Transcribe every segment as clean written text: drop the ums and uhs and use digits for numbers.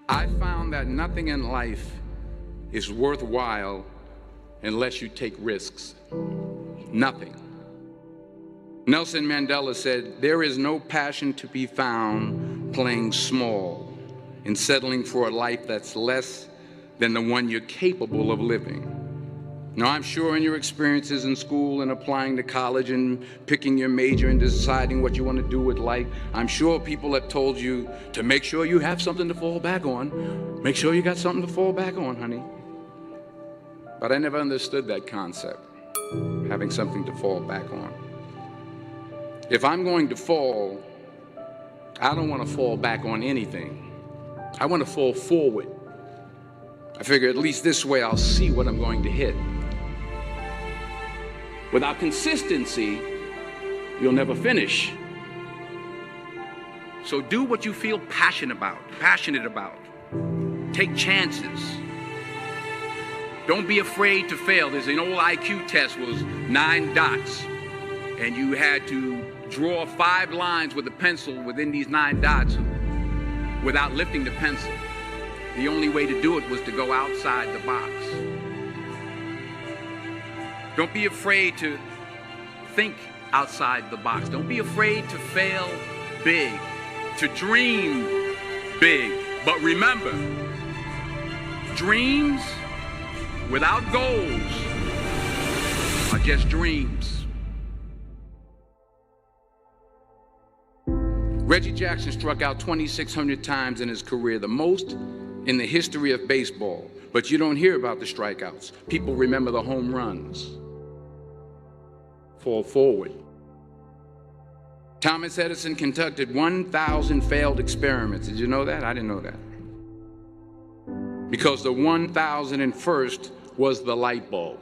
I found that nothing in life is worthwhile unless you take risks. Nothing. Nelson Mandela said, "There is no passion to be found playing small and settling for a life that's less than the one you're capable of living." Now, I'm sure in your experiences in school and applying to college and picking your major and deciding what you want to do with life, I'm sure people have told you to make sure you have something to fall back on. Make sure you got something to fall back on, honey. But I never understood that concept, having something to fall back on. If I'm going to fall, I don't want to fall back on anything. I want to fall forward. I figure at least this way I'll see what I'm going to hit. Without consistency, you'll never finish. So do what you feel passionate about. Take chances. Don't be afraid to fail. There's an old IQ test, was 9 dots, and you had to draw 5 lines with a pencil within these 9 dots without lifting the pencil. The only way to do it was to go outside the box. Don't be afraid to think outside the box. Don't be afraid to fail big, to dream big. But remember, dreams without goals are just dreams. Reggie Jackson struck out 2,600 times in his career, the most in the history of baseball. But you don't hear about the strikeouts. People remember the home runs. Fall forward. Thomas Edison conducted 1,000 failed experiments. Did you know that? I didn't know that. Because the 1,001st was the light bulb.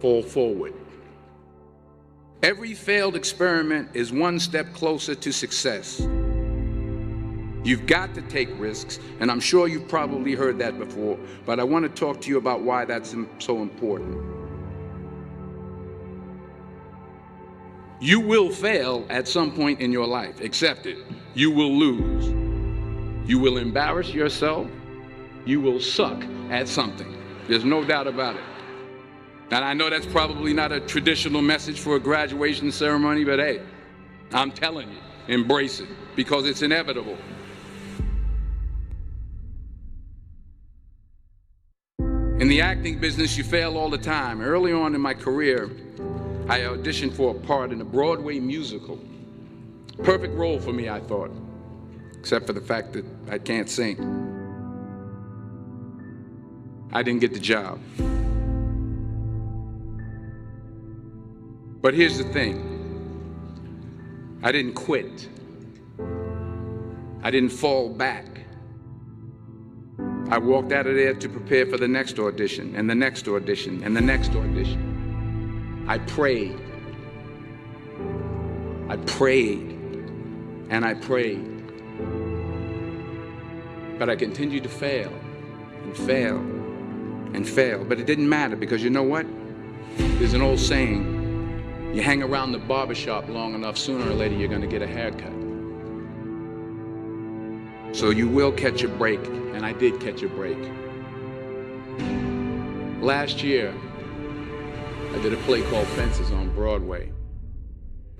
Fall forward. Every failed experiment is one step closer to success. You've got to take risks, and I'm sure you've probably heard that before, but I want to talk to you about why that's so important. You will fail at some point in your life. Accept it. You will lose. You will embarrass yourself. You will suck at something. There's no doubt about it. And I know that's probably not a traditional message for a graduation ceremony, but hey, I'm telling you, embrace it, because it's inevitable. In the acting business, you fail all the time. Early on in my career, I auditioned for a part in a Broadway musical. Perfect role for me, I thought, except for the fact that I can't sing. I didn't get the job. But here's the thing. I didn't quit. I didn't fall back. I walked out of there to prepare for the next audition, and the next audition, and the next audition. I prayed. I prayed, and I prayed. But I continued to fail, and fail, and fail. But it didn't matter, because you know what? There's an old saying, you hang around the barbershop long enough, sooner or later you're going to get a haircut. So you will catch a break, and I did catch a break. Last year, I did a play called Fences on Broadway.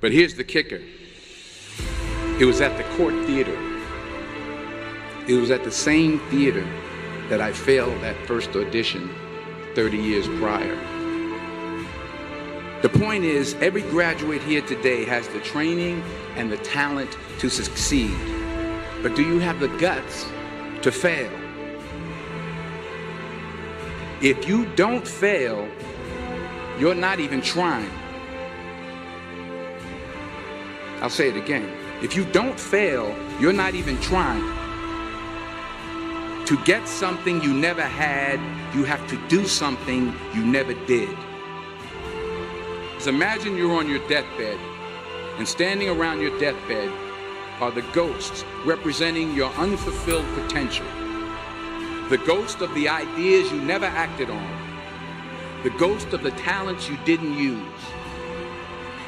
But here's the kicker. It was at the Court Theater. It was at the same theater that I failed that first audition 30 years prior. The point is, every graduate here today has the training and the talent to succeed. But do you have the guts to fail? If you don't fail, you're not even trying. I'll say it again. If you don't fail, you're not even trying. To get something you never had, you have to do something you never did. Imagine you're on your deathbed, and standing around your deathbed are the ghosts representing your unfulfilled potential. The ghost of the ideas you never acted on. The ghost of the talents you didn't use.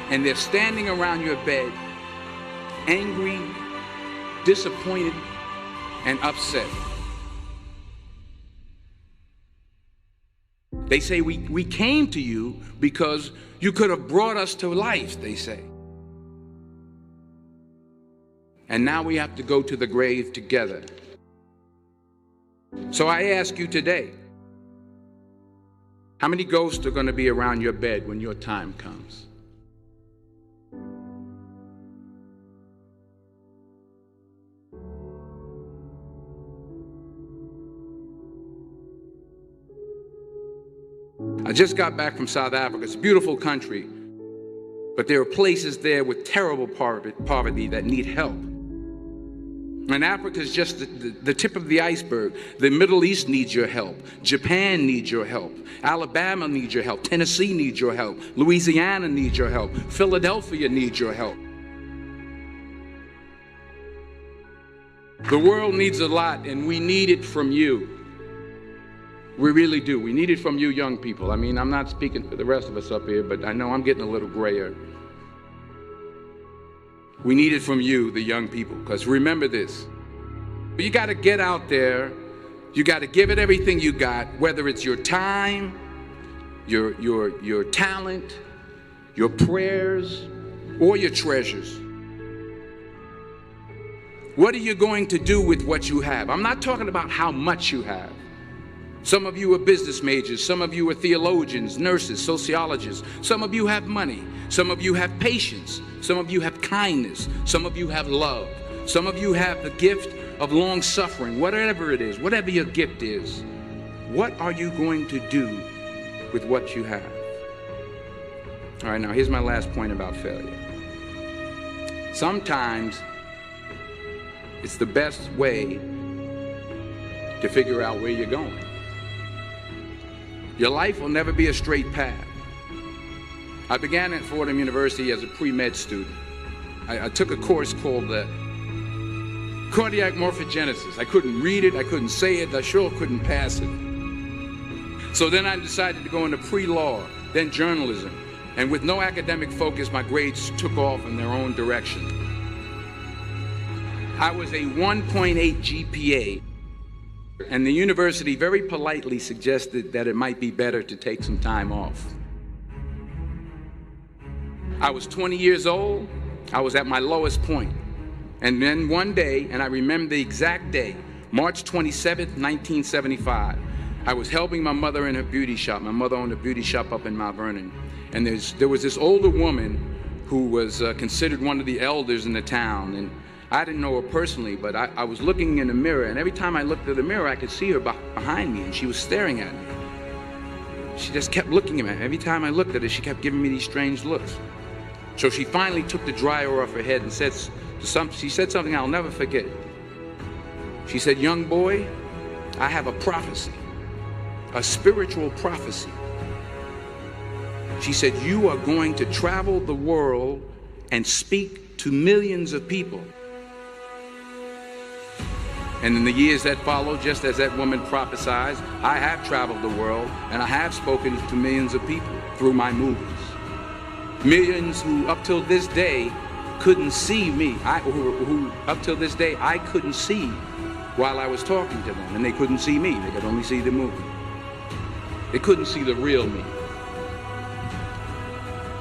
And they're standing around your bed, angry, disappointed, and upset. They say we came to you because you could have brought us to life, they say. And now we have to go to the grave together. So I ask you today, how many ghosts are going to be around your bed when your time comes? I just got back from South Africa. It's a beautiful country, but there are places there with terrible poverty that need help. And Africa is just the tip of the iceberg. The Middle East needs your help. Japan needs your help. Alabama needs your help. Tennessee needs your help. Louisiana needs your help. Philadelphia needs your help. The world needs a lot, and we need it from you. We really do. We need it from you young people. I mean, I'm not speaking for the rest of us up here, but I know I'm getting a little grayer. We need it from you, the young people, because remember this. You got to get out there. You got to give it everything you got, whether it's your time, your talent, your prayers, or your treasures. What are you going to do with what you have? I'm not talking about how much you have. Some of you are business majors. Some of you are theologians, nurses, sociologists. Some of you have money. Some of you have patience. Some of you have kindness. Some of you have love. Some of you have the gift of long suffering. Whatever it is, whatever your gift is, what are you going to do with what you have? All right, now here's my last point about failure. Sometimes it's the best way to figure out where you're going. Your life will never be a straight path. I began at Fordham University as a pre-med student. I took a course called cardiac morphogenesis. I couldn't read it, I couldn't say it, I sure couldn't pass it. So then I decided to go into pre-law, then journalism. And with no academic focus, my grades took off in their own direction. I was a 1.8 GPA. And the university very politely suggested that it might be better to take some time off. I was 20 years old. I was at my lowest point. And then one day, and I remember the exact day, March 27th, 1975, I was helping my mother in her beauty shop. My mother owned a beauty shop up in Mount Vernon. And there was this older woman who was considered one of the elders in the town. And I didn't know her personally, but I was looking in the mirror, and every time I looked at the mirror, I could see her behind me, and she was staring at me. She just kept looking at me. Every time I looked at her, she kept giving me these strange looks. So she finally took the dryer off her head and she said something I'll never forget. She said, "Young boy, I have a prophecy, a spiritual prophecy." She said, "You are going to travel the world and speak to millions of people." And in the years that followed, just as that woman prophesied, I have traveled the world and I have spoken to millions of people through my movies. Millions who up till this day couldn't see me, who up till this day I couldn't see while I was talking to them, and they couldn't see me, they could only see the movie. They couldn't see the real me.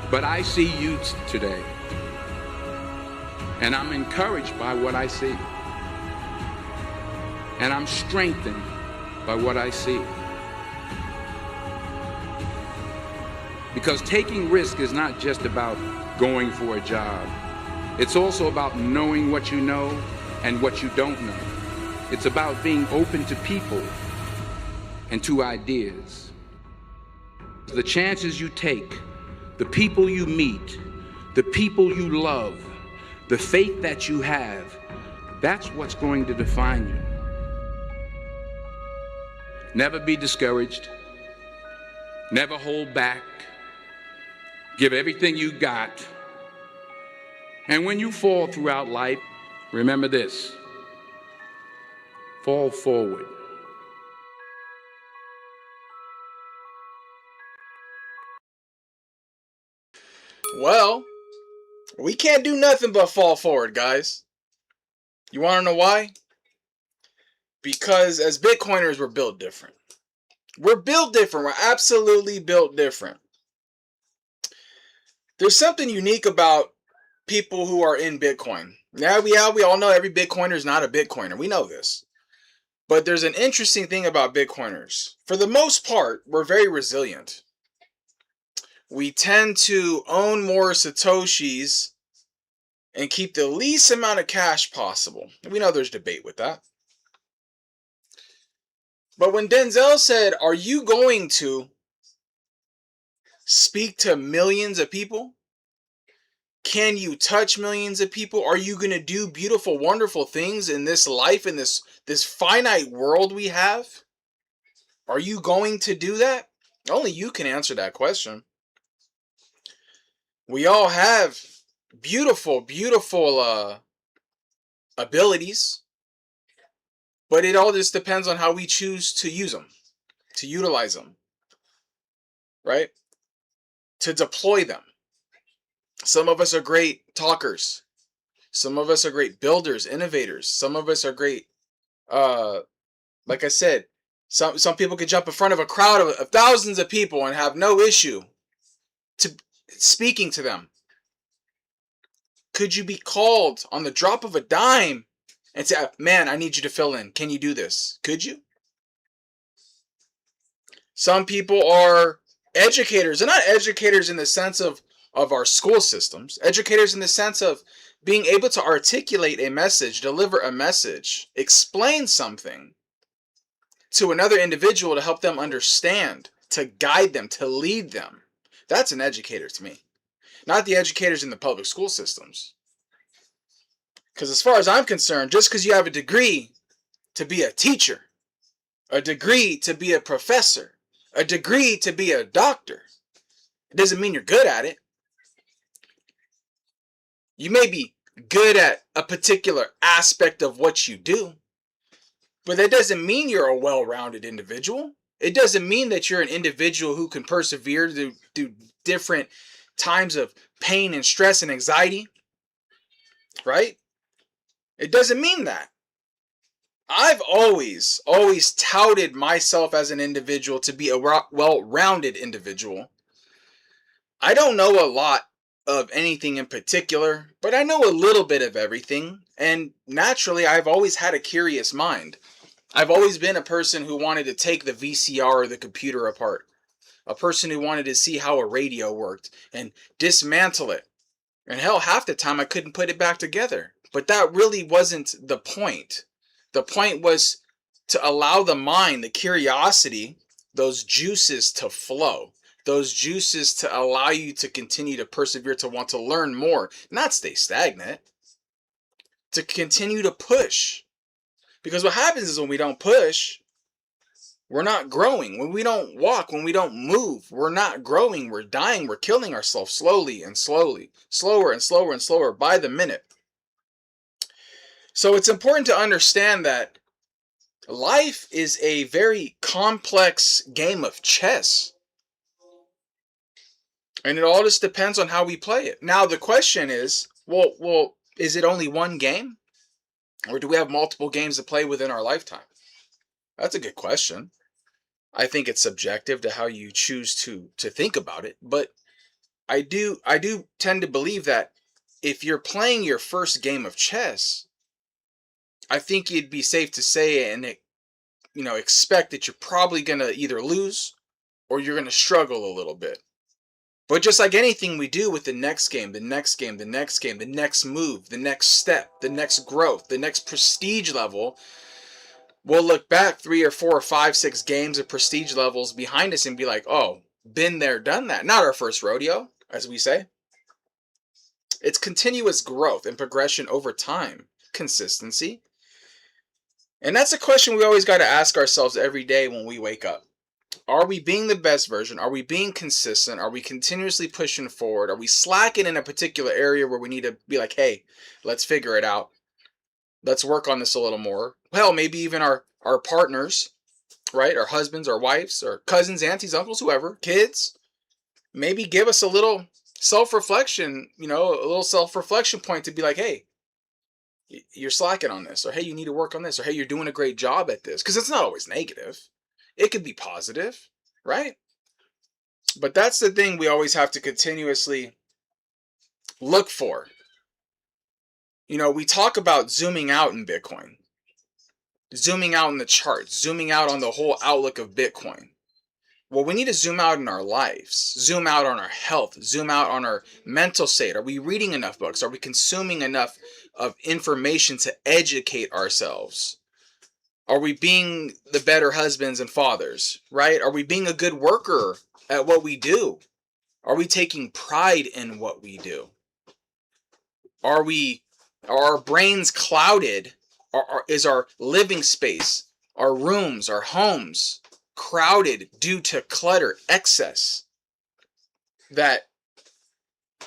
But I see you today, and I'm encouraged by what I see. And I'm strengthened by what I see. Because taking risk is not just about going for a job. It's also about knowing what you know and what you don't know. It's about being open to people and to ideas. The chances you take, the people you meet, the people you love, the faith that you have, that's what's going to define you. Never be discouraged. Never hold back. Give everything you got. And when you fall throughout life, remember this: fall forward. Well, we can't do nothing but fall forward, guys. You want to know why? Because as Bitcoiners, we're built different. We're built different. We're absolutely built different. There's something unique about people who are in Bitcoin. Now we all know every Bitcoiner is not a Bitcoiner. We know this. But there's an interesting thing about Bitcoiners. For the most part, we're very resilient. We tend to own more Satoshis and keep the least amount of cash possible. We know there's debate with that. But when Denzel said, are you going to speak to millions of people? Can you touch millions of people? Are you going to do beautiful, wonderful things in this life, in this finite world we have? Are you going to do that? Only you can answer that question. We all have beautiful, beautiful abilities, but it all just depends on how we choose to use them, to utilize them, right? To deploy them. Some of us are great talkers. Some of us are great builders, innovators. Some of us are great, like I said, some people could jump in front of a crowd of thousands of people and have no issue to speaking to them. Could you be called on the drop of a dime and say, man, I need you to fill in. Can you do this? Could you? Some people are educators, and not educators in the sense of our school systems, educators in the sense of being able to articulate a message, deliver a message, explain something to another individual to help them understand, to guide them, to lead them. That's an educator to me. Not the educators in the public school systems. Because as far as I'm concerned, just because you have a degree to be a teacher, a degree to be a professor, a degree to be a doctor, it doesn't mean you're good at it. You may be good at a particular aspect of what you do, but that doesn't mean you're a well-rounded individual. It doesn't mean that you're an individual who can persevere through different times of pain and stress and anxiety, right? It doesn't mean that. I've always touted myself as an individual to be a well-rounded individual. I don't know a lot of anything in particular, but I know a little bit of everything, and naturally I've always had a curious mind. I've always been a person who wanted to take the VCR or the computer apart. A person who wanted to see how a radio worked and dismantle it. And hell, half the time I couldn't put it back together. But that really wasn't the point. The point was to allow the mind, the curiosity, those juices to flow. Those juices to allow you to continue to persevere, to want to learn more, not stay stagnant. To continue to push. Because what happens is when we don't push, we're not growing. When we don't walk, when we don't move, we're not growing. We're dying. We're killing ourselves slowly and slowly. Slower and slower and slower by the minute. So it's important to understand that life is a very complex game of chess. And it all just depends on how we play it. Now the question is, well, is it only one game? Or do we have multiple games to play within our lifetime? That's a good question. I think it's subjective to how you choose to think about it, but I do tend to believe that if you're playing your first game of chess, I think it'd be safe to say and expect that you're probably going to either lose or you're going to struggle a little bit. But just like anything we do with the next game, the next game, the next game, the next move, the next step, the next growth, the next prestige level, we'll look back 3 or 4 or 5, 6 games of prestige levels behind us and be like, oh, been there, done that. Not our first rodeo, as we say. It's continuous growth and progression over time. Consistency. And that's a question we always got to ask ourselves every day when we wake up. Are we being the best version? Are we being consistent? Are we continuously pushing forward? Are we slacking in a particular area where we need to be like, hey, let's figure it out. Let's work on this a little more. Hell, maybe even our partners, right? Our husbands, our wives, our cousins, aunties, uncles, whoever, kids, maybe give us a little self-reflection, a little self-reflection point to be like, hey, you're slacking on this, or hey, you need to work on this, or hey, you're doing a great job at this. Because it's not always negative. It could be positive, right? But that's the thing we always have to continuously look for. You know, we talk about zooming out in Bitcoin, zooming out in the charts, zooming out on the whole outlook of Bitcoin. Well, we need to zoom out in our lives, zoom out on our health, zoom out on our mental state. Are we reading enough books? Are we consuming enough of information to educate ourselves? Are we being the better husbands and fathers, right? Are we being a good worker at what we do? Are we taking pride in what we do? Are our brains clouded? Is our living space, our rooms, our homes crowded due to clutter, excess, that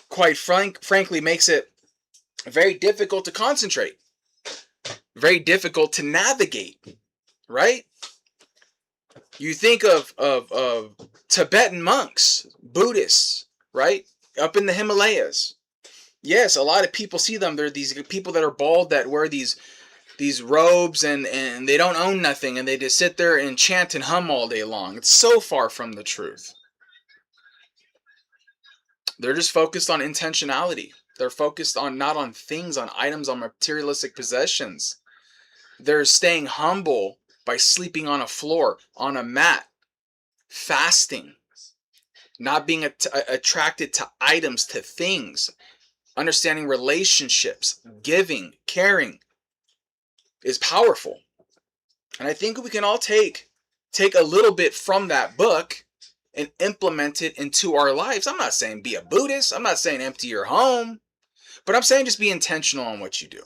quite frankly makes it very difficult to concentrate, very difficult to navigate, right? You think of Tibetan monks, Buddhists, right? Up in the Himalayas. Yes, a lot of people see them. They're these people that are bald that wear these robes and they don't own nothing and they just sit there and chant and hum all day long. It's so far from the truth. They're just focused on intentionality. They're focused on not on things, on items, on materialistic possessions. They're staying humble by sleeping on a floor, on a mat, fasting, not being attracted to items, to things, understanding relationships, giving, caring is powerful. And I think we can all take a little bit from that book and implement it into our lives. I'm not saying be a Buddhist. I'm not saying empty your home. But I'm saying just be intentional on what you do.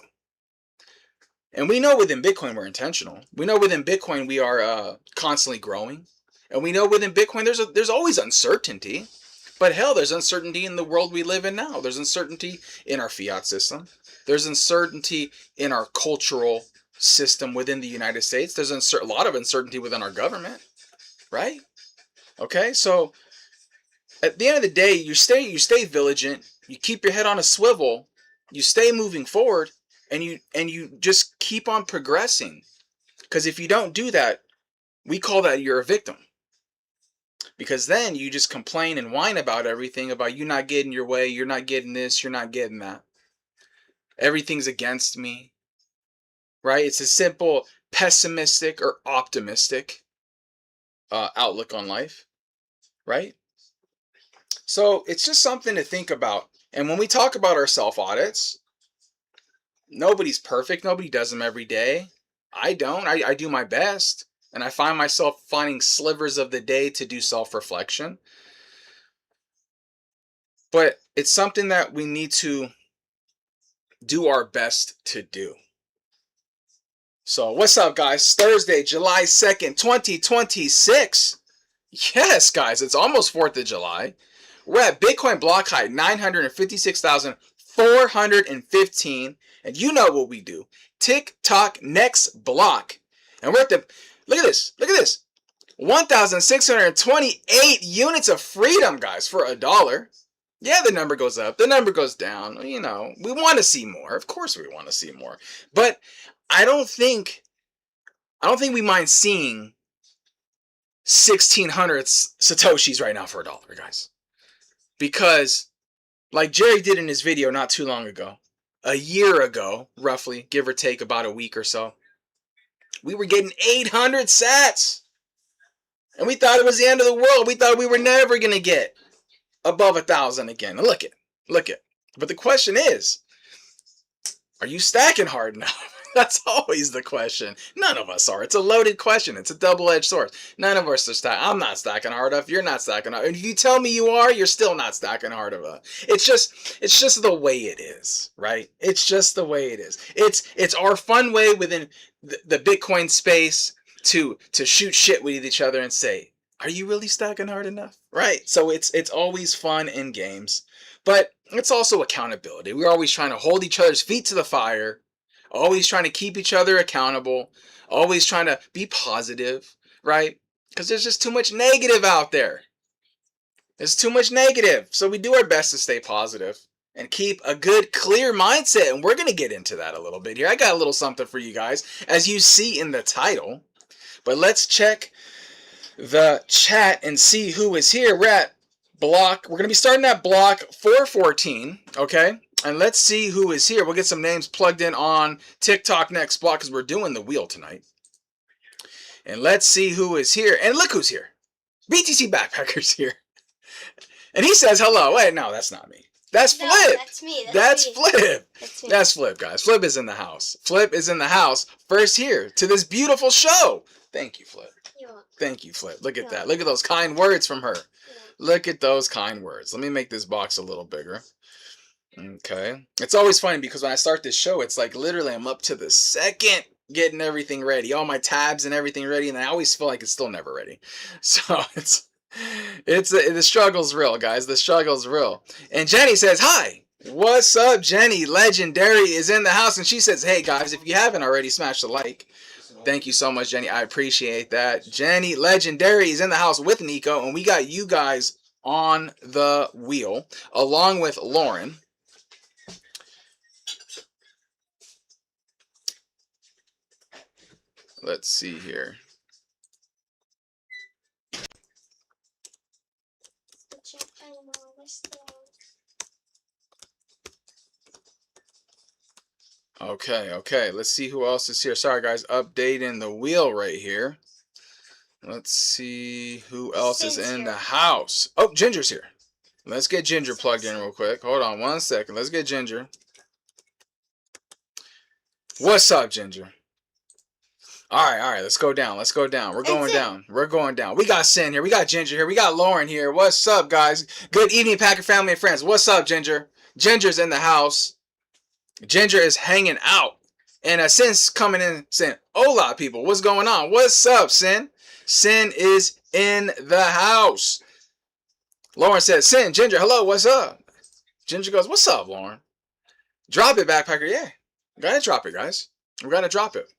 And we know within Bitcoin we're intentional. We know within Bitcoin we are constantly growing. And we know within Bitcoin there's always uncertainty. But hell, there's uncertainty in the world we live in now. There's uncertainty in our fiat system. There's uncertainty in our cultural system within the United States. There's a lot of uncertainty within our government, right? Okay, so at the end of the day, you stay vigilant, you keep your head on a swivel, you stay moving forward, and you just keep on progressing. Because if you don't do that, we call that you're a victim. Because then you just complain and whine about everything, about you not getting your way, you're not getting this, you're not getting that. Everything's against me. Right? It's a simple pessimistic or optimistic outlook on life. Right? So it's just something to think about. And when we talk about our self-audits, nobody's perfect. Nobody does them every day. I don't. I do my best. And I find myself finding slivers of the day to do self-reflection. But it's something that we need to do our best to do. So what's up, guys? Thursday, July 2nd, 2026. Yes, guys, it's almost 4th of July. We're at Bitcoin block height 956,415. And you know what we do. Tick-tock next block. And we're at the... Look at this. 1,628 units of freedom, guys, for $1. Yeah, the number goes up. The number goes down. You know, we want to see more. Of course we want to see more. But I don't think we mind seeing 1,600 Satoshis right now for $1, guys. Because, like Jerry did in his video not too long ago, a year ago, roughly, give or take about a week or so, we were getting 800 sats. And we thought it was the end of the world. We thought we were never going to get above 1,000 again. And look it. But the question is, are you stacking hard enough? That's always the question. None of us are. It's a loaded question. It's a double-edged sword. None of us are stacking. I'm not stacking hard enough. You're not stacking hard. And if you tell me you are, you're still not stacking hard enough. It's just the way it is, right? It's just the way it is. It's our fun way within the Bitcoin space to shoot shit with each other and say, are you really stacking hard enough? Right? So it's always fun in games. But it's also accountability. We're always trying to hold each other's feet to the fire. Always trying to keep each other accountable. Always trying to be positive, right? Because there's just too much negative out there. There's too much negative. So we do our best to stay positive. and keep a good, clear mindset. And we're going to get into that a little bit here. I got a little something for you guys, as you see in the title. But let's check the chat and see who is here. We're at block. We're going to be starting at block 414, okay? And let's see who is here. We'll get some names plugged in on TikTok next block because we're doing the wheel tonight. And let's see who is here. And look who's here. BTC Backpacker's here. And he says hello. Wait, no, that's not me. That's Flip. No, that's me. That's me. Flip. That's me. That's Flip, guys. Flip is in the house. Flip is in the house. First here to this beautiful show. Thank you, Flip. Thank you, Flip. Look at that. Look at those kind words from her. Look at those kind words. Let me make this box a little bigger. Okay. It's always funny because when I start this show, it's like literally I'm up to the second getting everything ready. All my tabs and everything ready. And I always feel like it's still never ready. So the struggle's real, guys. The struggle's real. And Jenny says, hi. What's up, Jenny? Legendary is in the house. And she says, hey, guys, if you haven't already, smash the like. Thank you so much, Jenny. I appreciate that. Jenny Legendary is in the house with Nico, and we got you guys on the wheel, along with Lauren. Let's see here. Okay. Let's see who else is here. Sorry, guys. Updating the wheel right here. Let's see who else is in the house. Oh, Ginger's here. Let's get Ginger plugged in real quick. Hold on 1 second. Let's get Ginger. What's up, Ginger? All right. Let's go down. We're going down. We got Sin here. We got Ginger here. We got Lauren here. What's up, guys? Good evening, Packer family and friends. What's up, Ginger? Ginger's in the house. Ginger is hanging out. And Sin's coming in saying, hola, people. What's going on? What's up, Sin? Sin is in the house. Lauren says, Sin, Ginger, hello, what's up? Ginger goes, what's up, Lauren? Drop it, Backpacker. Yeah, we gotta drop it, guys. We gotta drop it.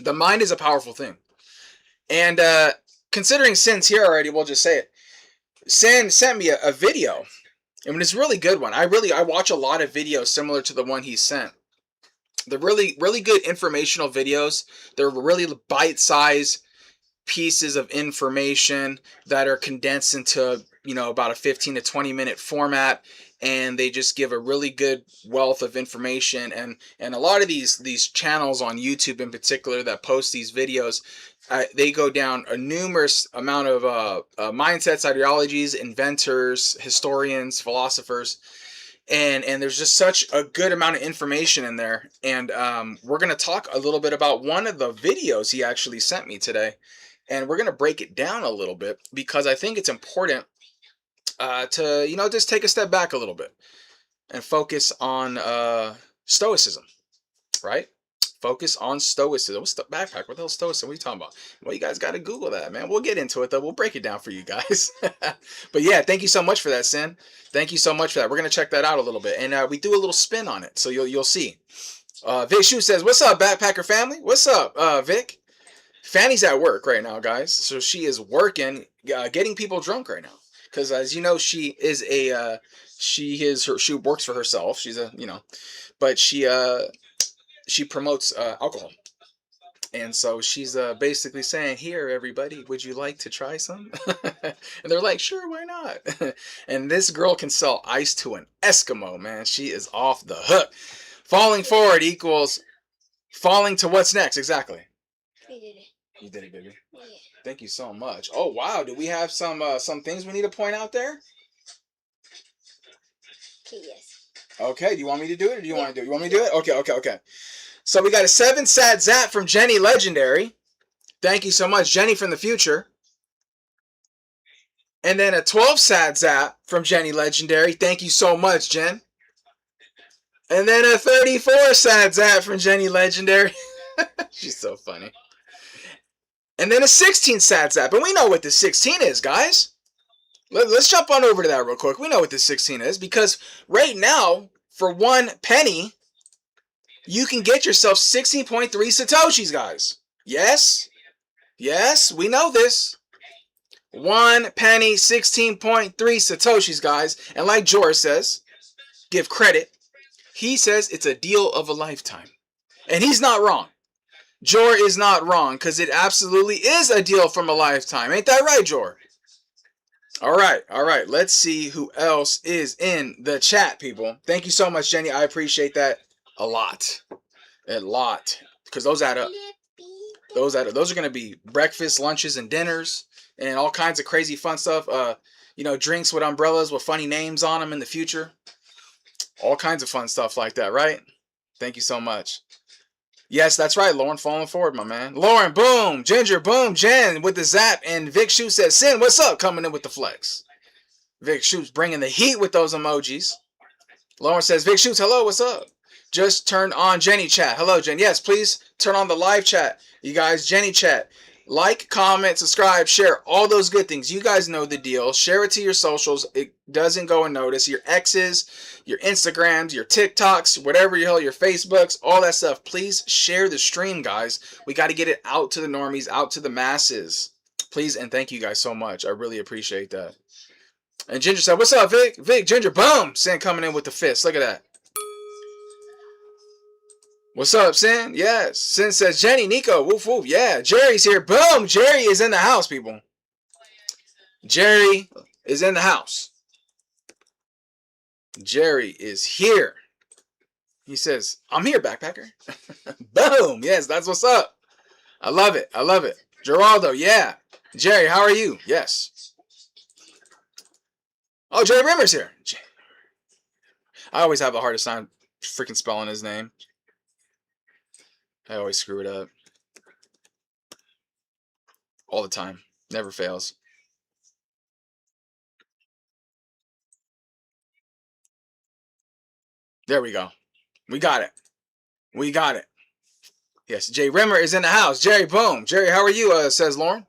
The mind is a powerful thing. And considering Sin's here already, we'll just say it. Sin sent me a video. And it's a really good one. I watch a lot of videos similar to the one he sent. They're really, really good informational videos. They're really bite-sized pieces of information that are condensed into, about a 15 to 20 minute format. And they just give a really good wealth of information. And a lot of these channels on YouTube in particular that post these videos, they go down a numerous amount of mindsets, ideologies, inventors, historians, philosophers. And there's just such a good amount of information in there. And we're going to talk a little bit about one of the videos he actually sent me today. And we're going to break it down a little bit because I think it's important to, just take a step back a little bit and focus on Stoicism, right? Focus on Stoicism. What's the backpack? What the hell is Stoicism? What are you talking about? Well, you guys got to Google that, man. We'll get into it, though. We'll break it down for you guys. But yeah, thank you so much for that, Sin. Thank you so much for that. We're going to check that out a little bit. And we do a little spin on it, so you'll see. Vic Shu says, what's up, Backpacker family? What's up, Vic? Fanny's at work right now, guys. So she is working, getting people drunk right now. Because as you know, she works for herself. She's but she promotes alcohol. And so she's basically saying, here, everybody, would you like to try some? And they're like, sure, why not? And this girl can sell ice to an Eskimo, man. She is off the hook. Falling forward equals falling to what's next. Exactly. You did it. You did it, baby. Yeah. Thank you so much. Oh, wow. Do we have some things we need to point out there? Okay, yes. Okay. Do you want me to do it or do you want to do it? You want me to do it? Okay. So we got a 7 sat zap from Jenny Legendary. Thank you so much, Jenny from the future. And then a 12 sat zap from Jenny Legendary. Thank you so much, Jen. And then a 34 sat zap from Jenny Legendary. She's so funny. And then a 16 sat zap. And we know what the 16 is, guys. Let's jump on over to that real quick. We know what the 16 is because right now, for 1 penny, you can get yourself 16.3 Satoshis, guys. Yes, we know this. 1 penny, 16.3 Satoshis, guys. And like George says, give credit. He says it's a deal of a lifetime. And he's not wrong. Jor is not wrong, because it absolutely is a deal from a lifetime. Ain't that right, Jor? All right. Let's see who else is in the chat, people. Thank you so much, Jenny. I appreciate that a lot. A lot. Because those add up. Those add up. Those are going to be breakfast, lunches, and dinners, and all kinds of crazy fun stuff. Drinks with umbrellas with funny names on them in the future. All kinds of fun stuff like that, right? Thank you so much. Yes, that's right, Lauren, falling forward, my man. Lauren, boom. Ginger, boom. Jen with the zap. And Vic Shoot says, Sin, what's up? Coming in with the flex. Vic Shoot's bringing the heat with those emojis. Lauren says, Vic Shoots, hello, what's up? Just turned on Jenny chat. Hello, Jen. Yes, please turn on the live chat. You guys, Jenny chat. Like, comment, subscribe, share, all those good things. You guys know the deal. Share it to your socials. It doesn't go unnoticed. Your X's, your Instagrams, your TikToks, whatever the hell, your Facebooks, all that stuff. Please share the stream, guys. We got to get it out to the normies, out to the masses. Please, and thank you guys so much. I really appreciate that. And Ginger said, what's up, Vic? Vic, Ginger, boom! Sin coming in with the fist. Look at that. What's up, Sin? Yes. Sin says, Jenny, Nico, woof, woof. Yeah, Jerry's here. Boom! Jerry is in the house, people. Jerry is in the house. Jerry is here. He says, I'm here, backpacker. Boom! Yes, that's what's up. I love it. I love it. Geraldo, yeah. Jerry, how are you? Yes. Oh, Jerry Rimmer's here. I always have the hardest time freaking spelling his name. I always screw it up. All the time. Never fails. There we go. We got it. We got it. Yes, Jay Rimmer is in the house. Jerry, boom. Jerry, how are you? Says Lauren.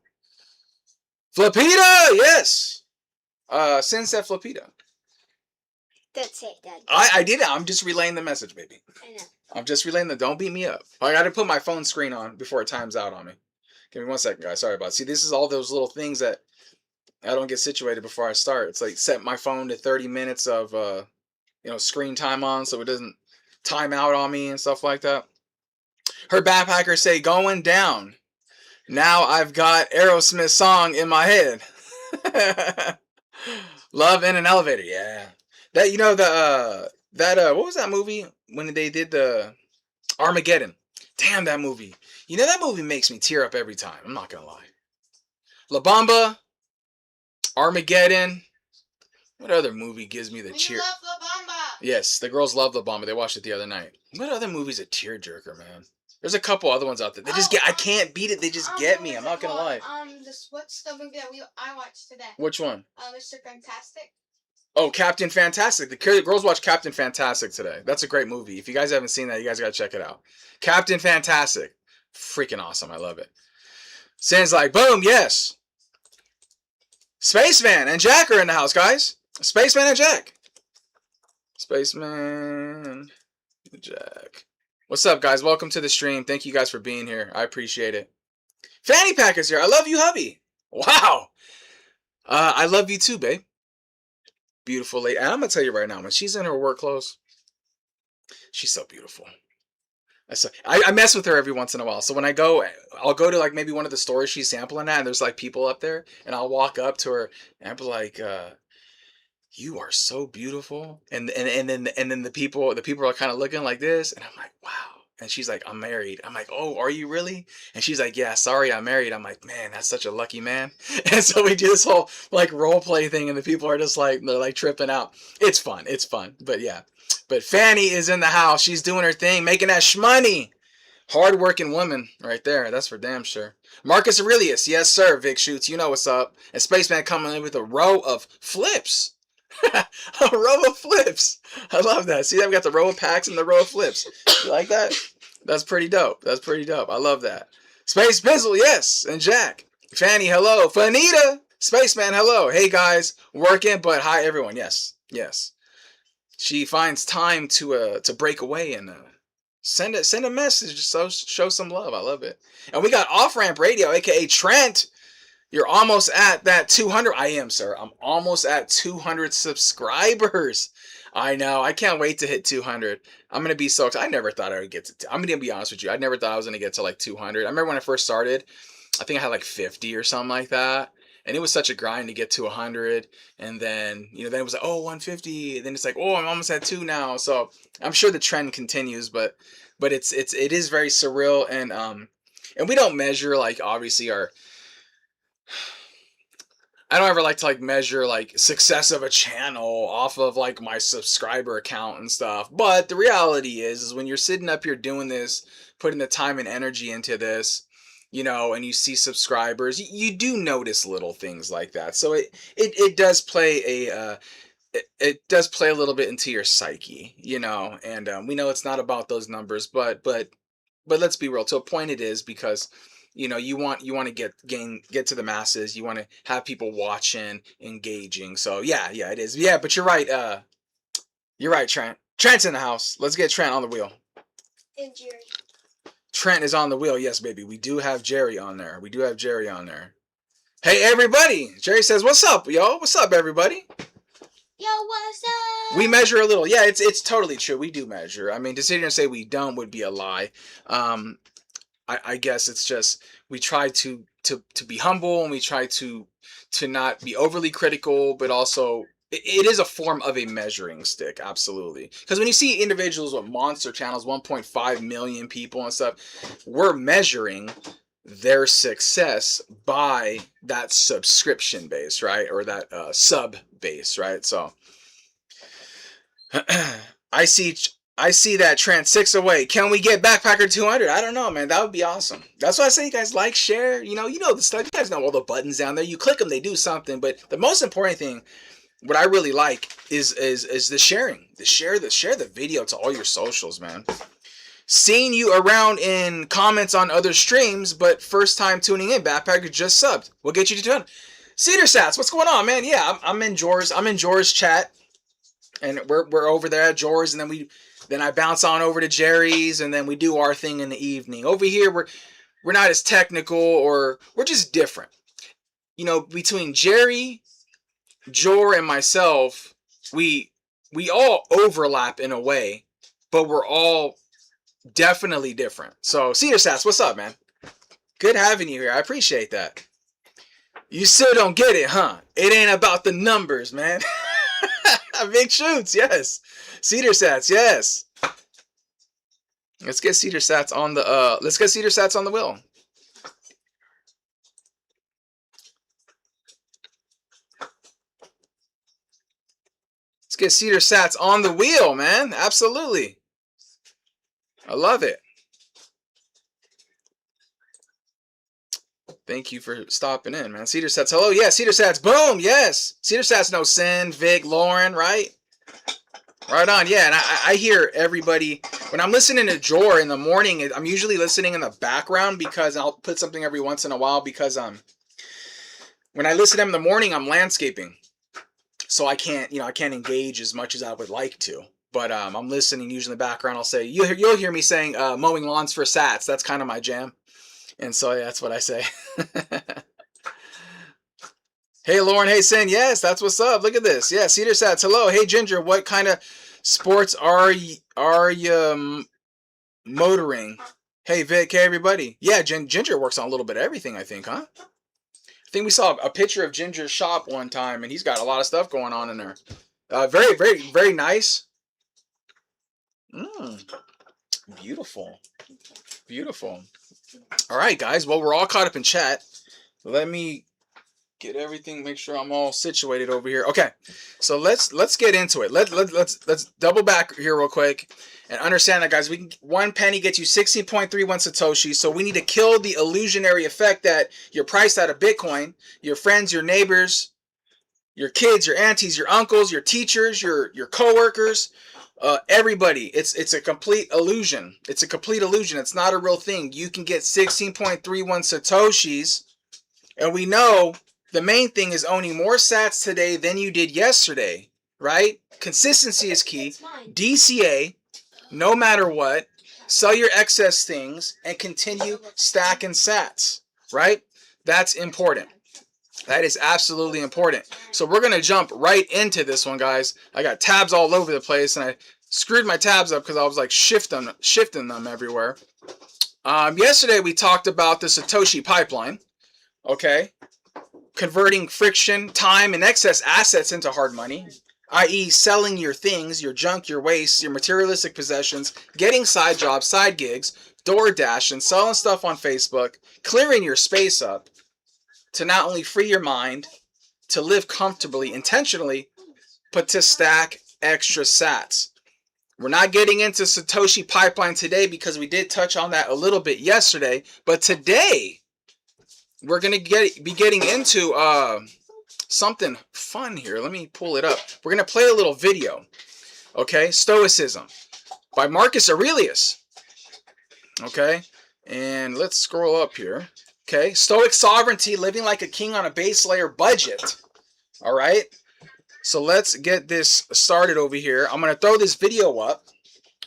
Flapita, yes. Sin said Flapita. That's it, Dad. I did it. I'm just relaying the message, baby. I know. I'm just relaying the. Don't beat me up. I got to put my phone screen on before it times out on me. Give me 1 second, guys. Sorry about it. See, this is all those little things that I don't get situated before I start. It's like set my phone to 30 minutes of screen time on so it doesn't time out on me and stuff like that. Her backpackers say going down. Now I've got Aerosmith song in my head. Love in an elevator. Yeah. That what was that movie when they did the Armageddon? Damn, that movie. That movie makes me tear up every time. I'm not gonna lie. La Bamba, Armageddon. What other movie gives me the cheer? Love La Bamba. Yes, the girls love La Bamba. They watched it the other night. What other movie's a tearjerker, man? There's a couple other ones out there. They just I can't beat it. They just get me. I'm not gonna lie. What's the movie that I watched today? Which one? Mr. Fantastic. Oh, Captain Fantastic. The girls watch Captain Fantastic today. That's a great movie. If you guys haven't seen that, you guys gotta check it out. Captain Fantastic. Freaking awesome. I love it. Sans like, boom, yes. Spaceman and Jack are in the house, guys. Spaceman and Jack. Spaceman and Jack. What's up, guys? Welcome to the stream. Thank you guys for being here. I appreciate it. Fanny Packer's here. I love you, hubby. Wow. I love you too, babe. Beautiful lady. And I'm going to tell you right now, when she's in her work clothes, she's so beautiful. I mess with her every once in a while. So when I'll go to like maybe one of the stores she's sampling at, and there's like people up there, and I'll walk up to her and I'll be like, you are so beautiful. And then the people are kind of looking like this, and I'm like, wow. And she's like, I'm married. I'm like, oh, are you really? And she's like, yeah, sorry, I'm married. I'm like, man, that's such a lucky man. And so we do this whole like role play thing, and the people are just like, they're like tripping out. It's fun. But yeah. But Fanny is in the house. She's doing her thing, making that shmoney. Hard-working woman right there. That's for damn sure. Marcus Aurelius. Yes, sir. Vic Shoots. You know what's up. And Spaceman coming in with a row of flips. A row of flips. I love that. See, I've got the row of packs and the row of flips. You like that? That's pretty dope. I love that. Space Pizzle, yes. And Jack. Fanny, hello. Fanita. Spaceman, hello. Hey, guys. Working, but hi, everyone. Yes. She finds time to break away and send a message. Show some love. I love it. And we got Off Ramp Radio, aka Trent. You're almost at that 200. I am, sir. I'm almost at 200 subscribers. I know. I can't wait to hit 200. I'm gonna be so excited. I never thought I would get to. I'm gonna be honest with you. I never thought I was gonna get to like 200. I remember when I first started, I think I had like 50 or something like that, and it was such a grind to get to 100. And then then it was like, oh, 150. And then it's like, oh, I'm almost at 2 now. So I'm sure the trend continues, but it is very surreal, and we don't measure like obviously our. I don't ever like to like measure like success of a channel off of like my subscriber account and stuff. But the reality is when you're sitting up here doing this, putting the time and energy into this, and you see subscribers, you do notice little things like that. So it does play it does play a little bit into your psyche, and we know it's not about those numbers, but let's be real. To a point, it is, because you want to get to the masses. You want to have people watching, engaging. So yeah, it is. Yeah, but you're right. You're right, Trent. Trent's in the house. Let's get Trent on the wheel. And Jerry. Trent is on the wheel. Yes, baby. We do have Jerry on there. Hey, everybody. Jerry says, "What's up, yo? What's up, everybody?" Yo, what's up? We measure a little. Yeah, it's totally true. We do measure. I mean, to sit here and say we don't would be a lie. I guess it's just we try to be humble, and we try to not be overly critical, but also it is a form of a measuring stick, absolutely. Because when you see individuals with monster channels, 1.5 million people and stuff, we're measuring their success by that subscription base, right? Or that sub base, right? So I see that Trent 6 away. Can we get Backpacker 200? I don't know, man. That would be awesome. That's why I say you guys like, share. You know the stuff. You guys know all the buttons down there. You click them, they do something. But the most important thing, what I really like, is the sharing. Share the video to all your socials, man. Seeing you around in comments on other streams, but first time tuning in, Backpacker just subbed. We'll get you to 200. Cedar Sats, what's going on, man? Yeah, I'm in Jor's chat, and we're over there at Jor's, and then I bounce on over to Jerry's, and then we do our thing in the evening. Over here, we're not as technical, or we're just different. Between Jerry, Jor, and myself, we all overlap in a way, but we're all definitely different. So, Cedar Sass, what's up, man? Good having you here. I appreciate that. You still don't get it, huh? It ain't about the numbers, man. Big shoots, yes. Cedar Sats, yes. Let's get Cedar Sats on the wheel. Let's get Cedar Sats on the wheel, man. Absolutely. I love it. Thank you for stopping in, man. Cedar Sats, hello. Yeah, Cedar Sats, boom, yes. Cedar Sats, no sin, Vic, Lauren, right? Right on, yeah. And I hear everybody, when I'm listening to Jor in the morning, I'm usually listening in the background, because I'll put something every once in a while, because when I listen to him in the morning, I'm landscaping. So I can't engage as much as I would like to. But I'm listening usually in the background. I'll say, you'll hear me saying mowing lawns for Sats. That's kind of my jam. And so that's what I say. Hey, Lauren. Hey, Sin. Yes, that's what's up. Look at this. Yeah, Cedar Sats. Hello. Hey, Ginger. What kind of sports are you motoring? Hey, Vic. Hey, everybody. Yeah, Ginger works on a little bit of everything, I think, huh? I think we saw a picture of Ginger's shop one time, and he's got a lot of stuff going on in there. Very, very, very nice. Beautiful. Beautiful. All right, guys. Well, we're all caught up in chat. Let me get everything, make sure I'm all situated over here. Okay. So let's get into it. Let's double back here real quick and understand that, guys. One penny gets you 16.31 Satoshi. So we need to kill the illusionary effect that you're priced out of Bitcoin. Your friends, your neighbors, your kids, your aunties, your uncles, your teachers, your coworkers, everybody. It's a complete illusion. It's a complete illusion. It's not a real thing. You can get 16.31 Satoshis, and we know the main thing is owning more sats today than you did yesterday, right? Consistency is key. DCA, no matter what. Sell your excess things and continue stacking sats, right? That's important. That is absolutely important. So we're going to jump right into this one, guys. I got tabs all over the place, and I screwed my tabs up because I was like shifting them everywhere. Yesterday we talked about the Satoshi pipeline, okay? Converting friction, time, and excess assets into hard money, i.e. selling your things, your junk, your waste, your materialistic possessions, getting side jobs, side gigs, DoorDash, and selling stuff on Facebook, clearing your space up to not only free your mind, to live comfortably, intentionally, but to stack extra sats. We're not getting into Satoshi pipeline today because we did touch on that a little bit yesterday, but today we're going to be getting into something fun here. Let me pull it up. We're going to play a little video, okay? Stoicism by Marcus Aurelius, okay? And let's scroll up here. Okay, Stoic sovereignty, living like a king on a base layer budget. All right, so let's get this started over here. I'm going to throw this video up.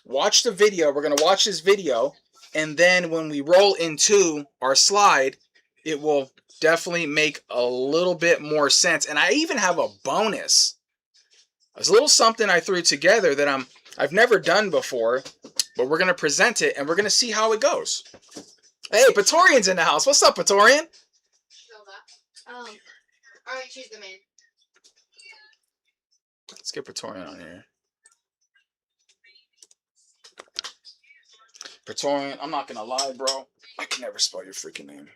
Watch the video. We're going to watch this video. And then when we roll into our slide, it will definitely make a little bit more sense. And I even have a bonus. It's a little something I threw together that I've never done before. But we're going to present it and we're going to see how it goes. Hey, Praetorian's in the house. What's up, Praetorian? Alright, choose the man. Let's get Praetorian on here. Praetorian, I'm not gonna lie, bro. I can never spell your freaking name.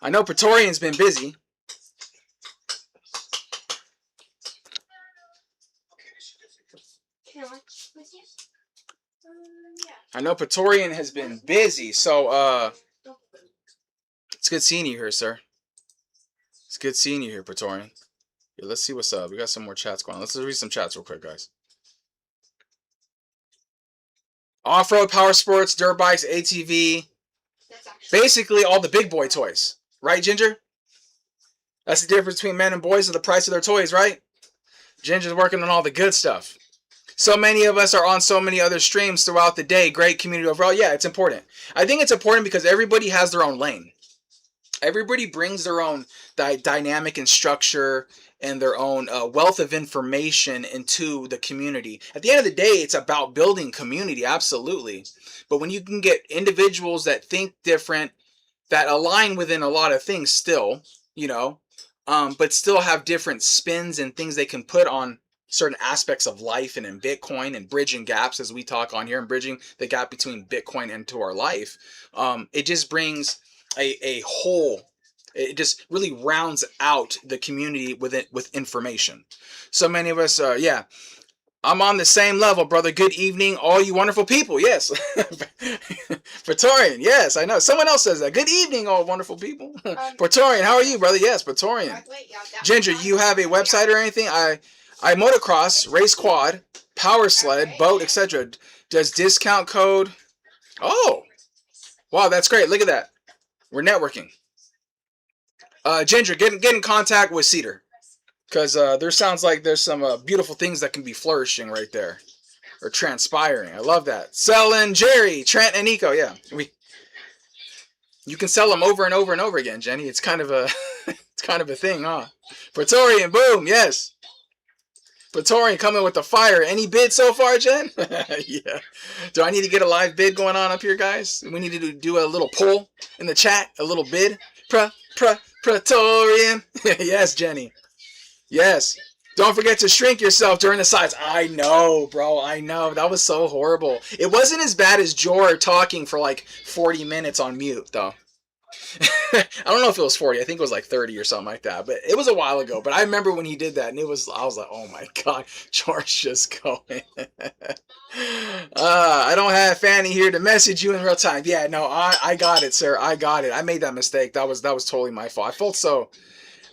I know Praetorian's been busy. I know Praetorian has been busy, so it's good seeing you here, sir. It's good seeing you here, Praetorian. Yeah, let's see what's up. We got some more chats going on. Let's read some chats real quick, guys. Off-road, power sports, dirt bikes, ATV. Basically all the big boy toys. Right, Ginger? That's the difference between men and boys and the price of their toys, right? Ginger's working on all the good stuff. So many of us are on so many other streams throughout the day. Great community overall. Yeah, it's important. I think it's important because everybody has their own lane. Everybody brings their own dynamic and structure and their own wealth of information into the community. At the end of the day, it's about building community, absolutely. But when you can get individuals that think different, that align within a lot of things still, you know, but still have different spins and things they can put on certain aspects of life and in Bitcoin and bridging gaps, as we talk on here, and bridging the gap between Bitcoin and to our life, it just brings a whole. It just really rounds out the community with information. So many of us, yeah, I'm on the same level, brother. Good evening, all you wonderful people. Yes, Praetorian. Yes, I know. Someone else says that. Good evening, all wonderful people. Praetorian, how are you, brother? Yes, Praetorian. Ginger, you have a website or anything? I motocross, race quad, power sled, boat, etc. Does discount code? Oh, wow, that's great. Look at that. We're networking. Ginger, get in contact with Cedar, because there sounds like there's some beautiful things that can be flourishing right there, or transpiring. I love that. Selling Jerry, Trent, and Nico. Yeah, you can sell them over and over and over again, Jenny. It's kind of a thing, huh? Praetorian, boom, yes. Praetorian coming with the fire. Any bid so far, Jen? Yeah. Do I need to get a live bid going on up here, guys? We need to do a little poll in the chat, a little bid. Praetorian. Yes, Jenny. Yes. Don't forget to shrink yourself during the slides. I know, bro. I know. That was so horrible. It wasn't as bad as Jor talking for like 40 minutes on mute, though. I don't know if it was 40. I think it was like 30 or something like that. But it was a while ago. But I remember when he did that, and I was like, oh my God, Jor's just going. I don't have Fanny here to message you in real time. Yeah, no, I got it, sir. I got it. I made that mistake. That was totally my fault.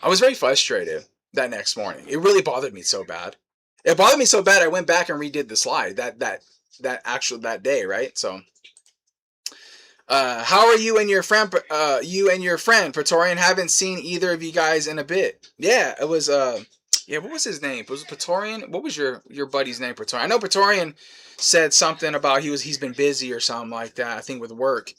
I was very frustrated that next morning. It really bothered me so bad. It bothered me so bad I went back and redid the slide that day, right? So how are you and your friend Praetorian? Haven't seen either of you guys in a bit. Yeah, it was yeah, what was his name? Was it Praetorian? What was your buddy's name, Praetorian? I know Praetorian said something about he's been busy or something like that, I think with work.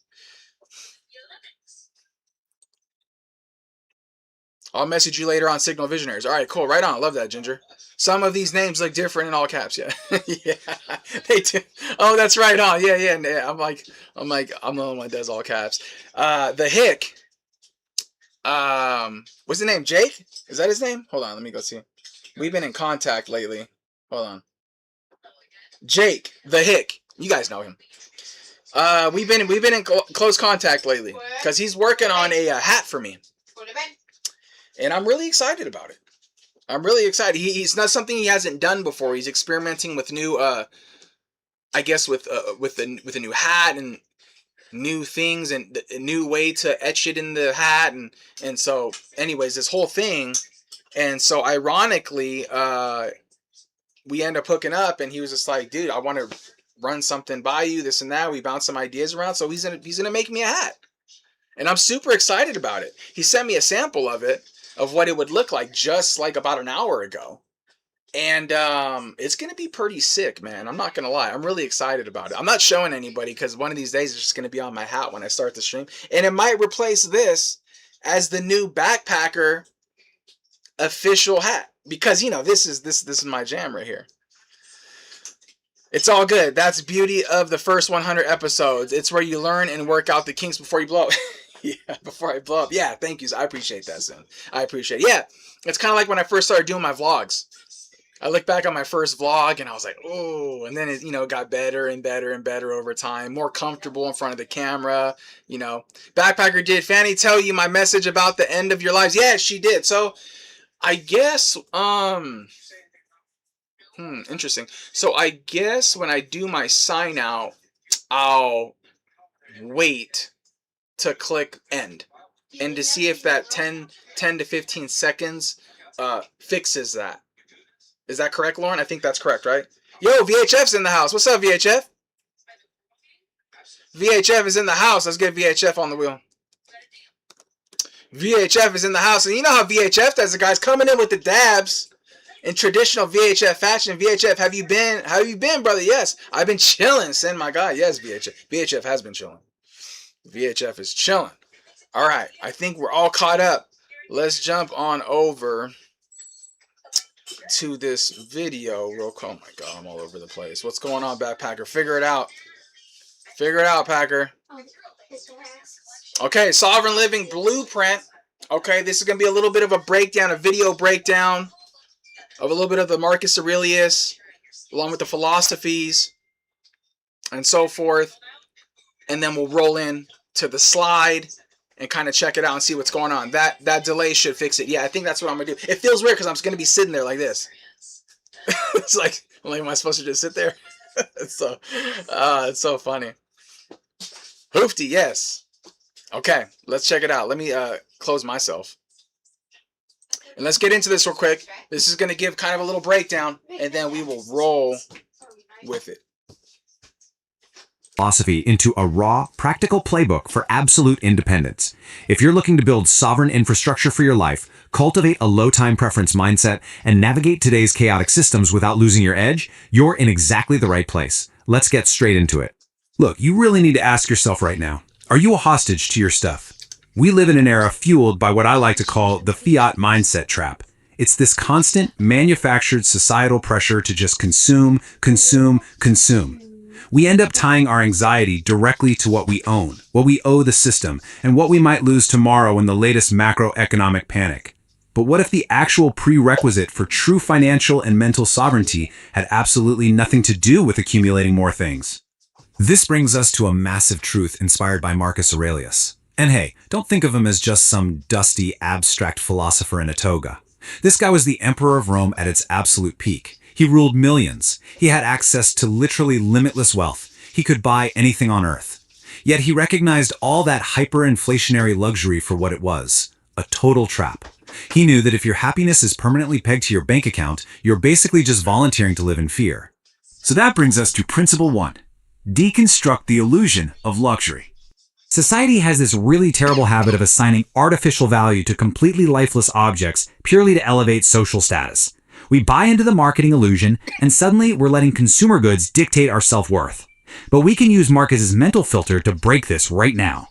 I'll message you later on Signal Visionaries. All right, cool. Right on. Love that, Ginger. Some of these names look different in all caps. Yeah, yeah, they do. Oh, that's right on. Yeah. I'm the only one that does all caps. The Hick. What's his name? Jake? Is that his name? Hold on, let me go see. We've been in contact lately. Hold on. Jake, the Hick. You guys know him. We've been in close contact lately because he's working on a hat for me, and I'm really excited about it. I'm really excited. He's not something he hasn't done before. He's experimenting with new, I guess with a new hat and new things and a new way to etch it in the hat and so anyways, this whole thing. And so ironically, we end up hooking up, and he was just like, dude, I want to run something by you, this and that. We bounced some ideas around, so he's gonna make me a hat, and I'm super excited about it. He sent me a sample of it, of what it would look like, just like about an hour ago, and it's gonna be pretty sick, man. I'm not gonna lie, I'm really excited about it. I'm not showing anybody because one of these days it's just gonna be on my hat when I start the stream, and it might replace this as the new backpacker official hat, because you know this is my jam right here. It's all good. That's beauty of the first 100 episodes. It's where you learn and work out the kinks before you blow up. Yeah, before I blow up. Yeah, thank you. I appreciate that, son. I appreciate it. Yeah, it's kind of like when I first started doing my vlogs. I look back on my first vlog and I was like, oh, and then it, got better and better and better over time. More comfortable in front of the camera, Backpacker, did Fanny tell you my message about the end of your lives? Yeah, she did. So I guess, interesting. So I guess when I do my sign out, I'll wait to click end and to see if that 10 to 15 seconds fixes that. Is that correct, Lauren? I think that's correct, right? Yo, VHF's in the house. What's up, VHF? VHF is in the house. Let's get VHF on the wheel. VHF is in the house. And you know how VHF does it, guys. Coming in with the dabs in traditional VHF fashion. VHF, how you been, brother? Yes, I've been chilling. Send my guy. Yes, VHF. VHF has been chilling. VHF is chilling. All right. I think we're all caught up. Let's jump on over to this video real quick. Oh my God, I'm all over the place. What's going on, Backpacker? Figure it out. Figure it out, Packer. Okay, Sovereign Living Blueprint. Okay, this is going to be a little bit of a breakdown, a video breakdown of a little bit of the Marcus Aurelius, along with the philosophies and so forth. And then we'll roll in to the slide and kind of check it out and see what's going on. That delay should fix it. Yeah, I think that's what I'm going to do. It feels weird because I'm just going to be sitting there like this. It's like, am I supposed to just sit there? It's so funny. Hoofty, yes. Okay, let's check it out. Let me close myself. And let's get into this real quick. This is going to give kind of a little breakdown, and then we will roll with it. Philosophy into a raw, practical playbook for absolute independence. If you're looking to build sovereign infrastructure for your life, cultivate a low-time preference mindset, and navigate today's chaotic systems without losing your edge, you're in exactly the right place. Let's get straight into it. Look, you really need to ask yourself right now, are you a hostage to your stuff? We live in an era fueled by what I like to call the fiat mindset trap. It's this constant, manufactured societal pressure to just consume, consume, consume. We end up tying our anxiety directly to what we own, what we owe the system, and what we might lose tomorrow in the latest macroeconomic panic. But what if the actual prerequisite for true financial and mental sovereignty had absolutely nothing to do with accumulating more things? This brings us to a massive truth inspired by Marcus Aurelius. And hey, don't think of him as just some dusty, abstract philosopher in a toga. This guy was the emperor of Rome at its absolute peak. He ruled millions. He had access to literally limitless wealth. He could buy anything on earth. Yet he recognized all that hyperinflationary luxury for what it was, a total trap. He knew that if your happiness is permanently pegged to your bank account, you're basically just volunteering to live in fear. So that brings us to principle 1. Deconstruct the illusion of luxury. Society has this really terrible habit of assigning artificial value to completely lifeless objects purely to elevate social status. We buy into the marketing illusion, and suddenly we're letting consumer goods dictate our self-worth. But we can use Marcus's mental filter to break this right now.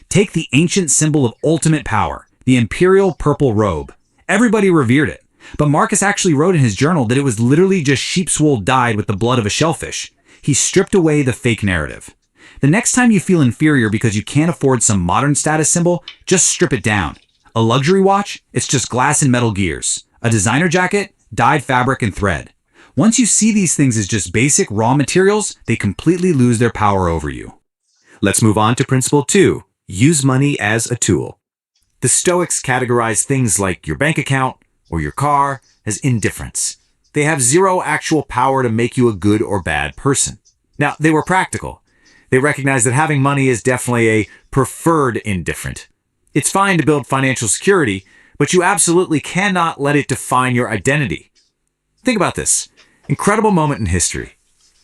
Take the ancient symbol of ultimate power, the imperial purple robe. Everybody revered it. But Marcus actually wrote in his journal that it was literally just sheep's wool dyed with the blood of a shellfish. He stripped away the fake narrative. The next time you feel inferior because you can't afford some modern status symbol, just strip it down. A luxury watch? It's just glass and metal gears. A designer jacket? Dyed fabric and thread. Once you see these things as just basic raw materials, they completely lose their power over you. Let's move on to principle 2. Use money as a tool. The Stoics categorize things like your bank account or your car as indifference. They have zero actual power to make you a good or bad person. Now, they were practical. They recognize that having money is definitely a preferred indifferent. It's fine to build financial security, but you absolutely cannot let it define your identity. Think about this. Incredible moment in history.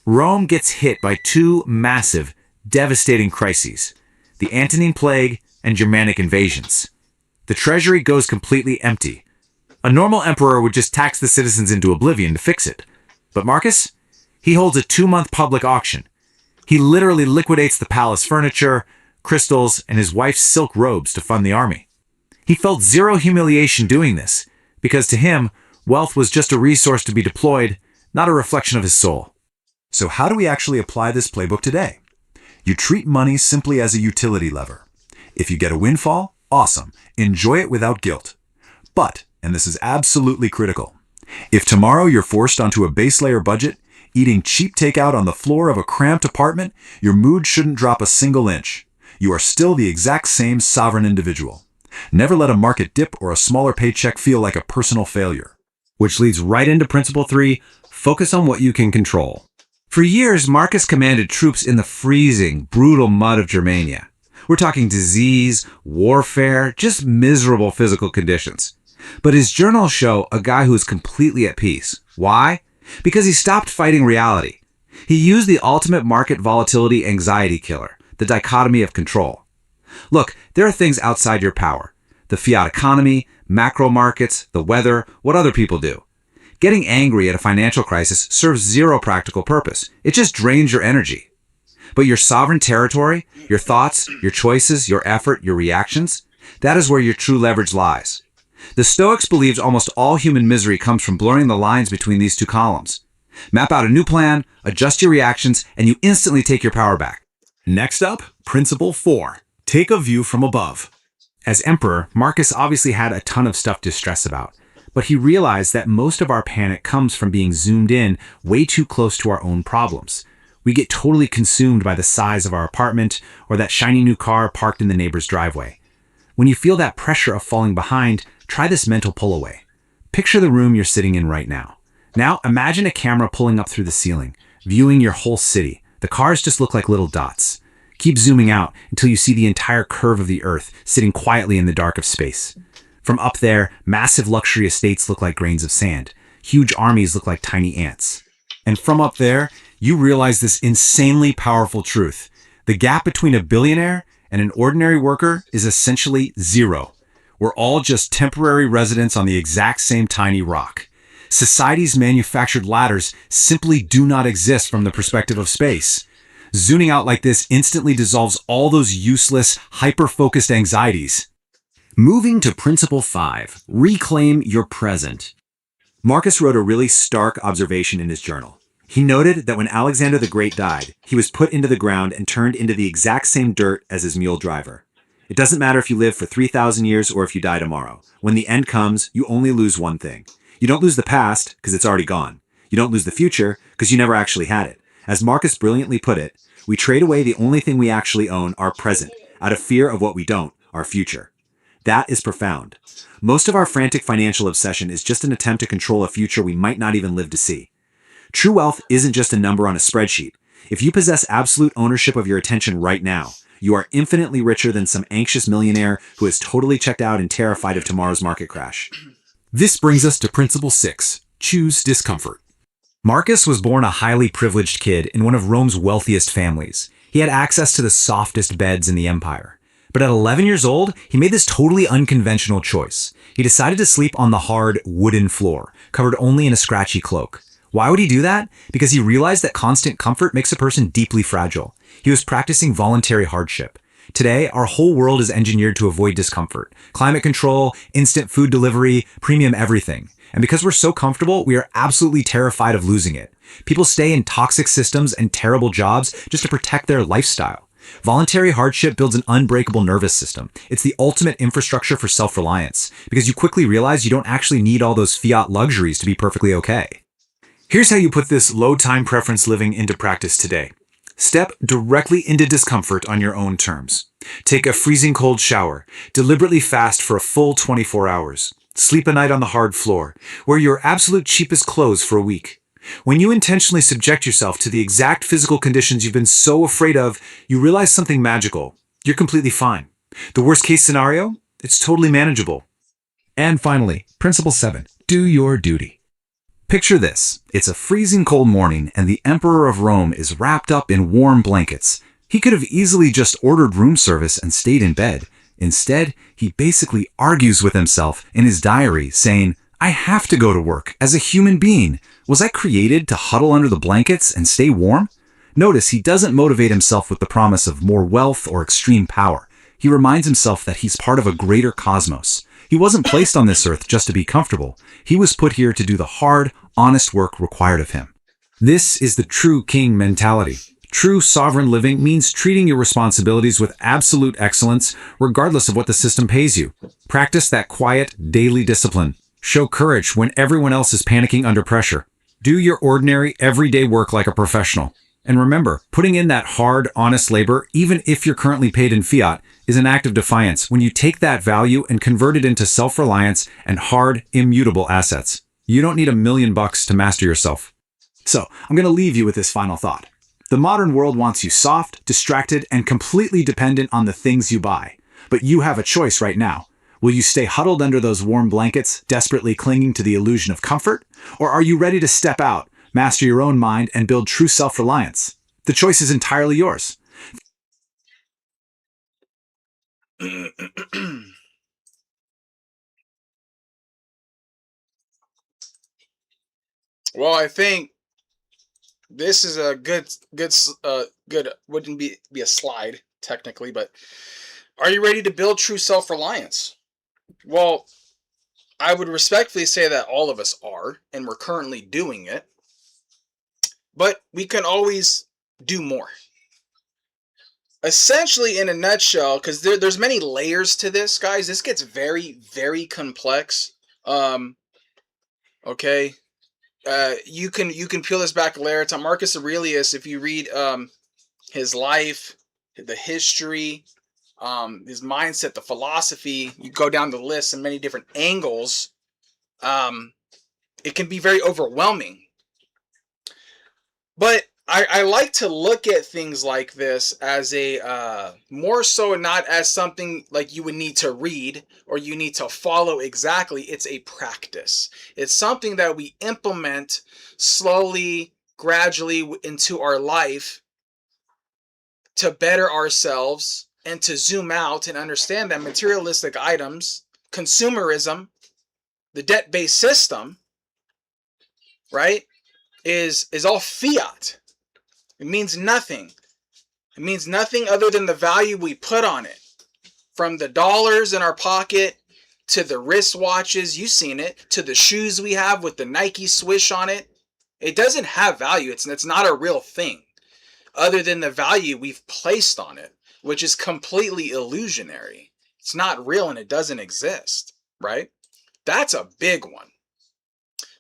Rome gets hit by 2 massive, devastating crises, the Antonine Plague and Germanic invasions. The treasury goes completely empty. A normal emperor would just tax the citizens into oblivion to fix it. But Marcus? He holds a 2-month public auction. He literally liquidates the palace furniture, crystals, and his wife's silk robes to fund the army. He felt zero humiliation doing this, because to him, wealth was just a resource to be deployed, not a reflection of his soul. So how do we actually apply this playbook today? You treat money simply as a utility lever. If you get a windfall, awesome. Enjoy it without guilt. But, and this is absolutely critical, if tomorrow you're forced onto a base layer budget, eating cheap takeout on the floor of a cramped apartment, your mood shouldn't drop a single inch. You are still the exact same sovereign individual. Never let a market dip or a smaller paycheck feel like a personal failure. Which leads right into principle 3, focus on what you can control. For years, Marcus commanded troops in the freezing, brutal mud of Germania. We're talking disease, warfare, just miserable physical conditions. But his journals show a guy who is completely at peace. Why? Because he stopped fighting reality. He used the ultimate market volatility anxiety killer, the dichotomy of control. Look, there are things outside your power. The fiat economy, macro markets, the weather, what other people do. Getting angry at a financial crisis serves zero practical purpose. It just drains your energy. But your sovereign territory, your thoughts, your choices, your effort, your reactions, that is where your true leverage lies. The Stoics believed almost all human misery comes from blurring the lines between these 2 columns. Map out a new plan, adjust your reactions, and you instantly take your power back. Next up, principle 4. Take a view from above. As emperor, Marcus obviously had a ton of stuff to stress about, but he realized that most of our panic comes from being zoomed in way too close to our own problems. We get totally consumed by the size of our apartment or that shiny new car parked in the neighbor's driveway. When you feel that pressure of falling behind, try this mental pull away. Picture the room you're sitting in right now. Now imagine a camera pulling up through the ceiling, viewing your whole city. The cars just look like little dots. Keep zooming out until you see the entire curve of the earth sitting quietly in the dark of space. From up there, massive luxury estates look like grains of sand. Huge armies look like tiny ants. And from up there, you realize this insanely powerful truth. The gap between a billionaire and an ordinary worker is essentially zero. We're all just temporary residents on the exact same tiny rock. Society's manufactured ladders simply do not exist from the perspective of space. Zooming out like this instantly dissolves all those useless, hyper-focused anxieties. Moving to principle 5, reclaim your present. Marcus wrote a really stark observation in his journal. He noted that when Alexander the Great died, he was put into the ground and turned into the exact same dirt as his mule driver. It doesn't matter if you live for 3,000 years or if you die tomorrow. When the end comes, you only lose one thing. You don't lose the past, because it's already gone. You don't lose the future, because you never actually had it. As Marcus brilliantly put it, we trade away the only thing we actually own, our present, out of fear of what we don't, our future. That is profound. Most of our frantic financial obsession is just an attempt to control a future we might not even live to see. True wealth isn't just a number on a spreadsheet. If you possess absolute ownership of your attention right now, you are infinitely richer than some anxious millionaire who is totally checked out and terrified of tomorrow's market crash. This brings us to principle 6, choose discomfort. Marcus was born a highly privileged kid in one of Rome's wealthiest families. He had access to the softest beds in the empire. But at 11 years old, he made this totally unconventional choice. He decided to sleep on the hard, wooden floor, covered only in a scratchy cloak. Why would he do that? Because he realized that constant comfort makes a person deeply fragile. He was practicing voluntary hardship. Today, our whole world is engineered to avoid discomfort. Climate control, instant food delivery, premium everything. And because we're so comfortable, we are absolutely terrified of losing it. People stay in toxic systems and terrible jobs just to protect their lifestyle. Voluntary hardship builds an unbreakable nervous system. It's the ultimate infrastructure for self-reliance, because you quickly realize you don't actually need all those fiat luxuries to be perfectly okay. Here's how you put this low time preference living into practice today. Step directly into discomfort on your own terms. Take a freezing cold shower. Deliberately fast for a full 24 hours. Sleep a night on the hard floor. Wear your absolute cheapest clothes for a week. When you intentionally subject yourself to the exact physical conditions you've been so afraid of, you realize something magical. You're completely fine. The worst case scenario? It's totally manageable. And finally, Principle 7. Do your duty. Picture this. It's a freezing cold morning and the Emperor of Rome is wrapped up in warm blankets. He could have easily just ordered room service and stayed in bed. Instead, he basically argues with himself in his diary saying, I have to go to work as a human being. Was I created to huddle under the blankets and stay warm? Notice he doesn't motivate himself with the promise of more wealth or extreme power. He reminds himself that he's part of a greater cosmos. He wasn't placed on this earth just to be comfortable. He was put here to do the hard, honest work required of him. This is the true king mentality. True sovereign living means treating your responsibilities with absolute excellence, regardless of what the system pays you. Practice that quiet, daily discipline. Show courage when everyone else is panicking under pressure. Do your ordinary, everyday work like a professional. And remember, putting in that hard, honest labor, even if you're currently paid in fiat, is an act of defiance when you take that value and convert it into self-reliance and hard, immutable assets. You don't need $1 million to master yourself. So, I'm going to leave you with this final thought. The modern world wants you soft, distracted, and completely dependent on the things you buy. But you have a choice right now. Will you stay huddled under those warm blankets, desperately clinging to the illusion of comfort? Or are you ready to step out, master your own mind, and build true self-reliance? The choice is entirely yours. Well, I think this is a good, wouldn't be a slide technically, but are you ready to build true self-reliance? Well, I would respectfully say that all of us are, and we're currently doing it, but we can always do more. Essentially, in a nutshell, because there's many layers to this, guys. This gets very, very complex. Okay. You can peel this back a layer. To Marcus Aurelius, if you read his life, the history, his mindset, the philosophy, you go down the list in many different angles. It can be very overwhelming. But I like to look at things like this as a more so not as something like you would need to read or you need to follow exactly. It's a practice. It's something that we implement slowly, gradually into our life to better ourselves and to zoom out and understand that materialistic items, consumerism, the debt-based system, right, is all fiat. It means nothing. It means nothing other than the value we put on it. From the dollars in our pocket to the wristwatches, you've seen it, to the shoes we have with the Nike swish on it. It doesn't have value. It's not a real thing other than the value we've placed on it, which is completely illusionary. It's not real and it doesn't exist, right? That's a big one.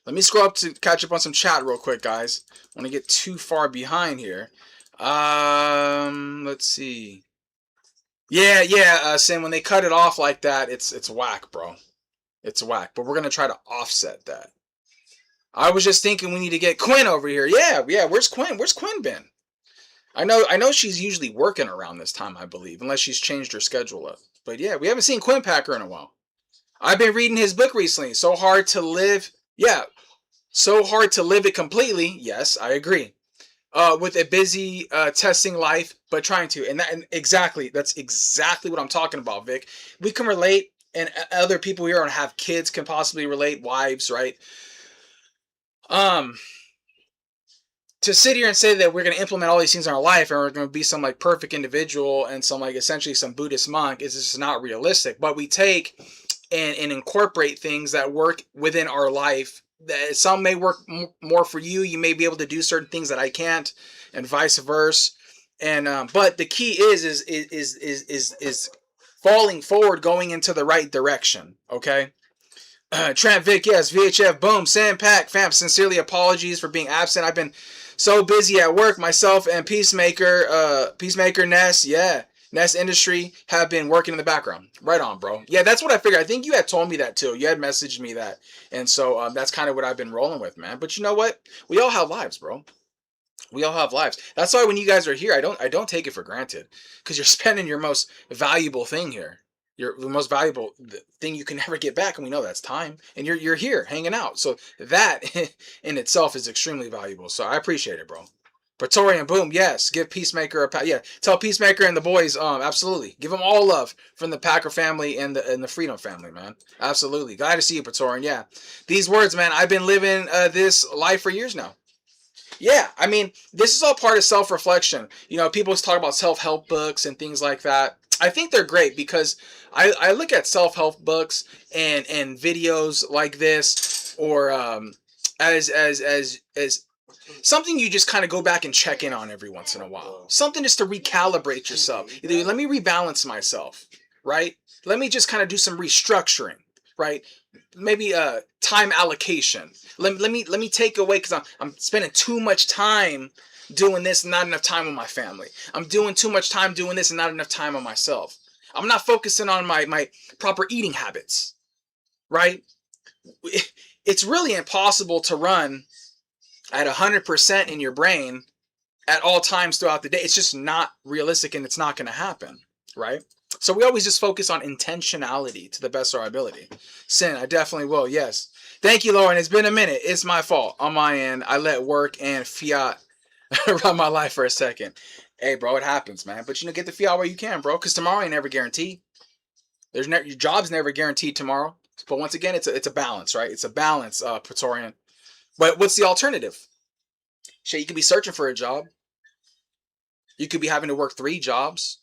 Let me scroll up to catch up on some chat real quick, guys. I want to get too far behind here. Let's see. Yeah, Sam, when they cut it off like that, it's whack, bro. It's whack, but we're going to try to offset that. I was just thinking we need to get Quinn over here. Yeah, where's Quinn? Where's Quinn been? I know she's usually working around this time, I believe, unless she's changed her schedule up. But yeah, we haven't seen Quinn Packer in a while. I've been reading his book recently, So Hard to Live. Yeah, So Hard to Live It Completely. Yes, I agree. With a busy testing life, but trying to. And that's exactly what I'm talking about, Vic. We can relate, and other people here and have kids can possibly relate, wives, right? To to sit here and say that we're going to implement all these things in our life and we're going to be some like perfect individual and some like essentially some Buddhist monk is just not realistic. But we take and incorporate things that work within our life. That some may work more for you. You may be able to do certain things that I can't, and vice versa. And but the key is falling forward, going into the right direction. Okay. Trent Vic, yes, VHF, boom, Sam Pack, fam, sincerely apologies for being absent. I've been so busy at work, myself and Peacemaker Ness, yeah, Ness Industry have been working in the background. Right on, bro. Yeah, that's what I figured. I think you had told me that too. You had messaged me that. And so that's kind of what I've been rolling with, man. But you know what? We all have lives, bro. We all have lives. That's why when you guys are here, I don't take it for granted, because you're spending your most valuable thing here. The most valuable thing you can never get back, and we know that's time. And you're here hanging out, so that in itself is extremely valuable. So I appreciate it, bro. Praetorian, boom, yes. Give Peacemaker a pat. Yeah, tell Peacemaker and the boys, absolutely. Give them all love from the Packer family and the Freedom family, man. Absolutely. Glad to see you, Praetorian. Yeah, these words, man. I've been living this life for years now. Yeah, I mean, this is all part of self-reflection. You know, people talk about self-help books and things like that. I think they're great because I look at self-help books and videos like this, or as something you just kind of go back and check in on every once in a while. Something just to recalibrate yourself. Either let me rebalance myself, right? Let me just kind of do some restructuring, right? Maybe time allocation. Let me take away, because I'm spending too much time doing this and not enough time with my family. I'm doing too much time doing this and not enough time on myself. I'm not focusing on my proper eating habits, right? It's really impossible to run at 100% in your brain at all times throughout the day. It's just not realistic, and it's not going to happen, right? So we always just focus on intentionality to the best of our ability. Sin, I definitely will, yes. Thank you, Lauren. It's been a minute. It's my fault. On my end, I let work and fiat run my life for a second. Hey, bro, it happens, man. But, get the fiat where you can, bro, because tomorrow ain't never guaranteed. Your job's never guaranteed tomorrow. But once again, it's a balance, right? It's a balance, Praetorian. But what's the alternative? Shit, you could be searching for a job. You could be having to work 3 jobs.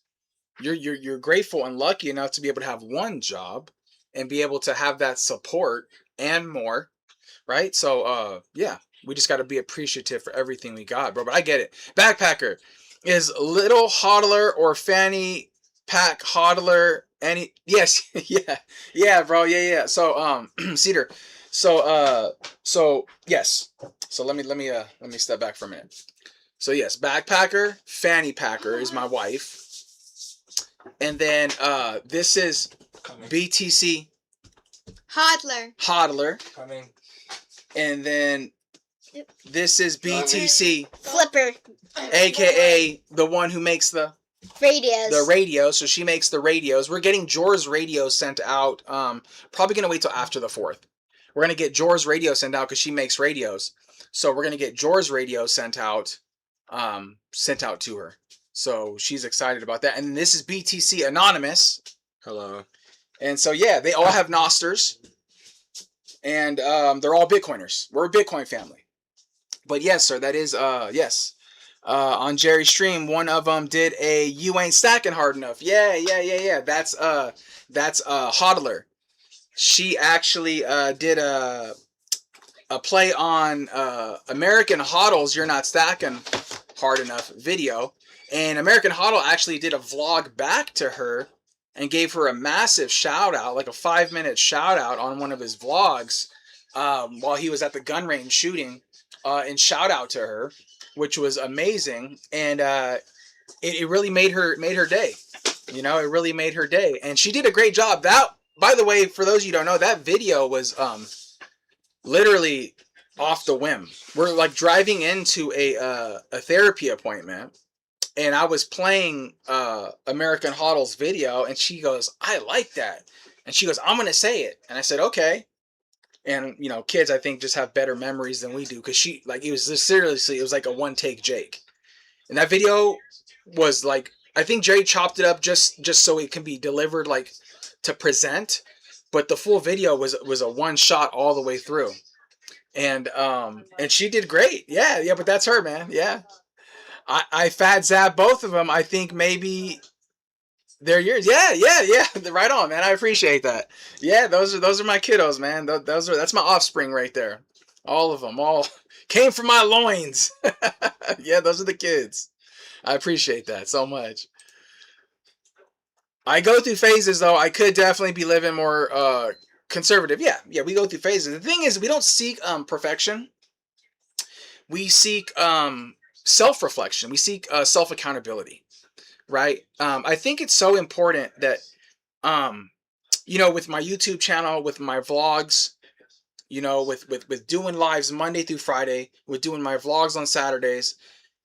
You're grateful and lucky enough to be able to have one job and be able to have that support and more, right? So yeah, we just got to be appreciative for everything we got, bro. But I get it. Backpacker is little hodler or fanny pack hodler. Yes, yeah, bro, yeah. So Cedar. So yes. So let me step back for a minute. So yes, backpacker, fanny packer is my wife. And then this is BTC hodler. Coming. And then this is BTC Flipper. aka the one who makes the radios. So she makes the radios. We're getting Jor's radios sent out. Probably gonna wait till after the 4th. We're gonna get Jor's radio sent out because she makes radios. So we're gonna get Jor's radio sent out to her. So she's excited about that. And this is BTC Anonymous. Hello. And so yeah, they all have Nosters. And they're all Bitcoiners. We're a Bitcoin family. But yes, sir, that is yes. On Jerry's stream, one of them did a "You Ain't Stacking Hard Enough." Yeah. That's Hodler. She actually did a play on American Hodl's "You're Not Stacking Hard Enough" video. And American Hodl actually did a vlog back to her and gave her a massive shout out, like a 5-minute shout out on one of his vlogs while he was at the gun range shooting, and shout out to her, which was amazing. And it really made her day. It really made her day. And she did a great job. That, by the way, for those of you who don't know, that video was literally off the whim. We're like driving into a therapy appointment. And I was playing American Hodl's video, and she goes, "I like that." And she goes, "I'm going to say it." And I said, "Okay." And, kids, I think, just have better memories than we do. Because it was just, seriously, it was like a one-take Jake. And that video was like, I think Jerry chopped it up just so it can be delivered, like, to present. But the full video was a one-shot all the way through. and she did great. Yeah, but that's her, man. Yeah. I fat zap both of them. I think maybe they're yours. Yeah. Right on, man. I appreciate that. Yeah, those are my kiddos, man. That's my offspring right there. All of them, all came from my loins. Yeah, those are the kids. I appreciate that so much. I go through phases though. I could definitely be living more conservative. Yeah, we go through phases. The thing is, we don't seek perfection. We seek self-reflection. We seek self-accountability, right? I think it's so important that with my YouTube channel, with my vlogs, with doing lives Monday through Friday, with doing my vlogs on Saturdays,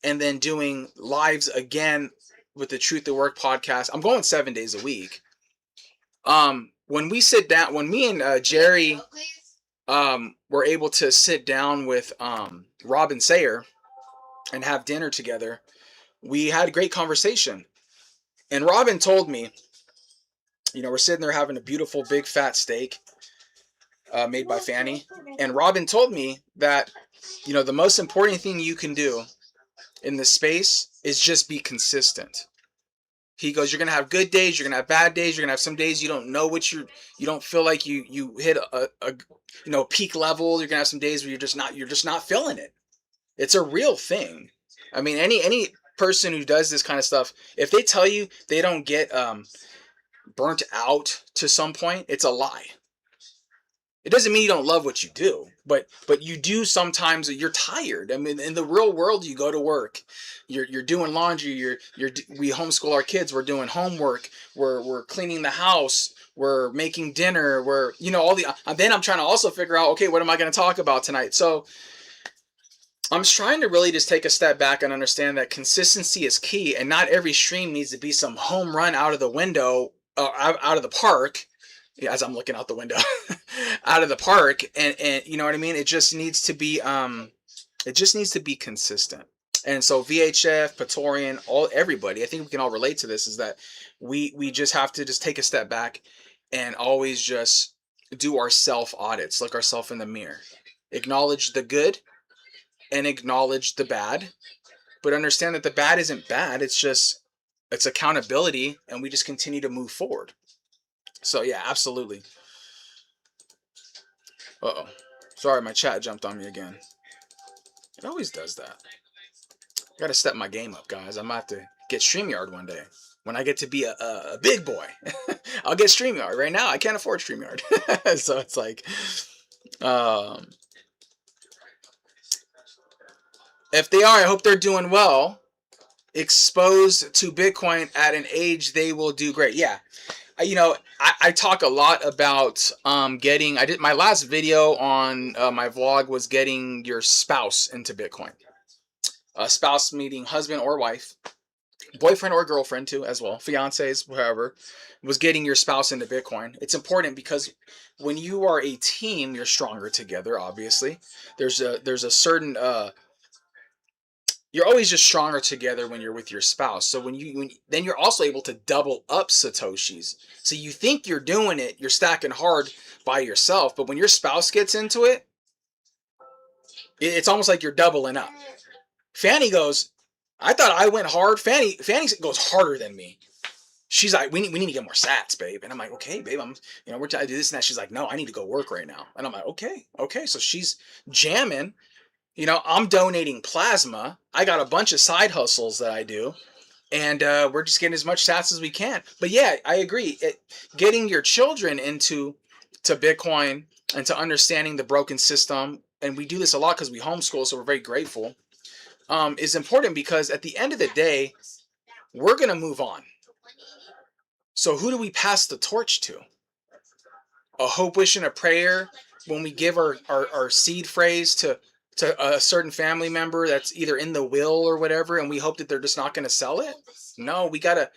and then doing lives again with the Truth at Work podcast. I'm going 7 days a week. When we sit down, when me and Jerry were able to sit down with Robin Sayer and have dinner together, we had a great conversation. And Robin told me, we're sitting there having a beautiful big fat steak made by Fanny. And Robin told me that, the most important thing you can do in this space is just be consistent. He goes, you're going to have good days, you're going to have bad days, you're going to have some days you don't know what you don't feel like you hit a peak level. You're going to have some days where you're just not feeling it. It's a real thing. I mean, any person who does this kind of stuff, if they tell you they don't get burnt out to some point, it's a lie. It doesn't mean you don't love what you do, but you do sometimes. You're tired. I mean, in the real world, you go to work, you're doing laundry, we homeschool our kids, we're doing homework, we're cleaning the house, we're making dinner, we're then I'm trying to also figure out, okay, what am I going to talk about tonight? So I'm trying to really just take a step back and understand that consistency is key, and not every stream needs to be some home run out of the window, out of the park. As I'm looking out the window, out of the park, and you know what I mean. It just needs to be consistent. And so VHF, Praetorian, everybody, I think we can all relate to this. Is that we just have to just take a step back and always just do our self audits, look ourselves in the mirror, acknowledge the good, and acknowledge the bad, but understand that the bad isn't bad. It's accountability, and we just continue to move forward. So yeah, absolutely. Uh-oh. Sorry, my chat jumped on me again. It always does that. I gotta step my game up, guys. I'm about to get StreamYard one day. When I get to be a big boy, I'll get StreamYard. Right now, I can't afford StreamYard. So it's like, if they are, I hope they're doing well. Exposed to Bitcoin at an age they will do great. Yeah. I talk a lot about I did my last video on my vlog was getting your spouse into Bitcoin. Spouse meaning husband or wife, boyfriend or girlfriend too as well, fiancés, whatever, was getting your spouse into Bitcoin. It's important because when you are a team, you're stronger together. Obviously, there's a certain you're always just stronger together when you're with your spouse. So then you're also able to double up Satoshis. So you think you're doing it, you're stacking hard by yourself, but when your spouse gets into it, it's almost like you're doubling up. Fanny goes, I thought I went hard. Fanny goes harder than me. She's like, we need to get more sats, babe. And I'm like, okay, babe, we're trying to do this and that. She's like, no, I need to go work right now. And I'm like, okay. So she's jamming. I'm donating plasma. I got a bunch of side hustles that I do, and we're just getting as much sats as we can. But yeah, I agree. Getting your children to Bitcoin and to understanding the broken system, and we do this a lot because we homeschool, so we're very grateful, is important because at the end of the day, we're going to move on. So who do we pass the torch to? A hope, wish, and a prayer when we give our seed phrase to a certain family member that's either in the will or whatever, and we hope that they're just not going to sell it? No, we gotta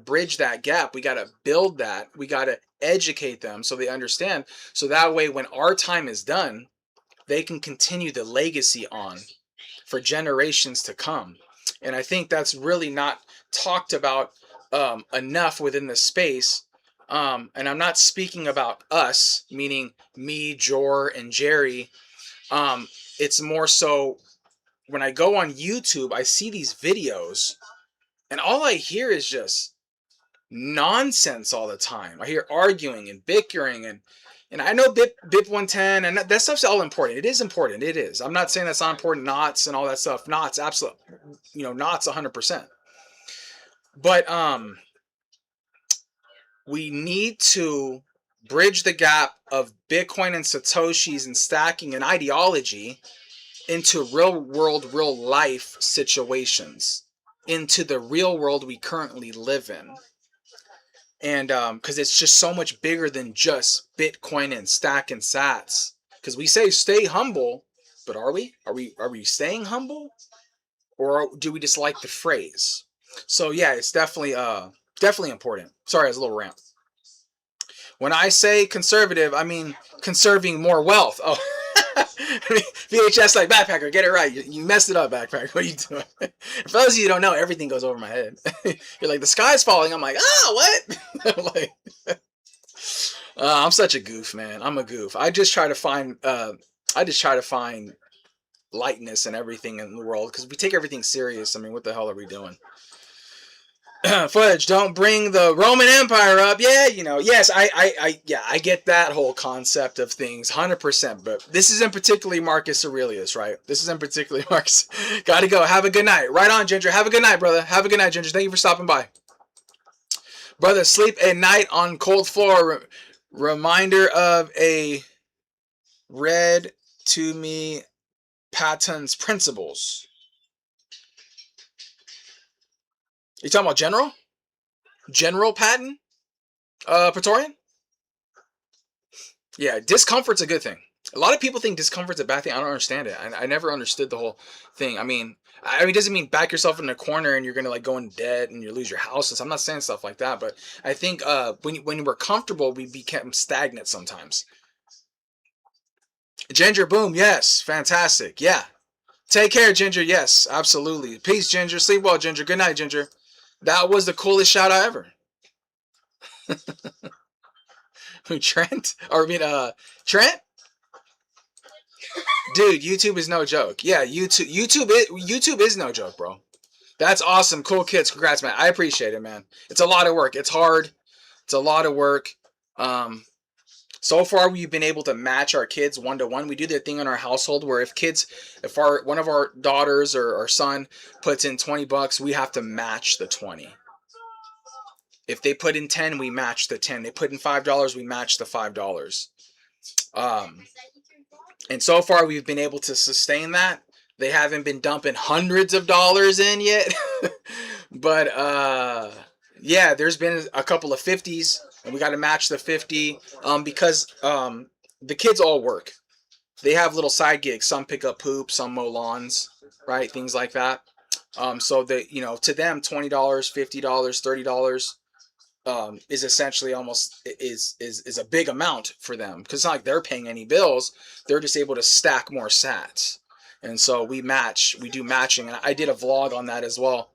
bridge that gap. We gotta build that. We gotta educate them so they understand. So that way, when our time is done, they can continue the legacy on for generations to come. And I think that's really not talked about enough within the space. And I'm not speaking about us, meaning me, Jor, and Jerry, It's more so when I go on YouTube, I see these videos, and all I hear is just nonsense all the time. I hear arguing and bickering, and I know BIP 110 and that stuff's all important. It is important. It is. I'm not saying that's not important. Knots and all that stuff. Knots, absolutely. Knots 100%. But we need to bridge the gap of Bitcoin and Satoshis and stacking and ideology into real world, real life situations, into the real world we currently live in. And because it's just so much bigger than just Bitcoin and stack and sats. Because we say stay humble, but are we? Are we staying humble, or do we just like the phrase? So yeah, it's definitely important. Sorry, I was a little rant. When I say conservative, I mean conserving more wealth. Oh, VHS like backpacker, get it right. You messed it up, backpacker. What are you doing? For those of you who don't know, everything goes over my head. You're like, the sky's falling. I'm like, what? Like, I'm such a goof, man. I'm a goof. I just try to find lightness in everything in the world, because we take everything serious. I mean, what the hell are we doing? Fudge, don't bring the Roman Empire up. Yeah, yes, I get that whole concept of things 100%, but this isn't particularly Marcus Aurelius, right? This isn't particularly Marcus. Gotta go. Have a good night. Right on, Ginger. Have a good night, brother. Have a good night, Ginger. Thank you for stopping by. Brother, sleep at night on cold floor. Reminder of a read to me Patton's principles. You talking about General? General Patton? Praetorian? Yeah, discomfort's a good thing. A lot of people think discomfort's a bad thing. I don't understand it. I never understood the whole thing. I mean, it doesn't mean back yourself in a corner and you're going to like go in debt and you lose your house. So I'm not saying stuff like that. But I think when we're comfortable, we become stagnant sometimes. Ginger, boom. Yes. Fantastic. Yeah. Take care, Ginger. Yes, absolutely. Peace, Ginger. Sleep well, Ginger. Good night, Ginger. That was the coolest shout out ever. Trent? Trent? Dude, YouTube is no joke. Yeah, YouTube is no joke, bro. That's awesome. Cool kids. Congrats, man. I appreciate it, man. It's a lot of work. It's hard. It's a lot of work. So far, we've been able to match our kids 1-to-1. We do that thing in our household where if one of our daughters or our son puts in $20, we have to match the 20. If they put in 10, we match the 10. They put in $5, we match the $5. And so far, we've been able to sustain that. They haven't been dumping hundreds of dollars in yet. But yeah, there's been a couple of 50s. And we got to match the 50 because the kids all work. They have little side gigs. Some pick up poop, some mow lawns, right? Things like that. So that, to them, $20, $50, $30 is essentially almost is a big amount for them, because it's not like they're paying any bills. They're just able to stack more sats. And so we do matching. And I did a vlog on that as well,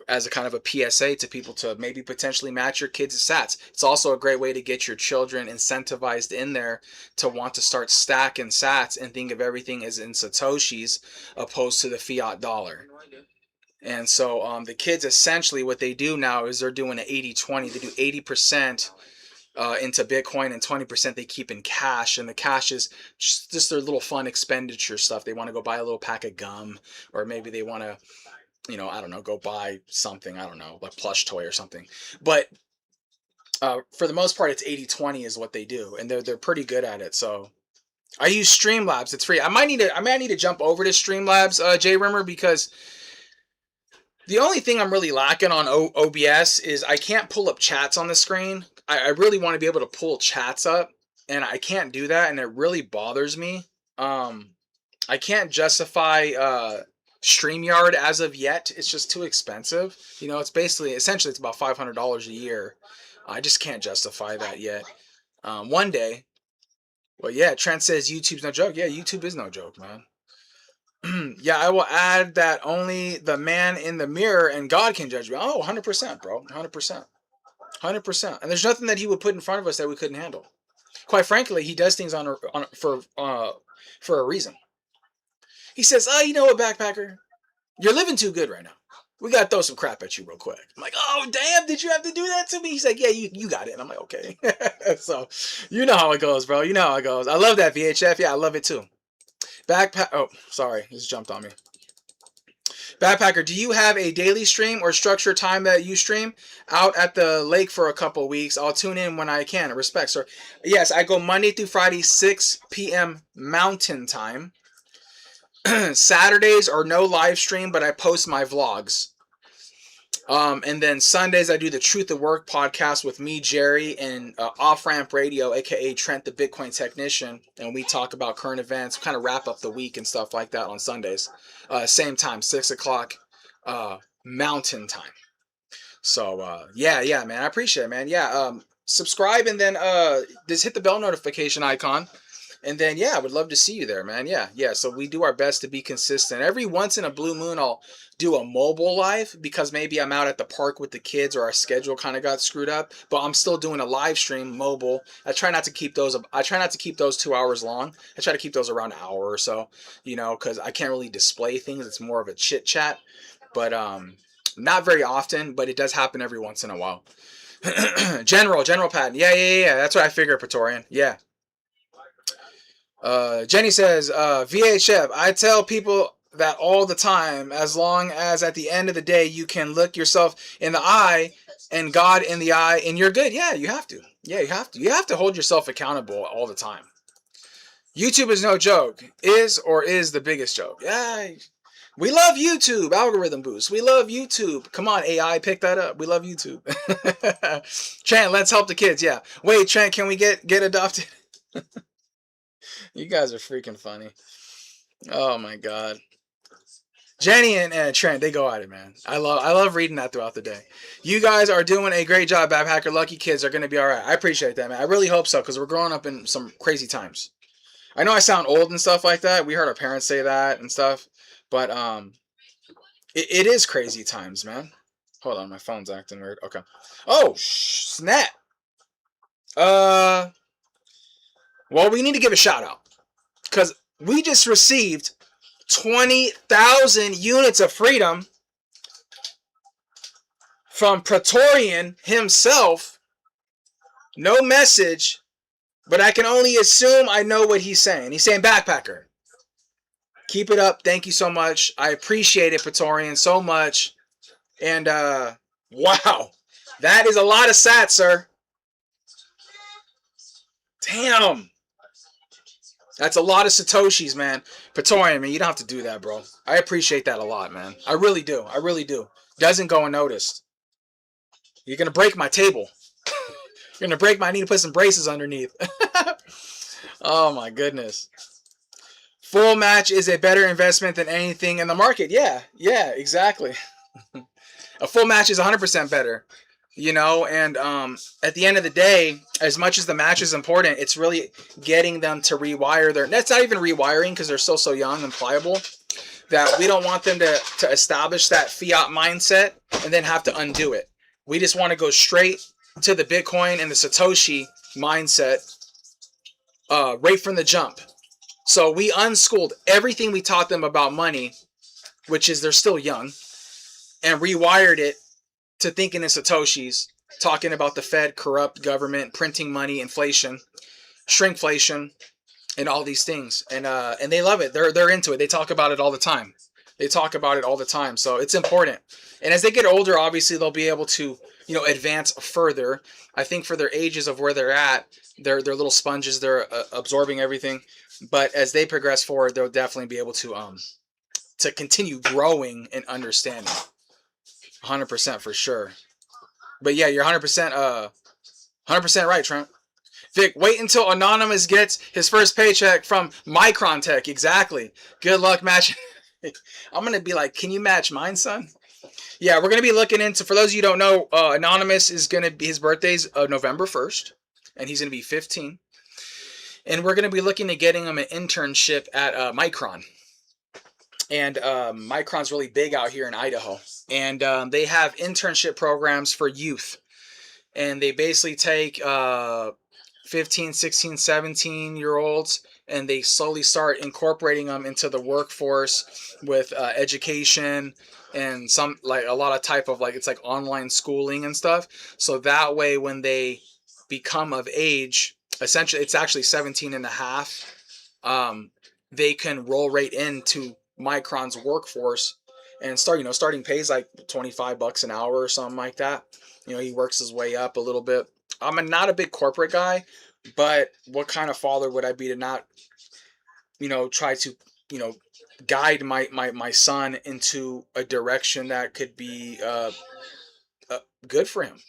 as a kind of a PSA to people to maybe potentially match your kids' sats. It's also a great way to get your children incentivized in there to want to start stacking sats and think of everything as in Satoshis opposed to the fiat dollar. And so the kids, essentially what they do now is they're doing an 80-20. They do 80% into Bitcoin and 20% they keep in cash. And the cash is just their little fun expenditure stuff. They want to go buy a little pack of gum, or maybe they want to, I don't know, go buy something, I don't know, like plush toy or something. But for the most part, it's 80-20 is what they do, and they're pretty good at it. So I use Streamlabs. It's free. I might need to jump over to Streamlabs, Jay Rimmer, because the only thing I'm really lacking on OBS is I can't pull up chats on the screen. I really want to be able to pull chats up, and I can't do that, and it really bothers me. I can't justify StreamYard as of yet. It's just too expensive. It's essentially it's about $500 a year. I just can't justify that yet. One day. Well, yeah, Trent says YouTube's no joke. Yeah, YouTube is no joke, man. Yeah, I will add that only the man in the mirror and God can judge me. Oh, 100%, bro. 100%. 100%. And there's nothing that he would put in front of us that we couldn't handle. Quite frankly, he does things for a reason. He says, "Oh, you know what, backpacker? You're living too good right now. We gotta throw some crap at you real quick." I'm like, "Oh, damn! Did you have to do that to me?" He's like, "Yeah, you got it." And I'm like, "Okay." So, you know how it goes, bro. You know how it goes. I love that VHF. Yeah, I love it too. Backpack. Oh, sorry, this jumped on me. Backpacker, do you have a daily stream or structured time that you stream? Out at the lake for a couple weeks. I'll tune in when I can. Respect, sir. Yes, I go Monday through Friday, 6 p.m. Mountain Time. Saturdays are no live stream, but I post my vlogs. And then Sundays I do the Truth at Work podcast with me, Jerry, and Off Ramp Radio, aka Trent the Bitcoin Technician, and we talk about current events, kind of wrap up the week and stuff like that on Sundays. Same time, 6 o'clock Mountain Time. So yeah, man, I appreciate it, man. Yeah, subscribe and then just hit the bell notification icon. And then, yeah, I would love to see you there, man. Yeah. So we do our best to be consistent. Every once in a blue moon, I'll do a mobile live because maybe I'm out at the park with the kids or our schedule kind of got screwed up. But I'm still doing a live stream mobile. I try not to keep those 2 hours long. I try to keep those around an hour or so, because I can't really display things. It's more of a chit chat. But not very often, but it does happen every once in a while. General Patton. Yeah. That's what I figured, Praetorian. Yeah. Jenny says, VHF, I tell people that all the time, as long as at the end of the day you can look yourself in the eye and God in the eye and you're good. Yeah, you have to. You have to hold yourself accountable all the time. YouTube is no joke. Is the biggest joke. Yeah, we love YouTube. Algorithm boost. We love YouTube. Come on, AI, pick that up. We love YouTube. Trent, let's help the kids. Yeah. Wait, Trent, can we get adopted? You guys are freaking funny. Oh my god. Jenny and Trent, they go at it, man. I love reading that throughout the day. You guys are doing a great job, Backpacker. Lucky kids are going to be all right. I appreciate that, man. I really hope so because we're growing up in some crazy times. I know I sound old and stuff like that. We heard our parents say that and stuff. But it is crazy times, man. Hold on, my phone's acting weird. Okay. Oh, snap. Well, we need to give a shout out. Because we just received 20,000 units of freedom from Praetorian himself. No message, but I can only assume I know what he's saying. He's saying, Backpacker, keep it up. Thank you so much. I appreciate it, Praetorian, so much. And, wow. That is a lot of sats, sir. Damn. That's a lot of Satoshis, man. Praetorian, man, you don't have to do that, bro. I appreciate that a lot, man. I really do. Doesn't go unnoticed. You're going to break my table. You're going to break my... I need to put some braces underneath. Oh, my goodness. Full match is a better investment than anything in the market. Yeah, exactly. A full match is 100% better. And at the end of the day, as much as the match is important, it's really getting them to rewire that's not even rewiring because they're still so young and pliable that we don't want them to establish that fiat mindset and then have to undo it. We just want to go straight to the Bitcoin and the Satoshi mindset right from the jump. So we unschooled everything we taught them about money, which is they're still young, and rewired it to thinking in Satoshis, talking about the Fed, corrupt government, printing money, inflation, shrinkflation, and all these things. And they love it. They're into it. They talk about it all the time. So it's important. And as they get older, obviously they'll be able to, advance further. I think for their ages of where they're at, they're little sponges. They're absorbing everything. But as they progress forward, they'll definitely be able to continue growing and understanding. 100% for sure. But yeah, you're 100% right, Trent. Vic, wait until Anonymous gets his first paycheck from Micron Tech. Exactly. Good luck matching. I'm going to be like, can you match mine, son? Yeah, we're going to be looking into, for those of you who don't know, Anonymous is going to be, his birthday's November 1st, and he's going to be 15. And we're going to be looking at getting him an internship at Micron. And Micron's really big out here in Idaho. And they have internship programs for youth. And they basically take 15, 16, 17-year-olds, and they slowly start incorporating them into the workforce with education and some, like, a lot of type of, like, it's like online schooling and stuff. So that way when they become of age, essentially it's actually 17 and a half, they can roll right into Micron's workforce and start, starting pays like $25 an hour or something like that. He works his way up a little bit. I'm not a big corporate guy, but what kind of father would I be to not, try to, guide my son into a direction that could be good for him.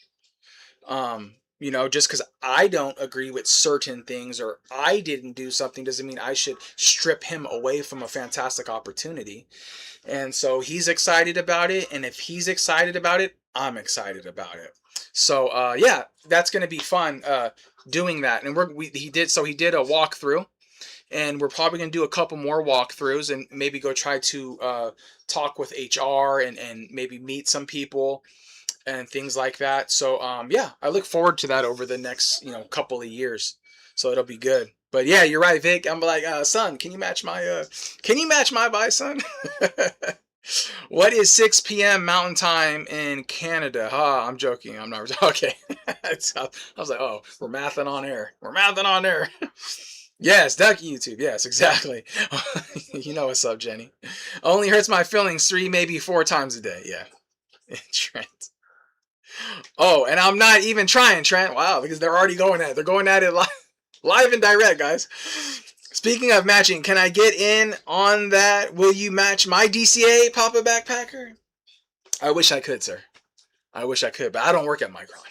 Just because I don't agree with certain things or I didn't do something doesn't mean I should strip him away from a fantastic opportunity. And so he's excited about it. And if he's excited about it, I'm excited about it. So, yeah, that's going to be fun doing that. And he did a walkthrough. And we're probably going to do a couple more walkthroughs and maybe go try to talk with HR and maybe meet some people and things like that. So, yeah, I look forward to that over the next, couple of years. So it'll be good. But yeah, you're right, Vic. I'm like, son, can you match my buy, son? What is 6 p.m. Mountain Time in Canada? I'm joking. I'm not. Okay. I was like, oh, we're mathing on air. Yes, duck YouTube. Yes, exactly. You know what's up, Jenny. Only hurts my feelings 3, maybe 4 times a day. Yeah. Trent. Oh, and I'm not even trying, Trent. Wow, because they're already going at it. They're going at it live and direct, guys. Speaking of matching, can I get in on that? Will you match my DCA, Papa Backpacker? I wish I could, sir. I wish I could, but I don't work at Micron.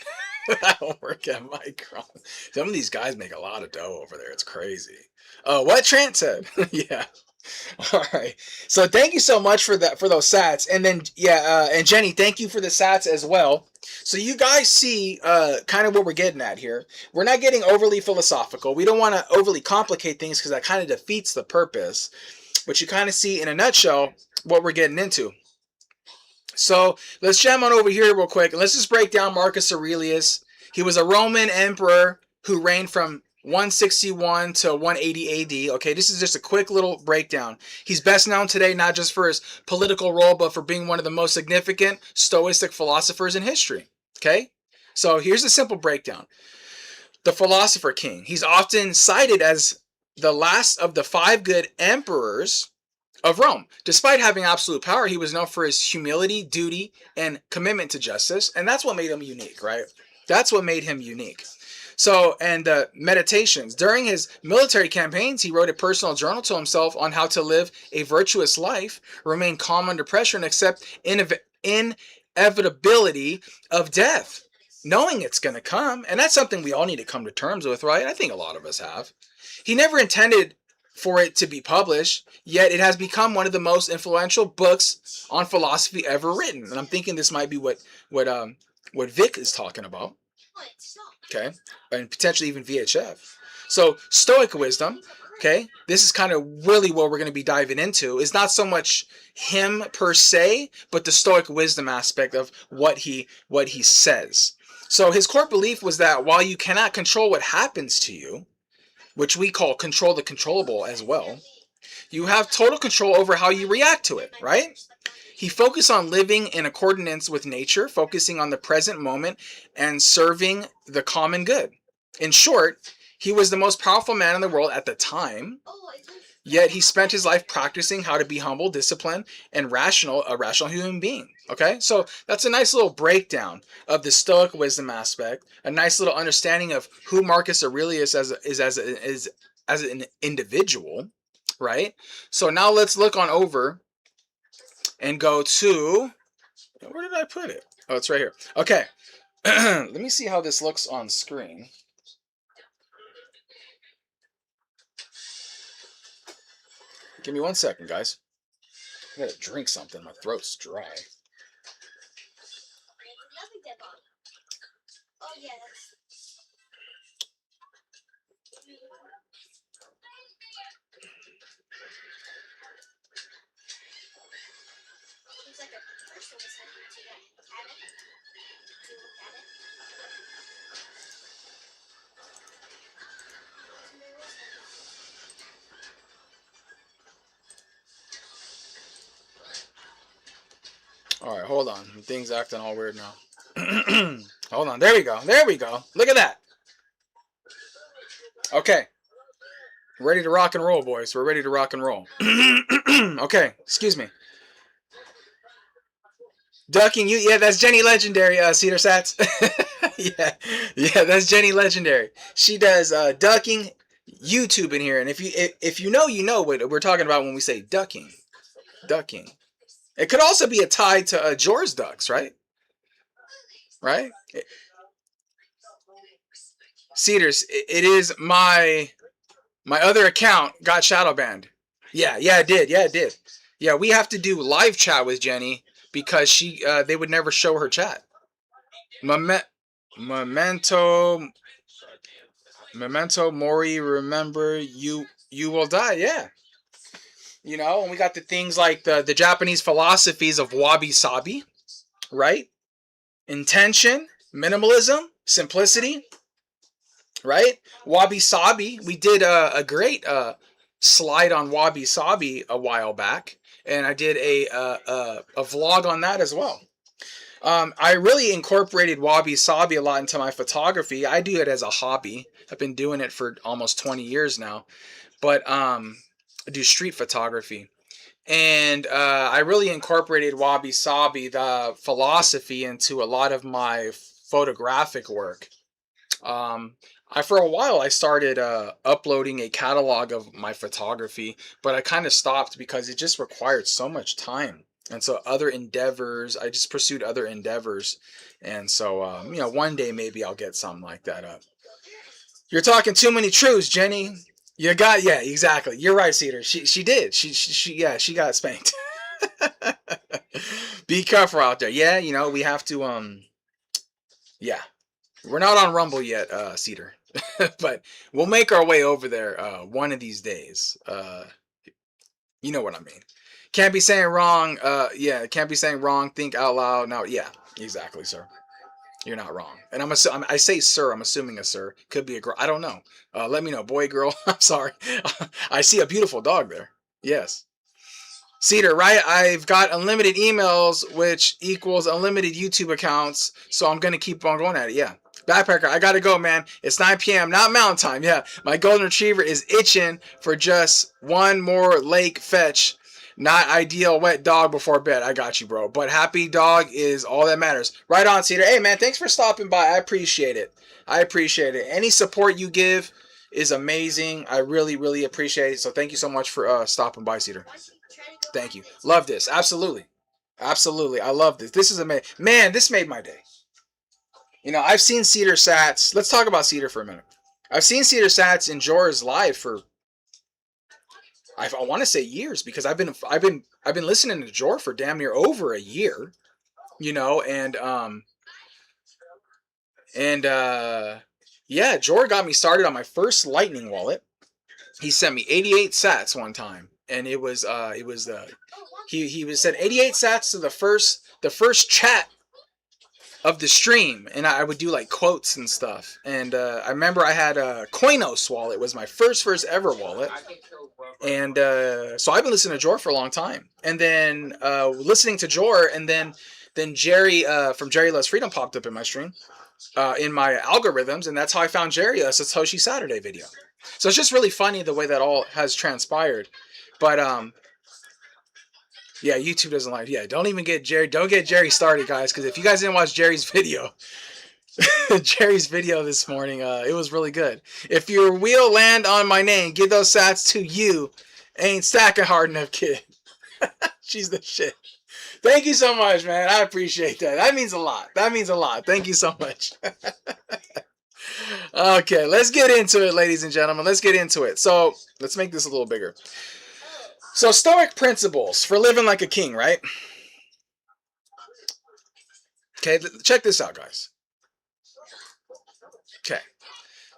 I don't work at Micron. Some of these guys make a lot of dough over there. It's crazy. What Trent said. Yeah. All right. So thank you so much for that, for those sats. And then, yeah, and Jenny, thank you for the sats as well. So you guys see kind of what we're getting at here. We're not getting overly philosophical. We don't want to overly complicate things because that kind of defeats the purpose. But you kind of see in a nutshell what we're getting into. So let's jam on over here real quick and let's just break down Marcus Aurelius. He was a Roman emperor who reigned from 161 to 180 AD. Okay, this is just a quick little breakdown. He's best known today not just for his political role, but for being one of the most significant Stoic philosophers in history. Okay, so here's a simple breakdown. The philosopher king. He's often cited as the last of the 5 good emperors of Rome. Despite having absolute power, he was known for his humility, duty, and commitment to justice. And that's what made him unique, right? That's what made him unique. So, and meditations. During his military campaigns, he wrote a personal journal to himself on how to live a virtuous life, remain calm under pressure, and accept inevitability of death, knowing it's going to come. And that's something we all need to come to terms with, right? I think a lot of us have. He never intended for it to be published, yet it has become one of the most influential books on philosophy ever written. And I'm thinking this might be what Vic is talking about. Okay, and potentially even VHF. So Stoic wisdom. Okay, this is kind of really what we're going to be diving into. Is not so much him per se, but the Stoic wisdom aspect of what he says. So his core belief was that while you cannot control what happens to you, which we call control the controllable as well, you have total control over how you react to it, right? He focused on living in accordance with nature, focusing on the present moment and serving the common good. In short, he was the most powerful man in the world at the time, yet he spent his life practicing how to be humble, disciplined, and a rational human being. Okay, so that's a nice little breakdown of the Stoic wisdom aspect, a nice little understanding of who Marcus Aurelius is as an individual, right? So now let's look on over and go to, where did I put it? Oh, it's right here. Okay, let me see how this looks on screen. Give me 1 second, guys. I gotta drink something. My throat's dry. Oh, yes. Looks like a person was sent into that cabin. To look at it. All right, hold on. Things acting all weird now. Hold on. There we go. There we go. Look at that. Okay. Ready to rock and roll, boys. We're ready to rock and roll. Okay. Excuse me. Ducking you. Yeah, that's Jenny Legendary, Cedar Sats. Yeah, that's Jenny Legendary. She does ducking, YouTube in here. And if you know, you know what we're talking about when we say ducking. Ducking. It could also be a tie to Jor's ducks, right? Right? Cedars, it is my other account got shadow banned. Yeah, it did. Yeah, it did. Yeah, we have to do live chat with Jenny because they would never show her chat. Memento mori, remember you will die. Yeah. You know, and we got the things like the Japanese philosophies of wabi-sabi, right? Intention, minimalism, simplicity, right? Wabi-sabi. We did a great slide on wabi-sabi a while back, and I did a vlog on that as well. I really incorporated wabi-sabi a lot into my photography. I do it as a hobby. I've been doing it for almost 20 years now, but I do street photography. And I really incorporated wabi-sabi, the philosophy, into a lot of my photographic work. For a while, I started uploading a catalog of my photography, but I kind of stopped because it just required so much time. And so I just pursued other endeavors. And so, one day maybe I'll get something like that up. You're talking too many truths, Jenny. Yeah, exactly. You're right, Cedar. She did. She got spanked. Be careful out there. Yeah, we have to, yeah. We're not on Rumble yet, Cedar. But we'll make our way over there one of these days. You know what I mean. Can't be saying wrong. Can't be saying wrong. Think out loud. No, yeah, exactly, sir. You're not wrong. And I say sir. I'm assuming a sir. Could be a girl. I don't know. Let me know. Boy, girl. I'm sorry. I see a beautiful dog there. Yes. Cedar, right? I've got unlimited emails, which equals unlimited YouTube accounts. So I'm going to keep on going at it. Yeah. Backpacker, I got to go, man. It's 9 p.m. Not mountain time. Yeah. My golden retriever is itching for just one more lake fetch. Not ideal wet dog before bed. I got you, bro. But happy dog is all that matters. Right on, Cedar. Hey, man, thanks for stopping by. I appreciate it. Any support you give is amazing. I really, really appreciate it. So thank you so much for stopping by, Cedar. Thank you. Love this. Absolutely. I love this. This is amazing. Man, this made my day. I've seen Cedar Sats. Let's talk about Cedar for a minute. I've seen Cedar Sats in Jor's live for I want to say years, because I've been listening to Jor for damn near over a year, yeah, Jor got me started on my first Lightning wallet. He sent me 88 sats one time, and he said 88 sats to the first chat of the stream, and I would do like quotes and stuff. And I remember I had a Koinos wallet. It was my first ever wallet. And so I've been listening to Jor for a long time. And then listening to Jor, and then Jerry from Jerry Loves Freedom popped up in my stream, in my algorithms, and that's how I found Jerry, a Satoshi Saturday video. So it's just really funny the way that all has transpired. But yeah, YouTube doesn't like. Yeah, don't get Jerry started, guys, because if you guys didn't watch Jerry's video, this morning, it was really good. If your wheel land on my name, give those sats to you. Ain't stacking hard enough, kid. She's the shit. Thank you so much, man. I appreciate that. That means a lot. Thank you so much. Okay, let's get into it, ladies and gentlemen. Let's get into it. So let's make this a little bigger. So Stoic principles for living like a king, right? Okay, check this out, guys. Okay,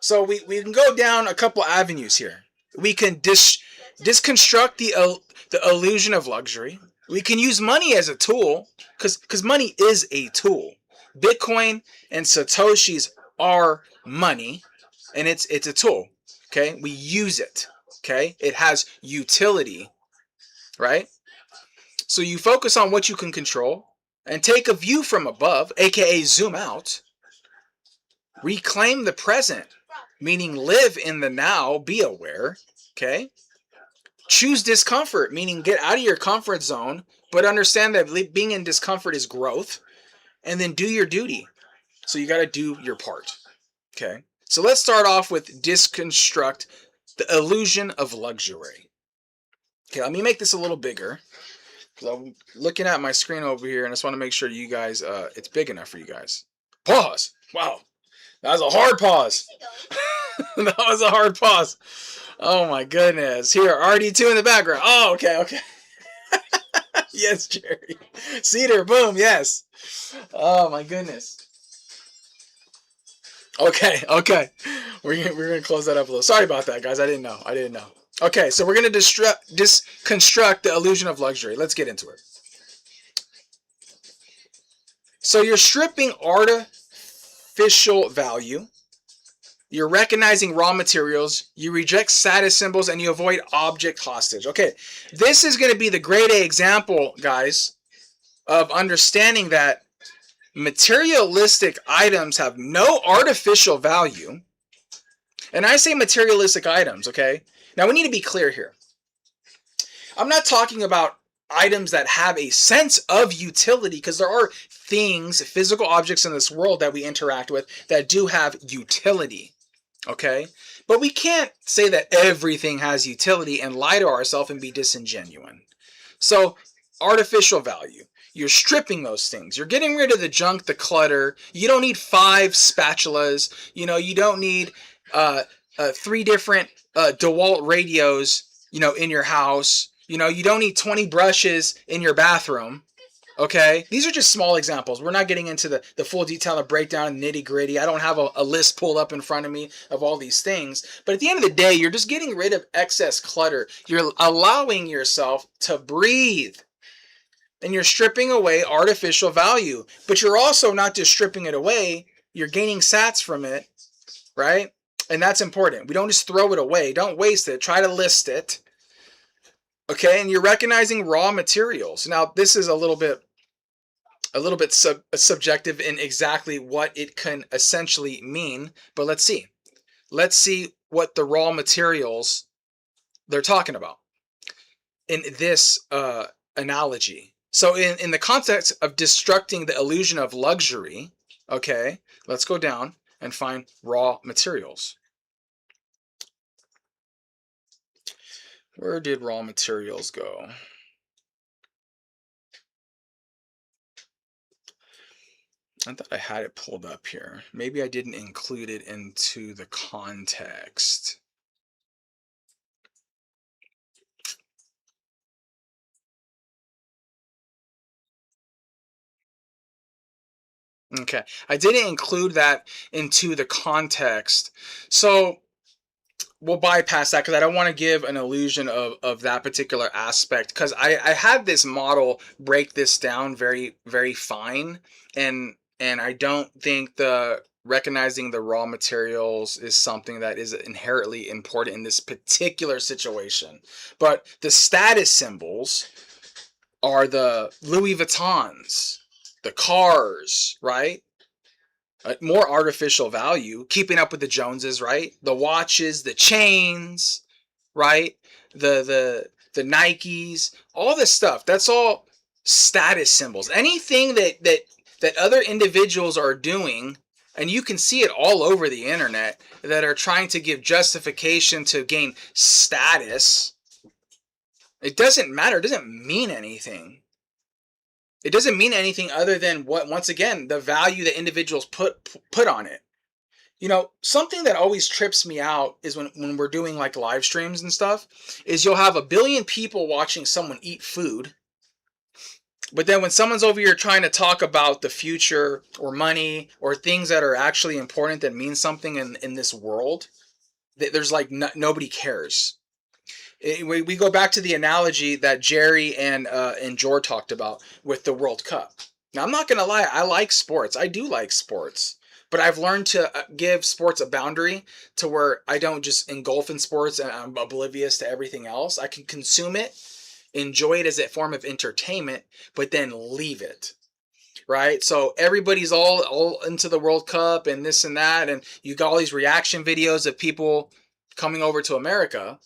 so we can go down a couple avenues here. We can disconstruct the illusion of luxury. We can use money as a tool, because money is a tool. Bitcoin and Satoshis are money, and it's a tool. Okay, we use it. Okay, it has utility, right? So you focus on what you can control, and take a view from above, aka zoom out. Reclaim the present, meaning live in the now, be aware, okay? Choose discomfort, meaning get out of your comfort zone, but understand that being in discomfort is growth, and then do your duty. So you got to do your part, okay? So let's start off with deconstruct the illusion of luxury. Okay, let me make this a little bigger, because I'm looking at my screen over here, and I just want to make sure you guys, it's big enough for you guys. Pause. Wow. That was a hard pause. That was a hard pause. Oh my goodness. Here, RD2 in the background. Oh, okay, okay. Yes, Jerry. Cedar, boom, yes. Oh my goodness. Okay, okay. We're gonna close that up a little. Sorry about that, guys. I didn't know. Okay, so we're gonna deconstruct the illusion of luxury. Let's get into it. So you're stripping artificial value. You're recognizing raw materials, you reject status symbols, and you avoid object hostage. Okay, this is going to be the grade A example, guys, of understanding that materialistic items have no artificial value. And I say materialistic items, okay? Now, we need to be clear here. I'm not talking about items that have a sense of utility, because there are things, physical objects in this world that we interact with that do have utility. Okay, but we can't say that everything has utility and lie to ourselves and be disingenuous. So, artificial value. You're stripping those things. You're getting rid of the junk, the clutter. You don't need 5 spatulas. You don't need 3 different DeWalt radios, in your house. You don't need 20 brushes in your bathroom. Okay, these are just small examples. We're not getting into the full detail of breakdown and nitty gritty. I don't have a list pulled up in front of me of all these things. But at the end of the day, you're just getting rid of excess clutter. You're allowing yourself to breathe. And you're stripping away artificial value. But you're also not just stripping it away. You're gaining sats from it, right? And that's important. We don't just throw it away. Don't waste it. Try to list it. Okay, and you're recognizing raw materials. Now, this is a little bit subjective in exactly what it can essentially mean, but let's see. Let's see what the raw materials they're talking about in this analogy. So in the context of destructing the illusion of luxury, okay, let's go down and find raw materials. Where did raw materials go? I thought I had it pulled up here. Maybe I didn't include it into the context. Okay, I didn't include that into the context. So we'll bypass that because I don't want to give an illusion of that particular aspect, because I had this model break this down very, very fine, and I don't think the recognizing the raw materials is something that is inherently important in this particular situation. But the status symbols are the Louis Vuittons, the cars, right? More artificial value, keeping up with the Joneses, right? The watches, the chains, right? The Nikes, all this stuff. That's all status symbols. Anything that other individuals are doing, and you can see it all over the internet, that are trying to give justification to gain status. It doesn't matter. It doesn't mean anything. It doesn't mean anything other than what, once again, the value that individuals put on it. Something that always trips me out is when we're doing like live streams and stuff, is you'll have 1 billion people watching someone eat food. But then when someone's over here trying to talk about the future or money or things that are actually important that mean something in this world, there's like nobody cares. We go back to the analogy that Jerry and Jor talked about with the World Cup. Now, I'm not going to lie. I like sports. I do like sports. But I've learned to give sports a boundary to where I don't just engulf in sports and I'm oblivious to everything else. I can consume it, enjoy it as a form of entertainment, but then leave it. right? So everybody's all into the World Cup and this and that, and you got all these reaction videos of people coming over to America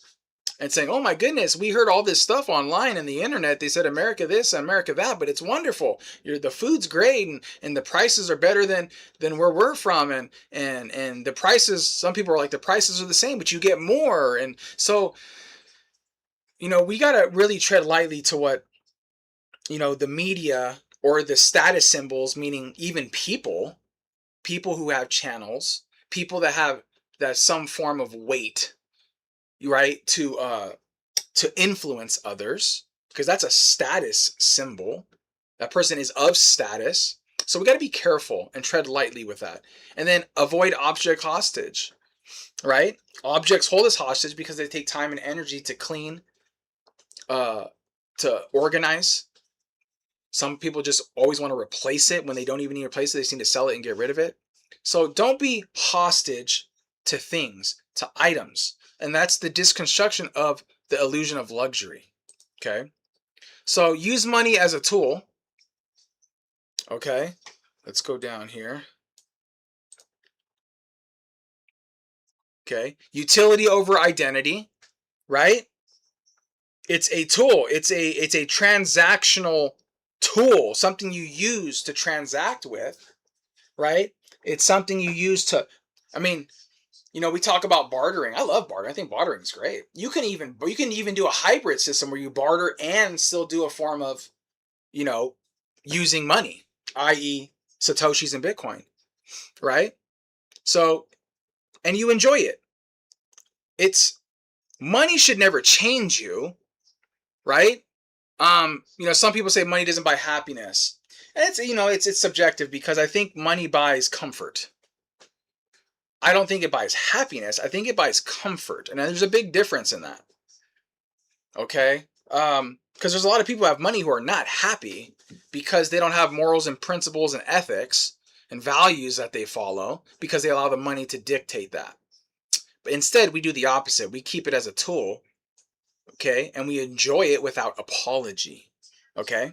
and saying, "Oh my goodness, we heard all this stuff online and the internet. They said America this, America that, but it's wonderful. The food's great, and the prices are better than where we're from, and the prices. Some people are like, the prices are the same, but you get more." And so, we gotta really tread lightly to what the media or the status symbols, meaning even people who have channels, people that have some form of weight, right, to influence others, because that's a status symbol. That person is of status. So we got to be careful and tread lightly with that. And then avoid object hostage, right? Objects hold us hostage because they take time and energy to clean, to organize. Some people just always want to replace it when they don't even need to replace it. They seem to sell it and get rid of it. So don't be hostage to things, to items. And that's the disconstruction of the illusion of luxury. Okay. So use money as a tool. Okay. Let's go down here. Okay. Utility over identity, right? It's a tool. It's a transactional tool, something you use to transact with, right? It's something you use to, we talk about bartering. I love bartering. I think bartering is great. You can even do a hybrid system where you barter and still do a form of, using money, i.e. Satoshis and Bitcoin, right? So, and you enjoy it. Money should never change you, right? Some people say money doesn't buy happiness. And it's subjective, because I think money buys comfort. I don't think it buys happiness. I think it buys comfort. And there's a big difference in that. Okay? Because there's a lot of people who have money who are not happy because they don't have morals and principles and ethics and values that they follow, because they allow the money to dictate that. But instead, we do the opposite. We keep it as a tool, okay? And we enjoy it without apology, okay?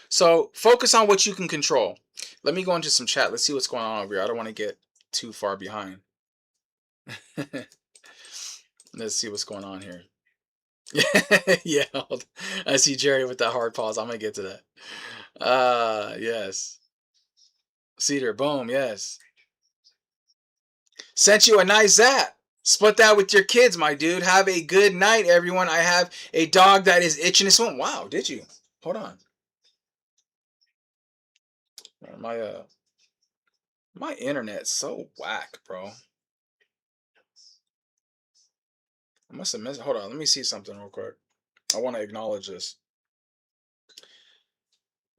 So focus on what you can control. Let me go into some chat. Let's see what's going on over here. I don't want to get too far behind. Let's see what's going on here. Yeah, I see Jerry with that hard pause. I'm going to get to that. Yes. Cedar, boom, yes. Sent you a nice zap. Split that with your kids, my dude. Have a good night, everyone. I have a dog that is itching to swim. Wow, did you? Hold on. My internet's so whack, bro. I must have missed. Hold on, let me see something real quick. I want to acknowledge this.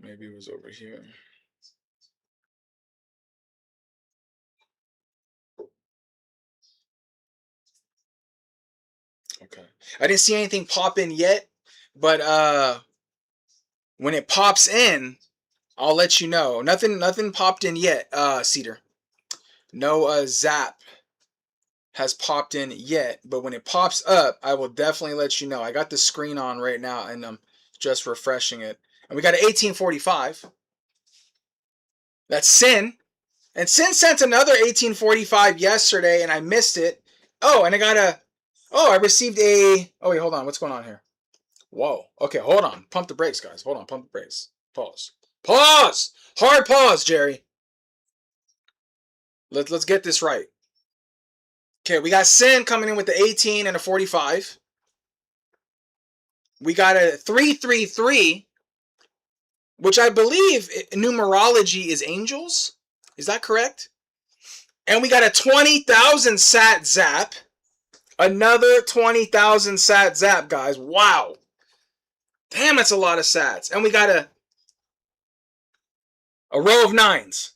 Maybe it was over here. Okay. I didn't see anything pop in yet, but when it pops in, I'll let you know. Nothing popped in yet, Cedar. No zap has popped in yet, but when it pops up, I will definitely let you know. I got the screen on right now, and I'm just refreshing it. And we got an 1845. That's Sin. And Sin sent another 1845 yesterday, and I missed it. Oh, and I received a... Oh, wait, hold on. What's going on here? Whoa. Okay, hold on. Pump the brakes, guys. Hold on. Pump the brakes. Pause. Pause! Hard pause, Jerry. Let's get this right. Okay, we got Sin coming in with the 18 and a 45. We got a 333, which I believe numerology is angels. Is that correct? And we got a 20,000 sat zap. Another 20,000 sat zap, guys. Wow. Damn, that's a lot of sats. And we got a row of nines.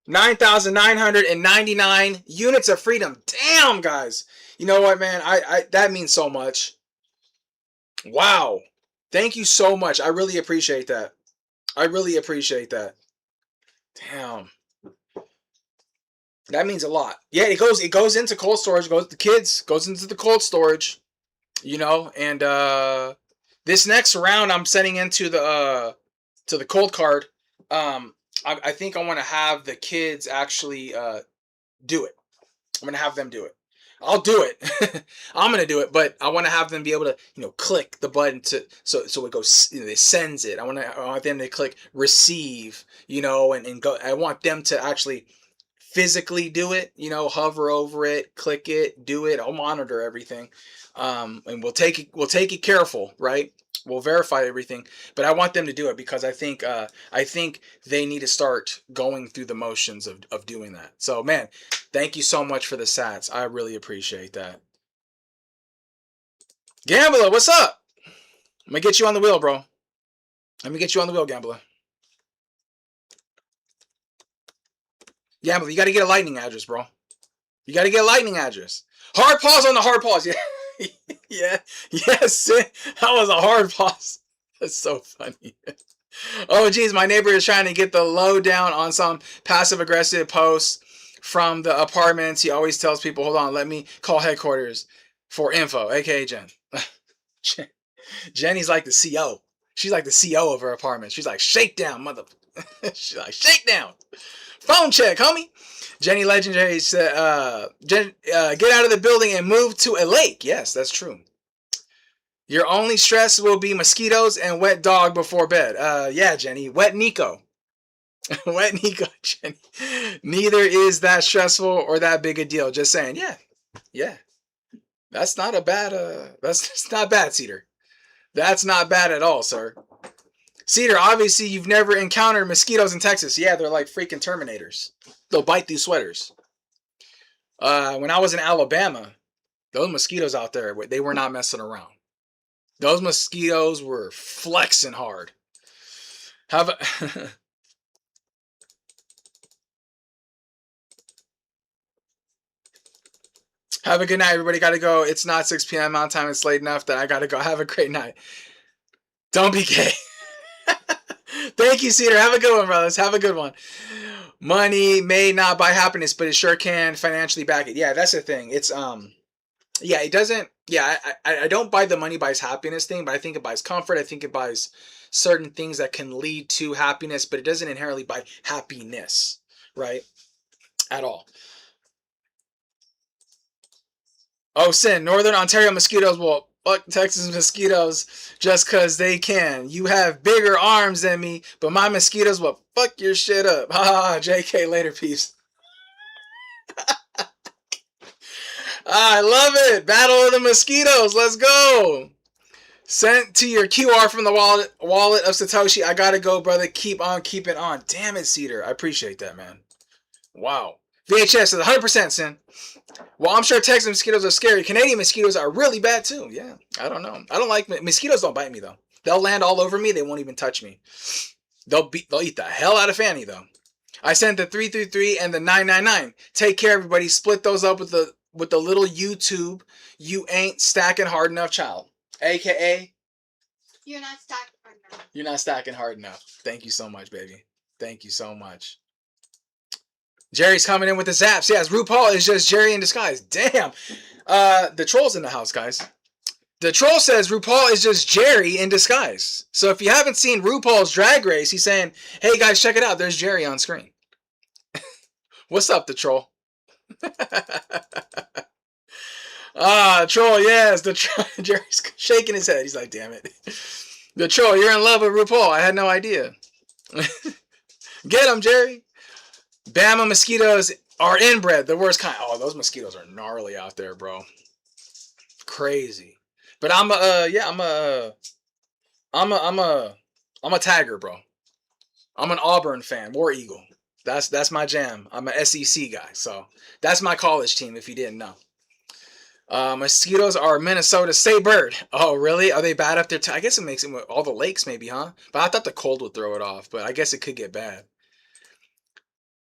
9,999 units of freedom. Damn, guys. You know what, man? I that means so much. Wow. Thank you so much. I really appreciate that. I really appreciate that. Damn. That means a lot. Yeah, it goes into cold storage, goes into the cold storage, and this next round I'm sending into the cold card I think I want to have the kids actually do it. I'm going to have them do it. I'll do it. I'm going to do it, but I want to have them be able to, click the button so it goes, it sends it. I want them to click receive, and go. I want them to actually physically do it, hover over it, click it, do it. I'll monitor everything. And we'll take it careful, right? We'll verify everything, but I want them to do it because I think they need to start going through the motions of doing that. So, man, thank you so much for the sats. I really appreciate that. Gambler, what's up? Let me get you on the wheel, bro. Let me get you on the wheel, Gambler. Gambler, you got to get a lightning address, bro. You got to get a lightning address. Hard pause on the hard pause. Yeah. Yeah, yes, that was a hard pause. That's so funny. Oh, geez, my neighbor is trying to get the lowdown on some passive-aggressive posts from the apartments. He always tells people, hold on, let me call headquarters for info, a.k.a. Jen. Jenny's like the CO. She's like the CO of her apartment. She's like, shakedown, mother. She's like, shakedown. Phone check, homie. Jenny Legendary said, get out of the building and move to a lake. Yes, that's true. Your only stress will be mosquitoes and wet dog before bed. Yeah, Jenny. Wet Nico. Wet Nico, Jenny. Neither is that stressful or that big a deal. Just saying. Yeah. That's not a bad, that's not bad, Cedar. That's not bad at all, sir. Cedar, obviously you've never encountered mosquitoes in Texas. Yeah, they're like freaking Terminators. They'll bite through sweaters. When I was in Alabama, those mosquitoes out there, they were not messing around. Those mosquitoes were flexing hard. Have a good night, everybody. Gotta go. It's not 6 p.m. Mountain Time. It's late enough that I gotta go. Have a great night. Don't be gay. Thank you, Cedar. Have a good one, brothers. Have a good one. Money may not buy happiness, but it sure can financially back it. Yeah, that's the thing. It's yeah, it doesn't. Yeah, I don't buy the money buys happiness thing, but I think it buys comfort. I think it buys certain things that can lead to happiness, but it doesn't inherently buy happiness, right? At all. Oh, Sin, Northern Ontario mosquitoes will fuck Texas mosquitoes just because they can. You have bigger arms than me, but my mosquitoes will fuck your shit up. Ha ha, JK, later, peace. I love it. Battle of the mosquitoes. Let's go. Sent to your QR from the wallet of Satoshi. I gotta go, brother. Keep on keeping on. Damn it, Cedar. I appreciate that, man. Wow. VHS is 100% Sin. Well, I'm sure Texas mosquitoes are scary. Canadian mosquitoes are really bad too. Yeah, I don't know. I don't like mosquitoes. Don't bite me though. They'll land all over me. They won't even touch me. They'll eat the hell out of Fanny though. I sent the 333 and the 999. Take care, everybody. Split those up with the little YouTube. You ain't stacking hard enough, child. AKA. You're not stacking hard enough. You're not stacking hard enough. Thank you so much, baby. Thank you so much. Jerry's coming in with the zaps. Yes, RuPaul is just Jerry in disguise. Damn. The troll's in the house, guys. The troll says RuPaul is just Jerry in disguise. So if you haven't seen RuPaul's Drag Race, he's saying, hey guys, check it out. There's Jerry on screen. What's up, the troll? Troll, yes. Jerry's shaking his head. He's like, damn it. The troll, you're in love with RuPaul. I had no idea. Get him, Jerry. Bama mosquitoes are inbred, the worst kind. Oh, those mosquitoes are gnarly out there, bro. Crazy. But I'm a Tiger, bro. I'm an Auburn fan, War Eagle. That's my jam. I'm an SEC guy, so that's my college team. If you didn't know, mosquitoes are Minnesota state bird. Oh, really? Are they bad up there? I guess it makes it with all the lakes, maybe, huh? But I thought the cold would throw it off. But I guess it could get bad.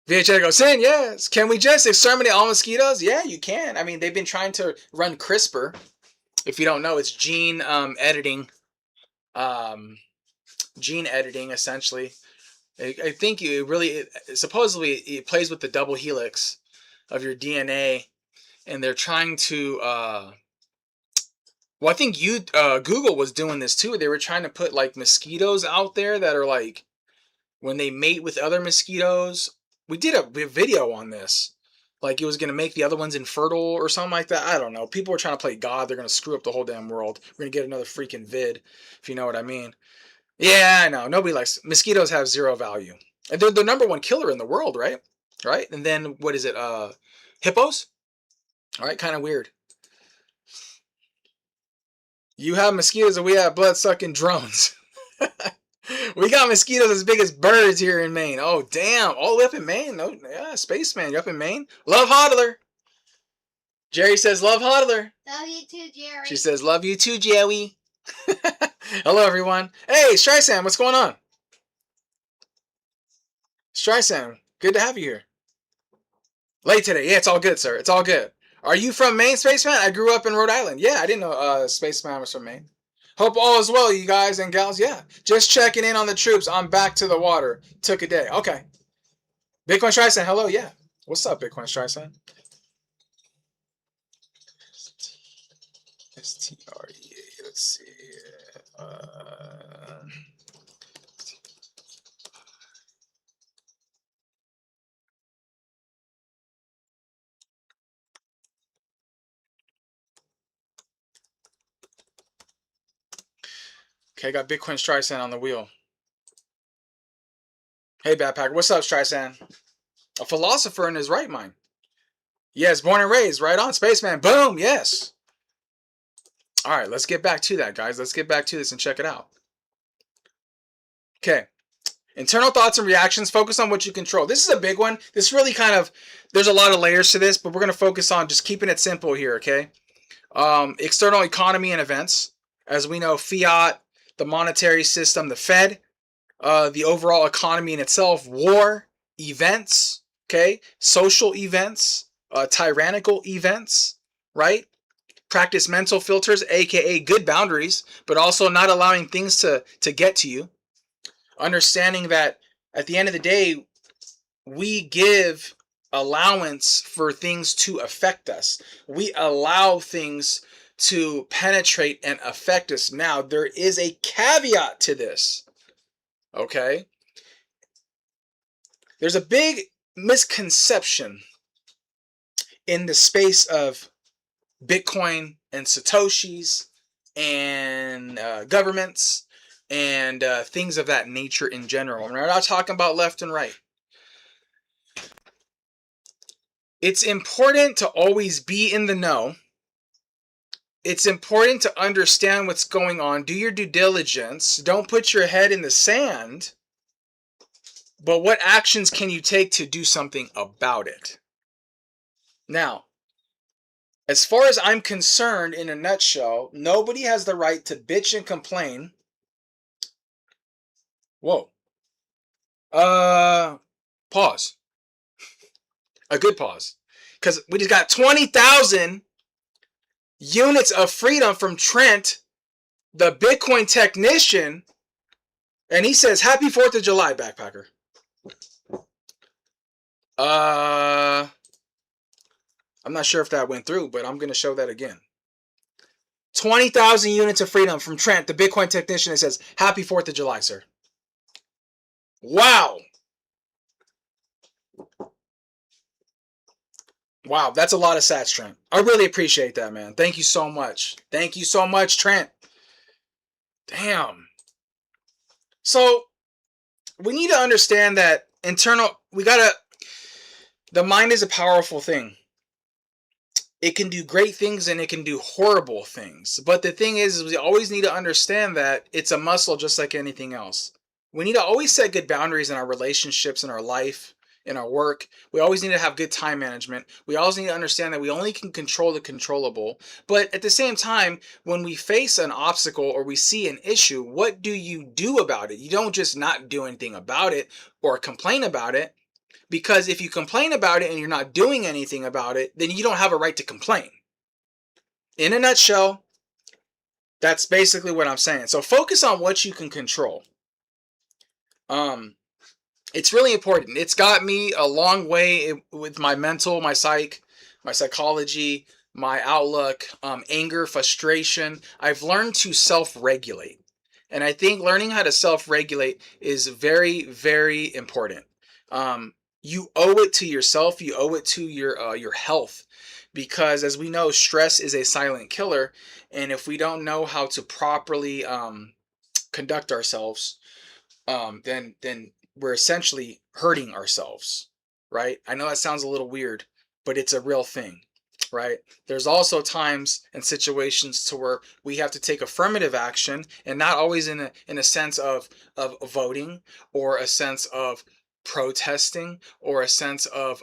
VHS goes, Sin, yes. Can we just exterminate all mosquitoes? Yeah, you can. I mean, they've been trying to run CRISPR. If you don't know, it's gene editing. Gene editing, essentially. I think supposedly it plays with the double helix of your DNA, and they're trying to. Well, I think Google was doing this too. They were trying to put like mosquitoes out there that are like when they mate with other mosquitoes. We did a video on this. Like it was going to make the other ones infertile or something like that. I don't know. People are trying to play God. They're going to screw up the whole damn world. We're going to get another freaking vid, if you know what I mean. Yeah, I know. Nobody likes... Mosquitoes have zero value. And they're the number one killer in the world, right? Right? And then, what is it? Hippos? All right, kind of weird. You have mosquitoes and we have blood-sucking drones. We got mosquitoes as big as birds here in Maine. Oh, damn. All the way up in Maine? No, yeah, Spaceman, you're up in Maine? Love Hodler. Jerry says, love Hodler. Love you too, Jerry. She says, love you too, Joey. Hello, everyone. Hey, Streisand, what's going on? Streisand, good to have you here. Late today. Yeah, it's all good, sir. It's all good. Are you from Maine, Spaceman? I grew up in Rhode Island. Yeah, I didn't know Spaceman was from Maine. Hope all is well, you guys and gals. Yeah, just checking in on the troops. I'm back to the water. Took a day. Okay. Bitcoin Streisand, hello. Yeah. What's up, Bitcoin Streisand? STREA. Let's see. Okay, got Bitcoin Streisand on the wheel. Hey, Backpacker. What's up, Streisand? A philosopher in his right mind. Yes, born and raised. Right on, Spaceman. Boom. Yes. All right, let's get back to that, guys. Let's get back to this and check it out. Okay. Internal thoughts and reactions. Focus on what you control. This is a big one. This really kind of, there's a lot of layers to this, but we're going to focus on just keeping it simple here, okay? External economy and events. As we know, fiat, the monetary system, the Fed, the overall economy in itself, war, events, okay? Social events, tyrannical events, right? Practice mental filters, aka good boundaries, but also not allowing things to get to you. Understanding that at the end of the day, we give allowance for things to affect us. We allow things to penetrate and affect us. Now, there is a caveat to this, okay? There's a big misconception in the space of Bitcoin and Satoshis and governments and things of that nature in general. And we're not talking about left and right. It's important to always be in the know. It's important to understand what's going on. Do your due diligence. Don't put your head in the sand. But what actions can you take to do something about it? Now, as far as I'm concerned, in a nutshell, nobody has the right to bitch and complain. Whoa. Pause. A good pause. Because we just got 20,000 units of freedom from Trent, the Bitcoin technician, and he says, happy 4th of July, Backpacker. I'm not sure if that went through, but I'm going to show that again. 20,000 units of freedom from Trent, the Bitcoin technician, that says, happy 4th of July, sir. Wow. Wow, that's a lot of sats, Trent. I really appreciate that, man. Thank you so much. Thank you so much, Trent. Damn. So, we need to understand that the mind is a powerful thing. It can do great things and it can do horrible things. But the thing is we always need to understand that it's a muscle just like anything else. We need to always set good boundaries in our relationships, in our life, in our work. We always need to have good time management. We always need to understand that we only can control the controllable. But at the same time, when we face an obstacle or we see an issue, what do you do about it? You don't just not do anything about it or complain about it. Because if you complain about it and you're not doing anything about it, then you don't have a right to complain. In a nutshell, that's basically what I'm saying. So focus on what you can control. It's really important. It's got me a long way with my mental, my psych, my psychology, my outlook, anger, frustration. I've learned to self-regulate. And I think learning how to self-regulate is very, very important. You owe it to yourself. You owe it to your health, because as we know, stress is a silent killer. And if we don't know how to properly conduct ourselves, then we're essentially hurting ourselves, right? I know that sounds a little weird, but it's a real thing, right? There's also times and situations to where we have to take affirmative action, and not always in a sense of voting, or a sense of protesting, or a sense of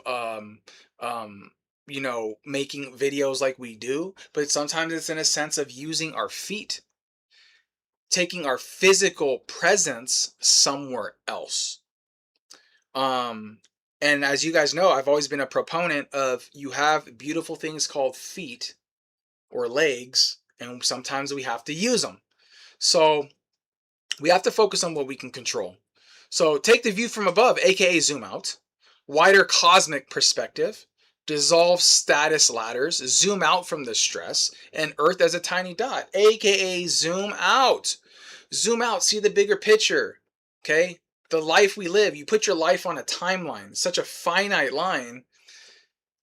making videos like we do, but sometimes it's in a sense of using our feet, taking our physical presence somewhere else. And as you guys know, I've always been a proponent of, you have beautiful things called feet or legs, and sometimes we have to use them. So we have to focus on what we can control. So take the view from above, aka zoom out, wider cosmic perspective, dissolve status ladders, zoom out from the stress, and Earth as a tiny dot, aka zoom out. Zoom out, see the bigger picture, okay? The life we live, you put your life on a timeline, such a finite line,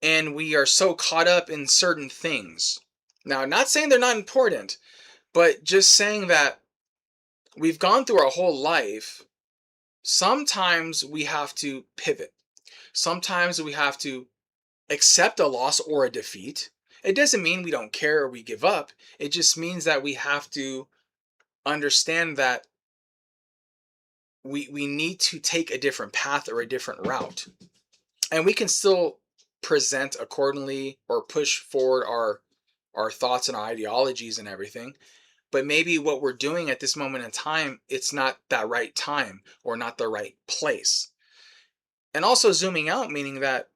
and we are so caught up in certain things. Now, not saying they're not important, but just saying that we've gone through our whole life. Sometimes we have to pivot. Sometimes we have to accept a loss or a defeat. It doesn't mean we don't care or we give up. It just means that we have to understand that we need to take a different path or a different route. And we can still present accordingly or push forward our thoughts and our ideologies and everything. But maybe what we're doing at this moment in time, it's not that right time or not the right place. And also zooming out, meaning that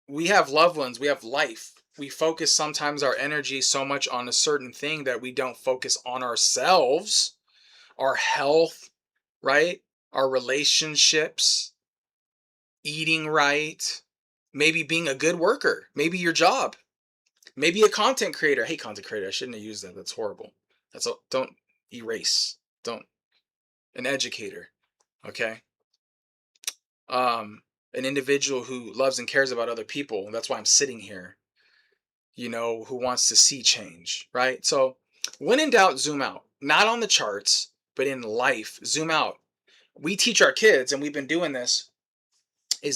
we have loved ones, we have life. We focus sometimes our energy so much on a certain thing that we don't focus on ourselves, our health, right? Our relationships, eating right, maybe being a good worker, maybe your job, maybe a content creator. Hey, content creator, I shouldn't have used that. That's horrible. Don't erase. Don't. An educator, okay? An individual who loves and cares about other people. And that's why I'm sitting here, who wants to see change, right? So when in doubt, zoom out. Not on the charts, but in life, zoom out. We teach our kids, and we've been doing this. In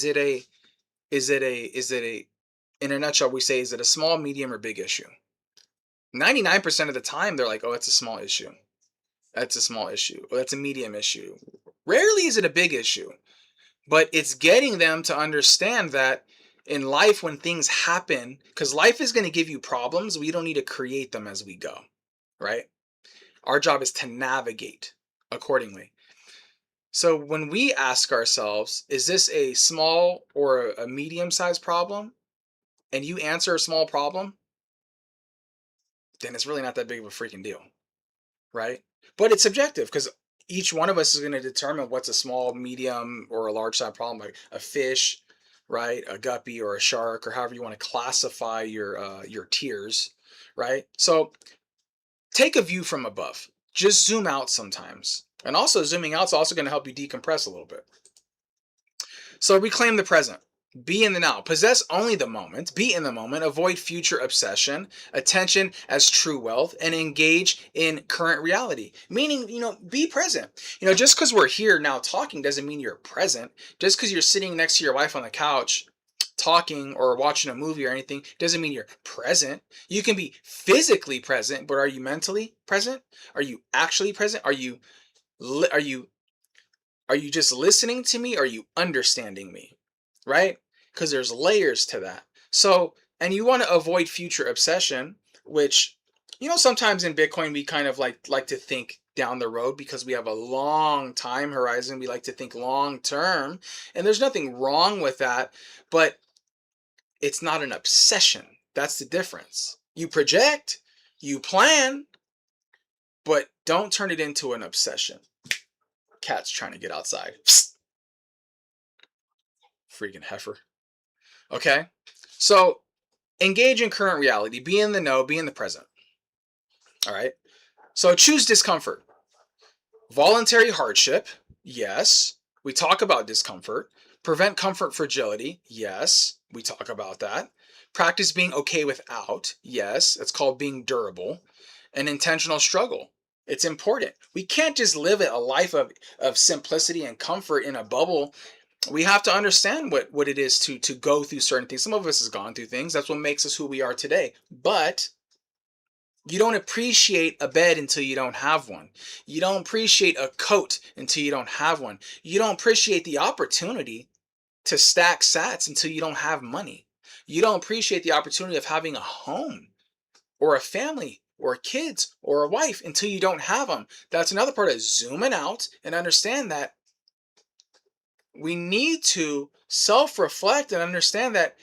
a nutshell, we say, is it a small, medium, or big issue? 99% of the time, they're like, oh, it's a small issue. That's a small issue. Or that's a medium issue. Rarely is it a big issue. But it's getting them to understand that in life, when things happen, because life is going to give you problems, we don't need to create them as we go, right? Our job is to navigate accordingly. So when we ask ourselves, is this a small or a medium-sized problem? And you answer a small problem, then it's really not that big of a freaking deal, right? But it's subjective, because each one of us is going to determine what's a small, medium, or a large-sized problem, like a fish, right? A guppy or a shark, or however you want to classify your tiers, right? So take a view from above. Just zoom out sometimes. And also, zooming out is also going to help you decompress a little bit. So reclaim the present. Be in the now. Possess only the moment. Be in the moment. Avoid future obsession. Attention as true wealth. And engage in current reality. Meaning, be present. Just because we're here now talking doesn't mean you're present. Just because you're sitting next to your wife on the couch talking or watching a movie or anything doesn't mean you're present. You can be physically present, but are you mentally present? Are you actually present? Are you just listening to me? Or are you understanding me? Right? Because there's layers to that. So, and you want to avoid future obsession, which, sometimes in Bitcoin, we kind of like to think down the road because we have a long time horizon. We like to think long term, and there's nothing wrong with that, but it's not an obsession. That's the difference. You project, you plan, but don't turn it into an obsession. Cat's trying to get outside. Psst. Freaking heifer. Okay? So, engage in current reality. Be in the know. Be in the present. All right? So, choose discomfort. Voluntary hardship, yes. We talk about discomfort. Prevent comfort fragility, yes. We talk about that. Practice being okay without, yes. It's called being durable. And intentional struggle. It's important. We can't just live a life of simplicity and comfort in a bubble. We have to understand what it is to go through certain things. Some of us has gone through things. That's what makes us who we are today. But you don't appreciate a bed until you don't have one. You don't appreciate a coat until you don't have one. You don't appreciate the opportunity to stack sats until you don't have money. You don't appreciate the opportunity of having a home or a family or kids or a wife until you don't have them. That's another part of zooming out and understand that we need to self-reflect and understand that,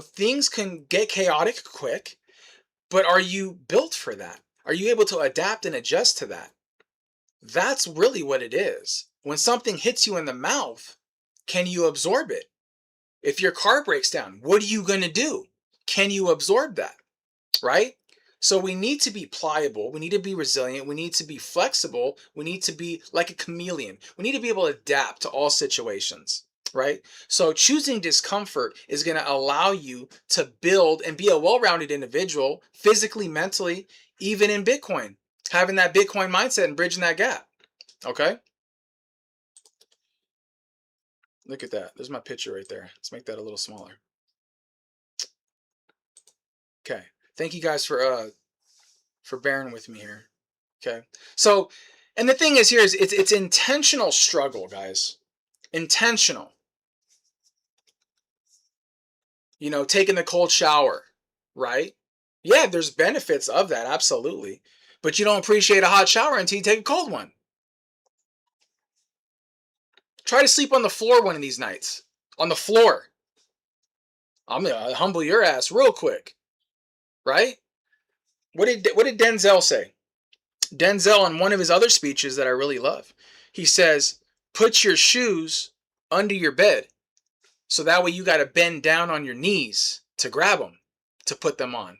things can get chaotic quick, but are you built for that? Are you able to adapt and adjust to that? That's really what it is. When something hits you in the mouth, can you absorb it? If your car breaks down, what are you going to do? Can you absorb that? Right? So we need to be pliable. We need to be resilient. We need to be flexible. We need to be like a chameleon. We need to be able to adapt to all situations, right? So choosing discomfort is going to allow you to build and be a well-rounded individual, physically, mentally, even in Bitcoin. Having that Bitcoin mindset and bridging that gap, okay? Look at that. There's my picture right there. Let's make that a little smaller. Okay. Thank you guys for bearing with me here. Okay. So, and the thing is here is it's intentional struggle, guys. Intentional. Taking the cold shower, right? Yeah, there's benefits of that, absolutely. But you don't appreciate a hot shower until you take a cold one. Try to sleep on the floor one of these nights. On the floor. I'm gonna humble your ass real quick. Right? What did Denzel say? Denzel, on one of his other speeches that I really love, he says, put your shoes under your bed. So that way you got to bend down on your knees to grab them, to put them on.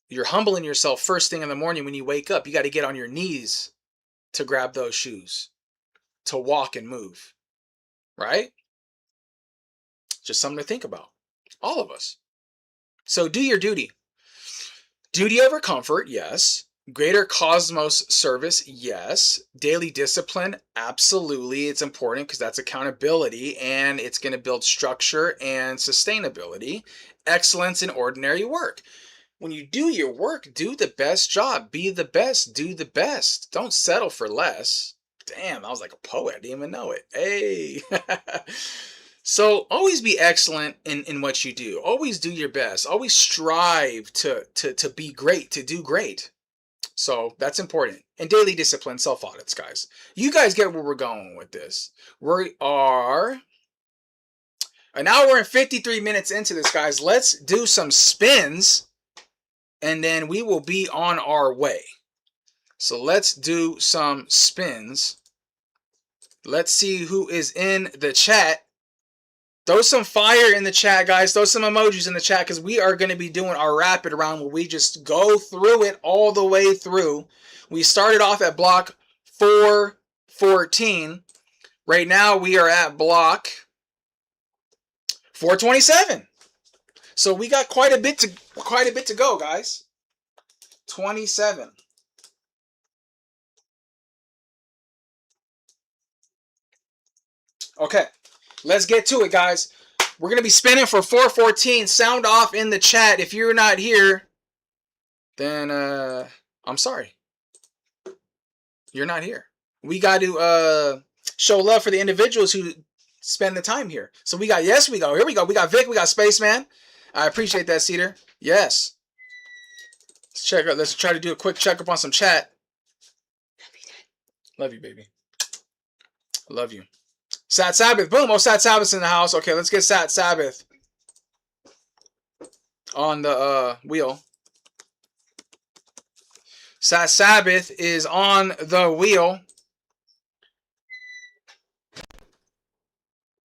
You're humbling yourself first thing in the morning when you wake up. You got to get on your knees to grab those shoes, to walk and move. Right? Just something to think about. All of us. So do your duty. Duty over comfort, yes. Greater cosmos service, yes. Daily discipline, absolutely. It's important because that's accountability and it's going to build structure and sustainability. Excellence in ordinary work. When you do your work, do the best job. Be the best. Do the best. Don't settle for less. Damn, I was like a poet. I didn't even know it. Hey. So always be excellent in what you do. Always do your best. Always strive to be great, to do great. So that's important. And daily discipline, self-audits, guys. You guys get where we're going with this. We are an hour and 53 minutes into this, guys. Let's do some spins, and then we will be on our way. So let's do some spins. Let's see who is in the chat. Throw some fire in the chat, guys. Throw some emojis in the chat because we are going to be doing our rapid round where we just go through it all the way through. We started off at block 414. Right now we are at block 427. So we got quite a bit to go, guys. 27. Okay. Let's get to it, guys. We're going to be spinning for 414. Sound off in the chat. If you're not here, then I'm sorry. You're not here. We got to show love for the individuals who spend the time here. So we got, yes, we go. Here we go. We got Vic. We got Spaceman. I appreciate that, Cedar. Yes. Let's check out. Let's try to do a quick checkup on some chat. Love you, baby. Love you. Sat Sabbath. Boom. Oh, Sat Sabbath's in the house. Okay, let's get Sat Sabbath on the wheel. Sat Sabbath is on the wheel.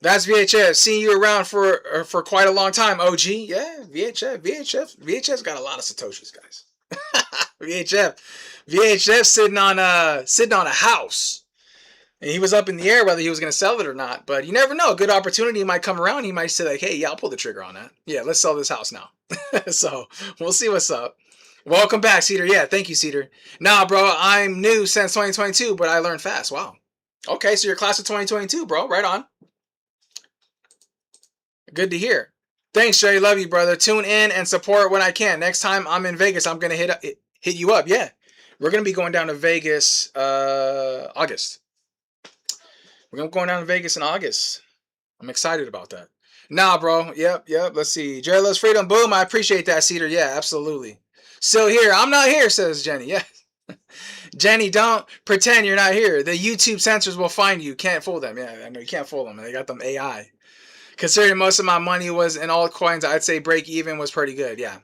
That's VHS. Seeing you around for quite a long time, OG. Yeah, VHS got a lot of Satoshis, guys. VHF sitting on a house. And he was up in the air whether he was going to sell it or not. But you never know. A good opportunity might come around. He might say like, hey, yeah, I'll pull the trigger on that. Yeah, let's sell this house now. So we'll see what's up. Welcome back, Cedar. Yeah, thank you, Cedar. Nah, bro, I'm new since 2022, but I learned fast. Wow. Okay, so you're class of 2022, bro. Right on. Good to hear. Thanks, Jay. Love you, brother. Tune in and support when I can. Next time I'm in Vegas, I'm going to hit you up. Yeah. We're going to be going down to Vegas August. We're going down to Vegas in August. I'm excited about that. Nah, bro. Yep. Let's see. Jerry loves freedom. Boom. I appreciate that, Cedar. Yeah, absolutely. Still here. I'm not here, says Jenny. Yeah. Jenny, don't pretend you're not here. The YouTube censors will find you. Can't fool them. Yeah, I know you can't fool them. They got them AI. Considering most of my money was in altcoins, I'd say break even was pretty good. Yeah.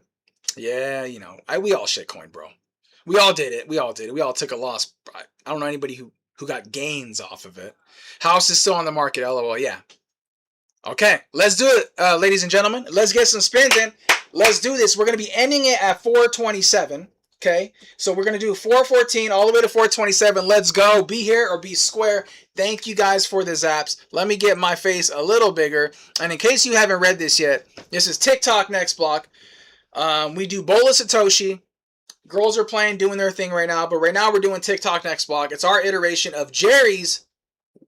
Yeah, you know. We all shitcoin, bro. We all did it. We all took a loss. I don't know anybody who got gains off of it. House is still on the market, LOL. Yeah. Okay, let's do it, ladies and gentlemen. Let's get some spins in. Let's do this. We're going to be ending it at 427. Okay, so we're going to do 414 all the way to 427. Let's go. Be here or be square. Thank you guys for the zaps. Let me get my face a little bigger. And in case you haven't read this yet, this is TikTok next block. We do Bola Satoshi. Girls are playing, doing their thing right now. But right now we're doing TikTok next block. It's our iteration of Jerry's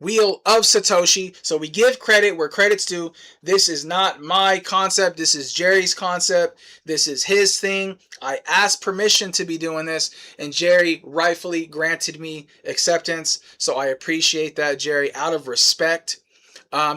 Wheel of Satoshi. So we give credit where credit's due. This is not my concept. This is Jerry's concept. This is his thing. I asked permission to be doing this, and Jerry rightfully granted me acceptance. So I appreciate that, Jerry, out of respect.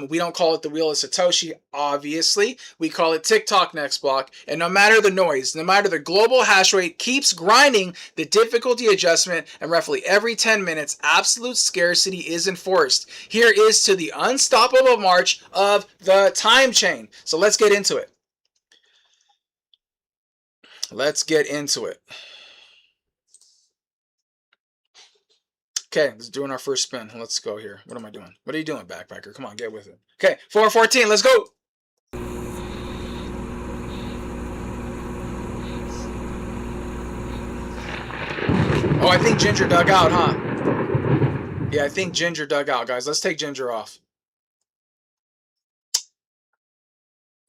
We don't call it the Wheel of Satoshi, obviously. We call it TikTok next block. And no matter the noise, no matter the global hash rate keeps grinding the difficulty adjustment, and roughly every 10 minutes, absolute scarcity is enforced. Here is to the unstoppable march of the time chain. So let's get into it. Let's get into it. Okay, let's doing our first spin. Let's go here. What am I doing? What are you doing, backpacker? Come on, get with it. Okay, 414. Let's go. Oh, I think Ginger dug out, huh? Yeah, I think Ginger dug out, guys. Let's take Ginger off.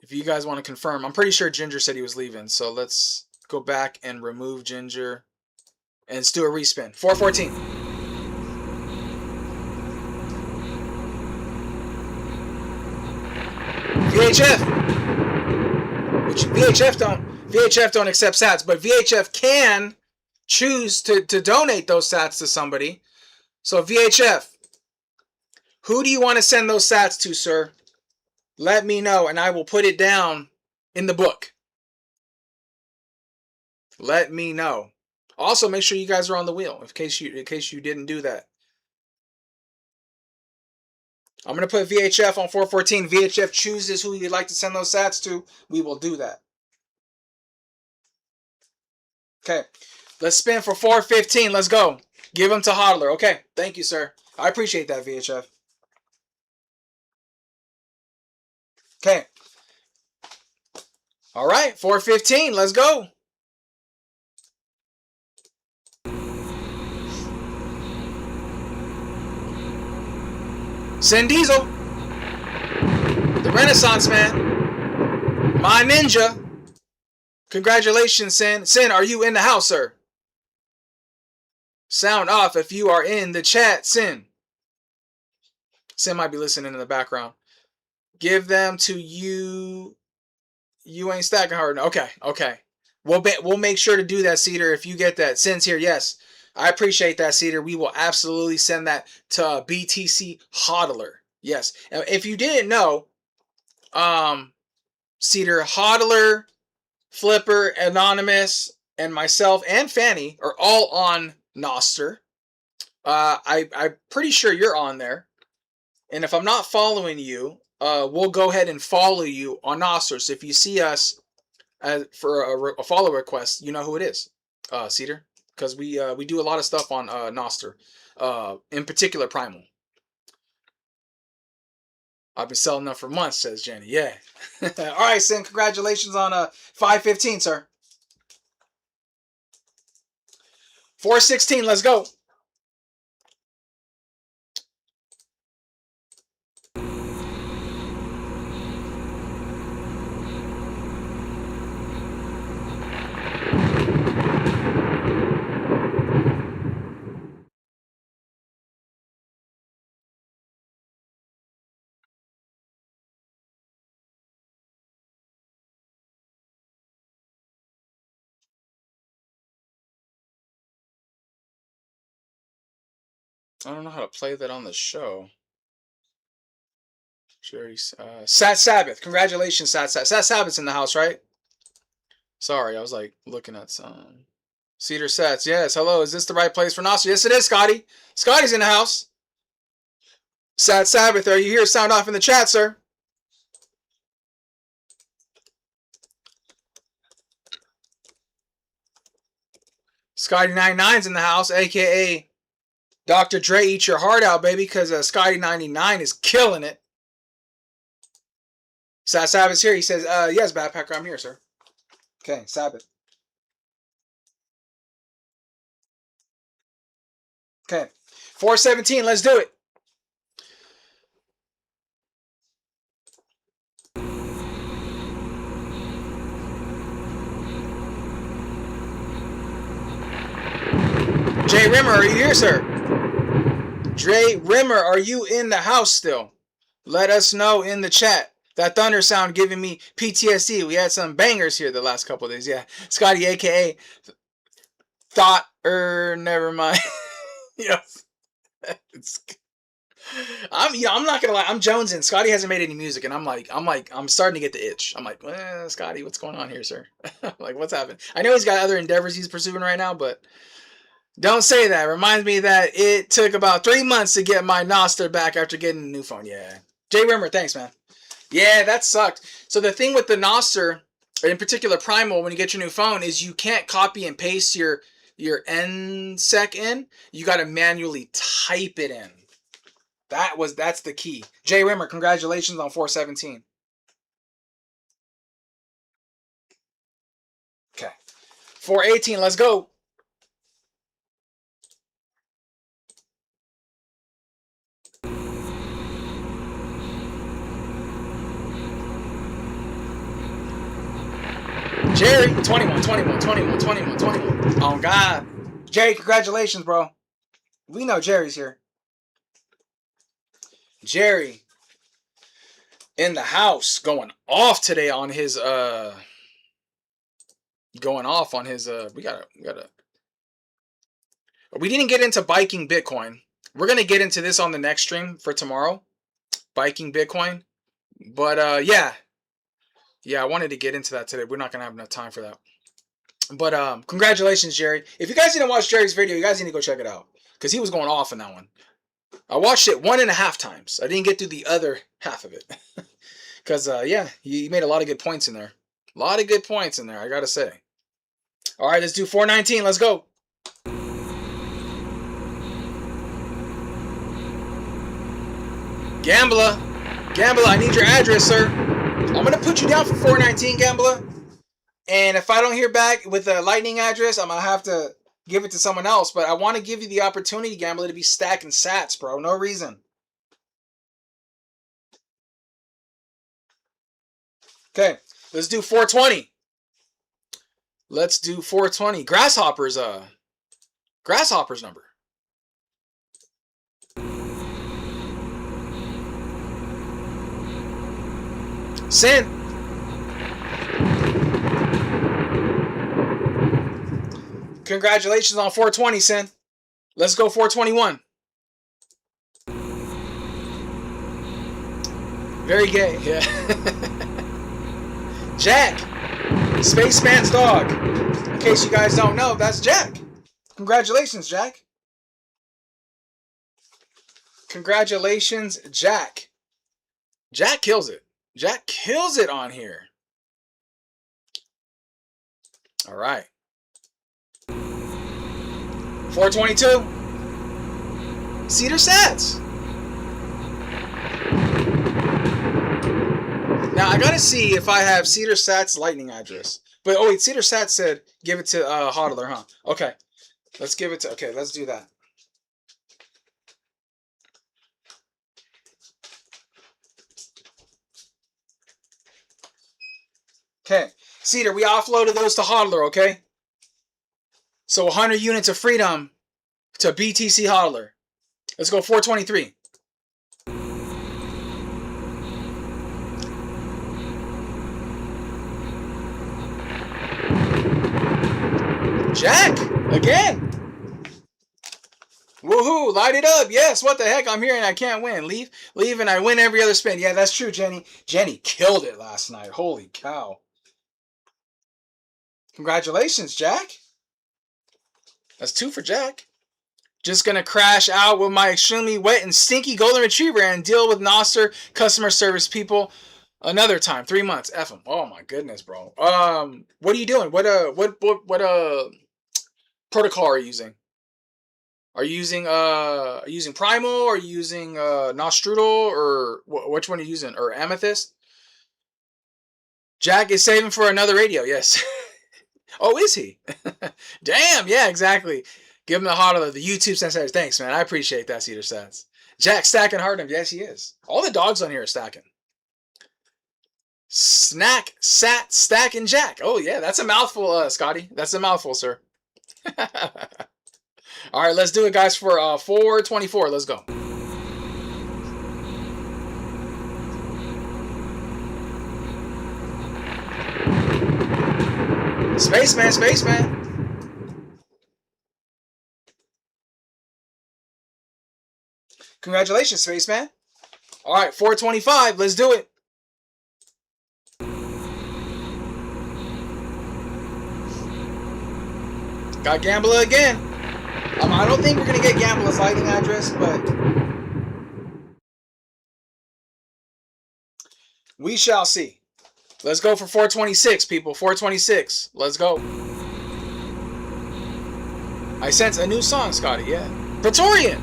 If you guys want to confirm, I'm pretty sure Ginger said he was leaving. So let's go back and remove Ginger. And let's do a respin. 414. VHF, which VHF don't accept sats, but VHF can choose to donate those sats to somebody. So VHF, who do you want to send those sats to, sir? Let me know, and I will put it down in the book. Let me know. Also, make sure you guys are on the wheel in case you didn't do that. I'm going to put VHF on 414. VHF chooses who you'd like to send those sats to. We will do that. Okay. Let's spin for 415. Let's go. Give them to Hodler. Okay. Thank you, sir. I appreciate that, VHF. Okay. All right. 415. Let's go. Sin Diesel, the Renaissance man, my ninja. Congratulations, Sin. Sin, are you in the house, sir? Sound off if you are in the chat, Sin. Sin might be listening in the background. Give them to you. You ain't stacking hard. Okay. We'll make sure to do that, Cedar. If you get that, Sin's here. Yes. I appreciate that, Cedar. We will absolutely send that to BTC Hodler. Yes. And if you didn't know, Cedar, Hodler, Flipper, Anonymous, and myself and Fanny are all on Noster. I'm pretty sure you're on there. And if I'm not following you, we'll go ahead and follow you on Noster. So if you see us for a follow request, you know who it is, Cedar. Because we do a lot of stuff on Noster, in particular Primal. I've been selling them for months, says Jenny. Yeah. All right, Sin. Congratulations on 515, sir. 416, let's go. I don't know how to play that on the show. Sat Sabbath. Congratulations, Sat Sabbath. Sat Sabbath's in the house, right? Sorry, I was like looking at some. Cedar Sats. Yes, hello. Is this the right place for Nostra? Yes, it is, Scotty. Scotty's in the house. Sat Sabbath, are you here? Sound off in the chat, sir. Scotty99's in the house, aka Dr. Dre, eat your heart out, baby, because Scotty99 is killing it. Sat Sabbath's here. He says, yes, Backpacker, I'm here, sir. Okay, Sabbath. Okay, 417, let's do it. Jay Rimmer, are you here, sir? Dre Rimmer, are you in the house still? Let us know in the chat. That thunder sound giving me PTSD. We had some bangers here the last couple of days. Yeah, Scotty, aka Thought, never mind. Yes. I'm not gonna lie. I'm jonesing. Scotty hasn't made any music, and I'm starting to get the itch. I'm like, Scotty, what's going on here, sir? Like, what's happening? I know he's got other endeavors he's pursuing right now, but don't say that. Reminds me that it took about 3 months to get my Nostr back after getting a new phone. Yeah. Jay Rimmer, thanks, man. Yeah, that sucked. So the thing with the Nostr, in particular Primal, when you get your new phone, is you can't copy and paste your NSEC in. You got to manually type it in. That's the key. Jay Rimmer, congratulations on 417. Okay. 418, let's go. Jerry, 21. Oh, God. Jerry, congratulations, bro. We know Jerry's here. Jerry in the house going off today on his we didn't get into biking Bitcoin. We're going to get into this on the next stream for tomorrow. Biking Bitcoin. But yeah, I wanted to get into that today. We're not going to have enough time for that. But congratulations, Jerry. If you guys didn't watch Jerry's video, you guys need to go check it out, because he was going off in that one. I watched it 1.5 times. I didn't get through the other half of it. Because, yeah, he made a lot of good points in there. A lot of good points in there, I got to say. All right, let's do 419. Let's go. Gambler, I need your address, sir. I'm going to put you down for 419, Gambler. And if I don't hear back with a lightning address, I'm going to have to give it to someone else. But I want to give you the opportunity, Gambler, to be stacking sats, bro. No reason. Okay, let's do 420. Let's do 420. Grasshopper's number. Sin. Congratulations on 420, Sin. Let's go 421. Very gay, yeah. Jack. Spaceman's dog. In case you guys don't know, that's Jack. Congratulations, Jack. Congratulations, Jack. Jack kills it. Jack kills it on here. All right. 422. Cedar Sats. Now, I gotta see if I have Cedar Sats lightning address. But, oh wait, Cedar Sats said give it to Hodler, huh? Okay. Let's give it to, okay, let's do that. Okay, Cedar, we offloaded those to Hodler, okay? So 100 units of freedom to BTC Hodler. Let's go 423. Jack, again. Woohoo, light it up. Yes, what the heck? I'm here and I can't win. Leave and I win every other spin. Yeah, that's true, Jenny. Jenny killed it last night. Holy cow. Congratulations, Jack. That's 2 for Jack. Just gonna crash out with my extremely wet and stinky golden retriever and deal with Nostr customer service people another time. 3 months. F them. Oh my goodness, bro. What are you doing? What protocol are you using? Are you using Primal? Are you using Nostrudel? Or which one are you using? Or Amethyst? Jack is saving for another radio. Yes. Oh, is he? Damn. Yeah, exactly. Give him the Hodler, the YouTube sensors. Thanks, man. I appreciate that, Cedar Stats. Jack stacking hard. Yes, he is. All the dogs on here are stacking. Snack, sat, stack, and Jack. Oh, yeah. That's a mouthful, Scotty. That's a mouthful, sir. All right, let's do it, guys, for 424. Let's go. Spaceman, Spaceman. Congratulations, Spaceman. All right, 425. Let's do it. Got Gambler again. I don't think we're going to get Gambler's lighting address, but we shall see. Let's go for 426, people. 426. Let's go. I sense a new song, Scotty. Yeah. Praetorian.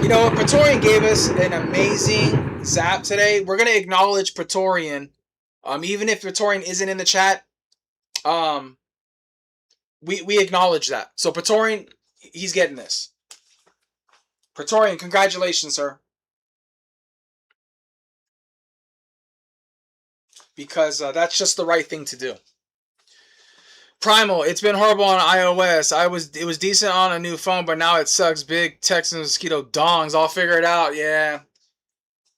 You know what? Praetorian gave us an amazing zap today. We're going to acknowledge Praetorian. Even if Praetorian isn't in the chat, we acknowledge that. So Praetorian, he's getting this. Praetorian, congratulations, sir. Because that's just the right thing to do. Primal, it's been horrible on iOS. It was decent on a new phone, but now it sucks. Big Texan mosquito dongs. I'll figure it out. Yeah.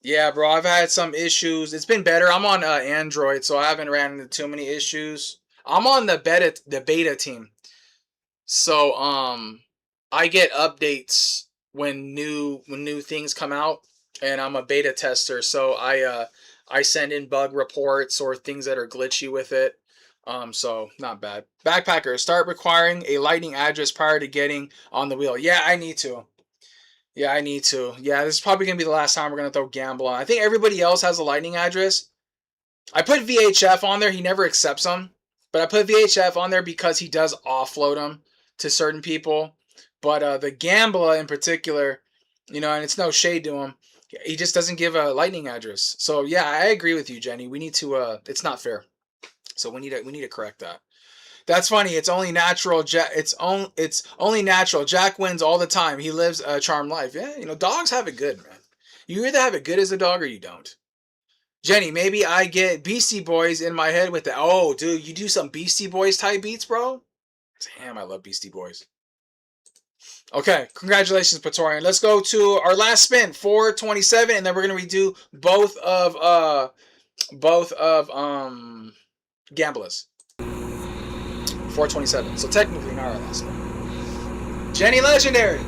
Yeah, bro. I've had some issues. It's been better. I'm on Android, so I haven't ran into too many issues. I'm on the beta team. So I get updates when new things come out, and I'm a beta tester, so I send in bug reports or things that are glitchy with it. So not bad. Backpacker, start requiring a lightning address prior to getting on the wheel. Yeah, I need to. Yeah, I need to. Yeah, this is probably going to be the last time we're going to throw Gamble on. I think everybody else has a lightning address. I put VHF on there. He never accepts them. But I put VHF on there because he does offload them to certain people. But the Gambler in particular, you know, and it's no shade to him, he just doesn't give a lightning address. So yeah, I agree with you, Jenny. We need to. It's not fair. So we need to correct that. That's funny. It's only natural. It's only natural. Jack wins all the time. He lives a charmed life. Yeah, you know, dogs have it good, man. You either have it good as a dog or you don't. Jenny, maybe I get Beastie Boys in my head with the. Oh, dude, you do some Beastie Boys type beats, bro? Damn, I love Beastie Boys. Okay, congratulations, Praetorian. Let's go to our last spin, 427, and then we're gonna redo both of Gamblers. 427. So technically not our last one. Jenny Legendary.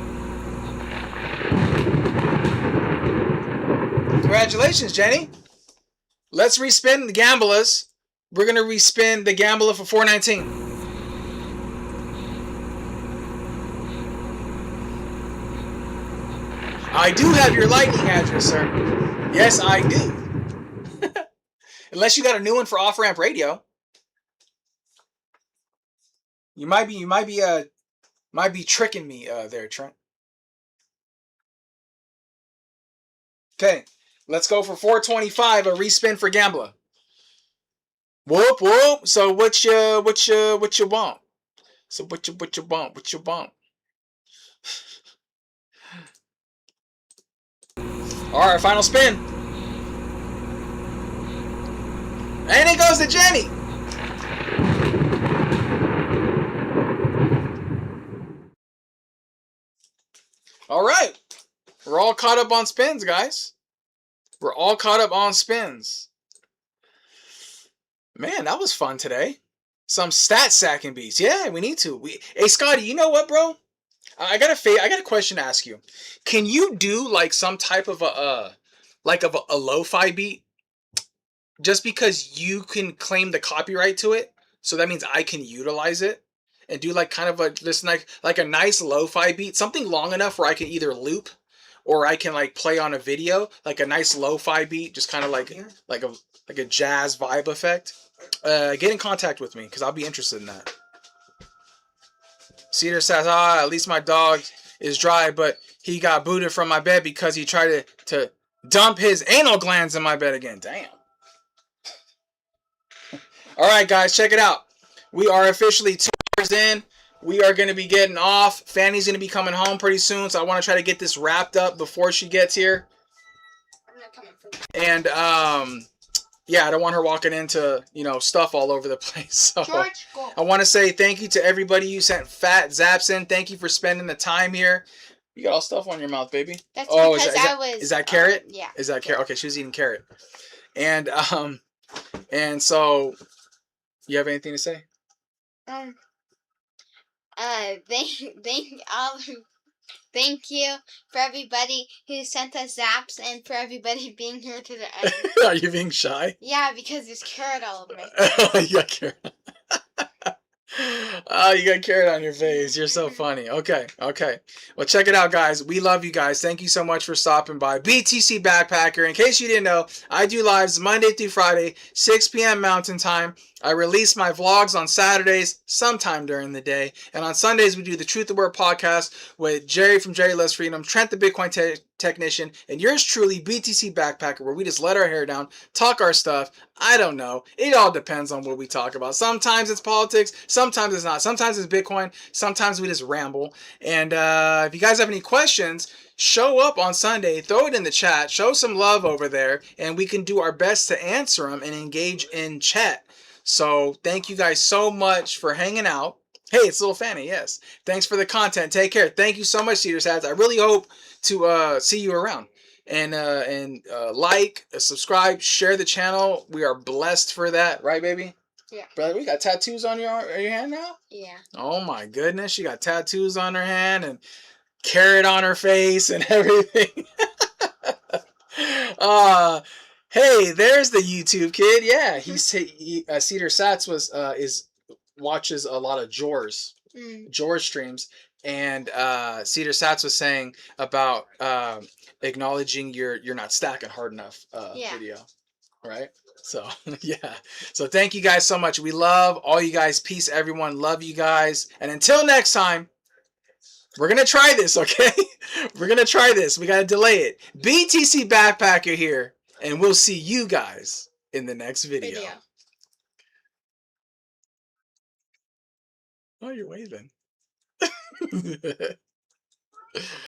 Congratulations, Jenny. Let's respin the Gamblers. We're going to respin the Gambler for 419. I do have your lightning address, sir. Yes, I do. Unless you got a new one for off-ramp radio. You might be tricking me there, Trent. Okay, let's go for 425, a respin for Gambler. Whoop whoop. So what you want? So what you bump? What you bump? All right, final spin. And it goes to Jenny. All right. We're all caught up on spins, guys. We're all caught up on spins. Man, that was fun today. Some stat sacking beats. Yeah, we need to. Hey, Scotty, you know what, bro? I got a question to ask you. Can you do like some type of a lo-fi beat just because you can claim the copyright to it? So that means I can utilize it and do like kind of like a nice lo-fi beat, something long enough where I can either loop or I can like play on a video, like a nice lo-fi beat, just kind of like a jazz vibe effect. Get in contact with me because I'll be interested in that. Cedar says, at least my dog is dry, but he got booted from my bed because he tried to dump his anal glands in my bed again. Damn. All right, guys, check it out. We are officially 2 hours in. We are going to be getting off. Fanny's going to be coming home pretty soon, so I want to try to get this wrapped up before she gets here. I'm not coming for that. And, yeah, I don't want her walking into, stuff all over the place. So George, go. I want to say thank you to everybody who sent fat zaps in. Thank you for spending the time here. You got all stuff on your mouth, baby. That's Is because I was. Is that carrot? Yeah. Is that carrot? Okay, she was eating carrot. And so, you have anything to say? Thank you for everybody who sent us zaps and for everybody being here to the end. Are you being shy? Yeah, because there's carrot all over my face. You got carrot. Oh, you got carrot on your face. You're so funny. Okay. Well, check it out, guys. We love you guys. Thank you so much for stopping by. BTC Backpacker. In case you didn't know, I do lives Monday through Friday, 6 p.m. Mountain Time. I release my vlogs on Saturdays, sometime during the day. And on Sundays, we do the Truth the Word podcast with Jerry from Jerry Loves Freedom, Trent the Bitcoin Technician, and yours truly, BTC Backpacker, where we just let our hair down, talk our stuff. I don't know. It all depends on what we talk about. Sometimes it's politics. Sometimes it's not. Sometimes it's Bitcoin. Sometimes we just ramble. And if you guys have any questions, show up on Sunday. Throw it in the chat. Show some love over there. And we can do our best to answer them and engage in chat. So thank you guys so much for hanging out. Hey, it's Little Fanny. Yes. Thanks for the content. Take care. Thank you so much, Cedar Sats. I really hope to see you around. And like, subscribe, share the channel. We are blessed for that. Right, baby? Yeah. Brother, we got tattoos on your hand now? Yeah. Oh, my goodness. She got tattoos on her hand and carrot on her face and everything. Hey, there's the YouTube kid. Yeah, Cedar Sats watches a lot of George streams, and Cedar Sats was saying about acknowledging you're not stacking hard enough video, right? So yeah. So thank you guys so much. We love all you guys. Peace, everyone. Love you guys. And until next time, we're gonna try this, okay? We're gonna try this. We gotta delay it. BTC Backpacker here. And we'll see you guys in the next video. Oh, you're waving.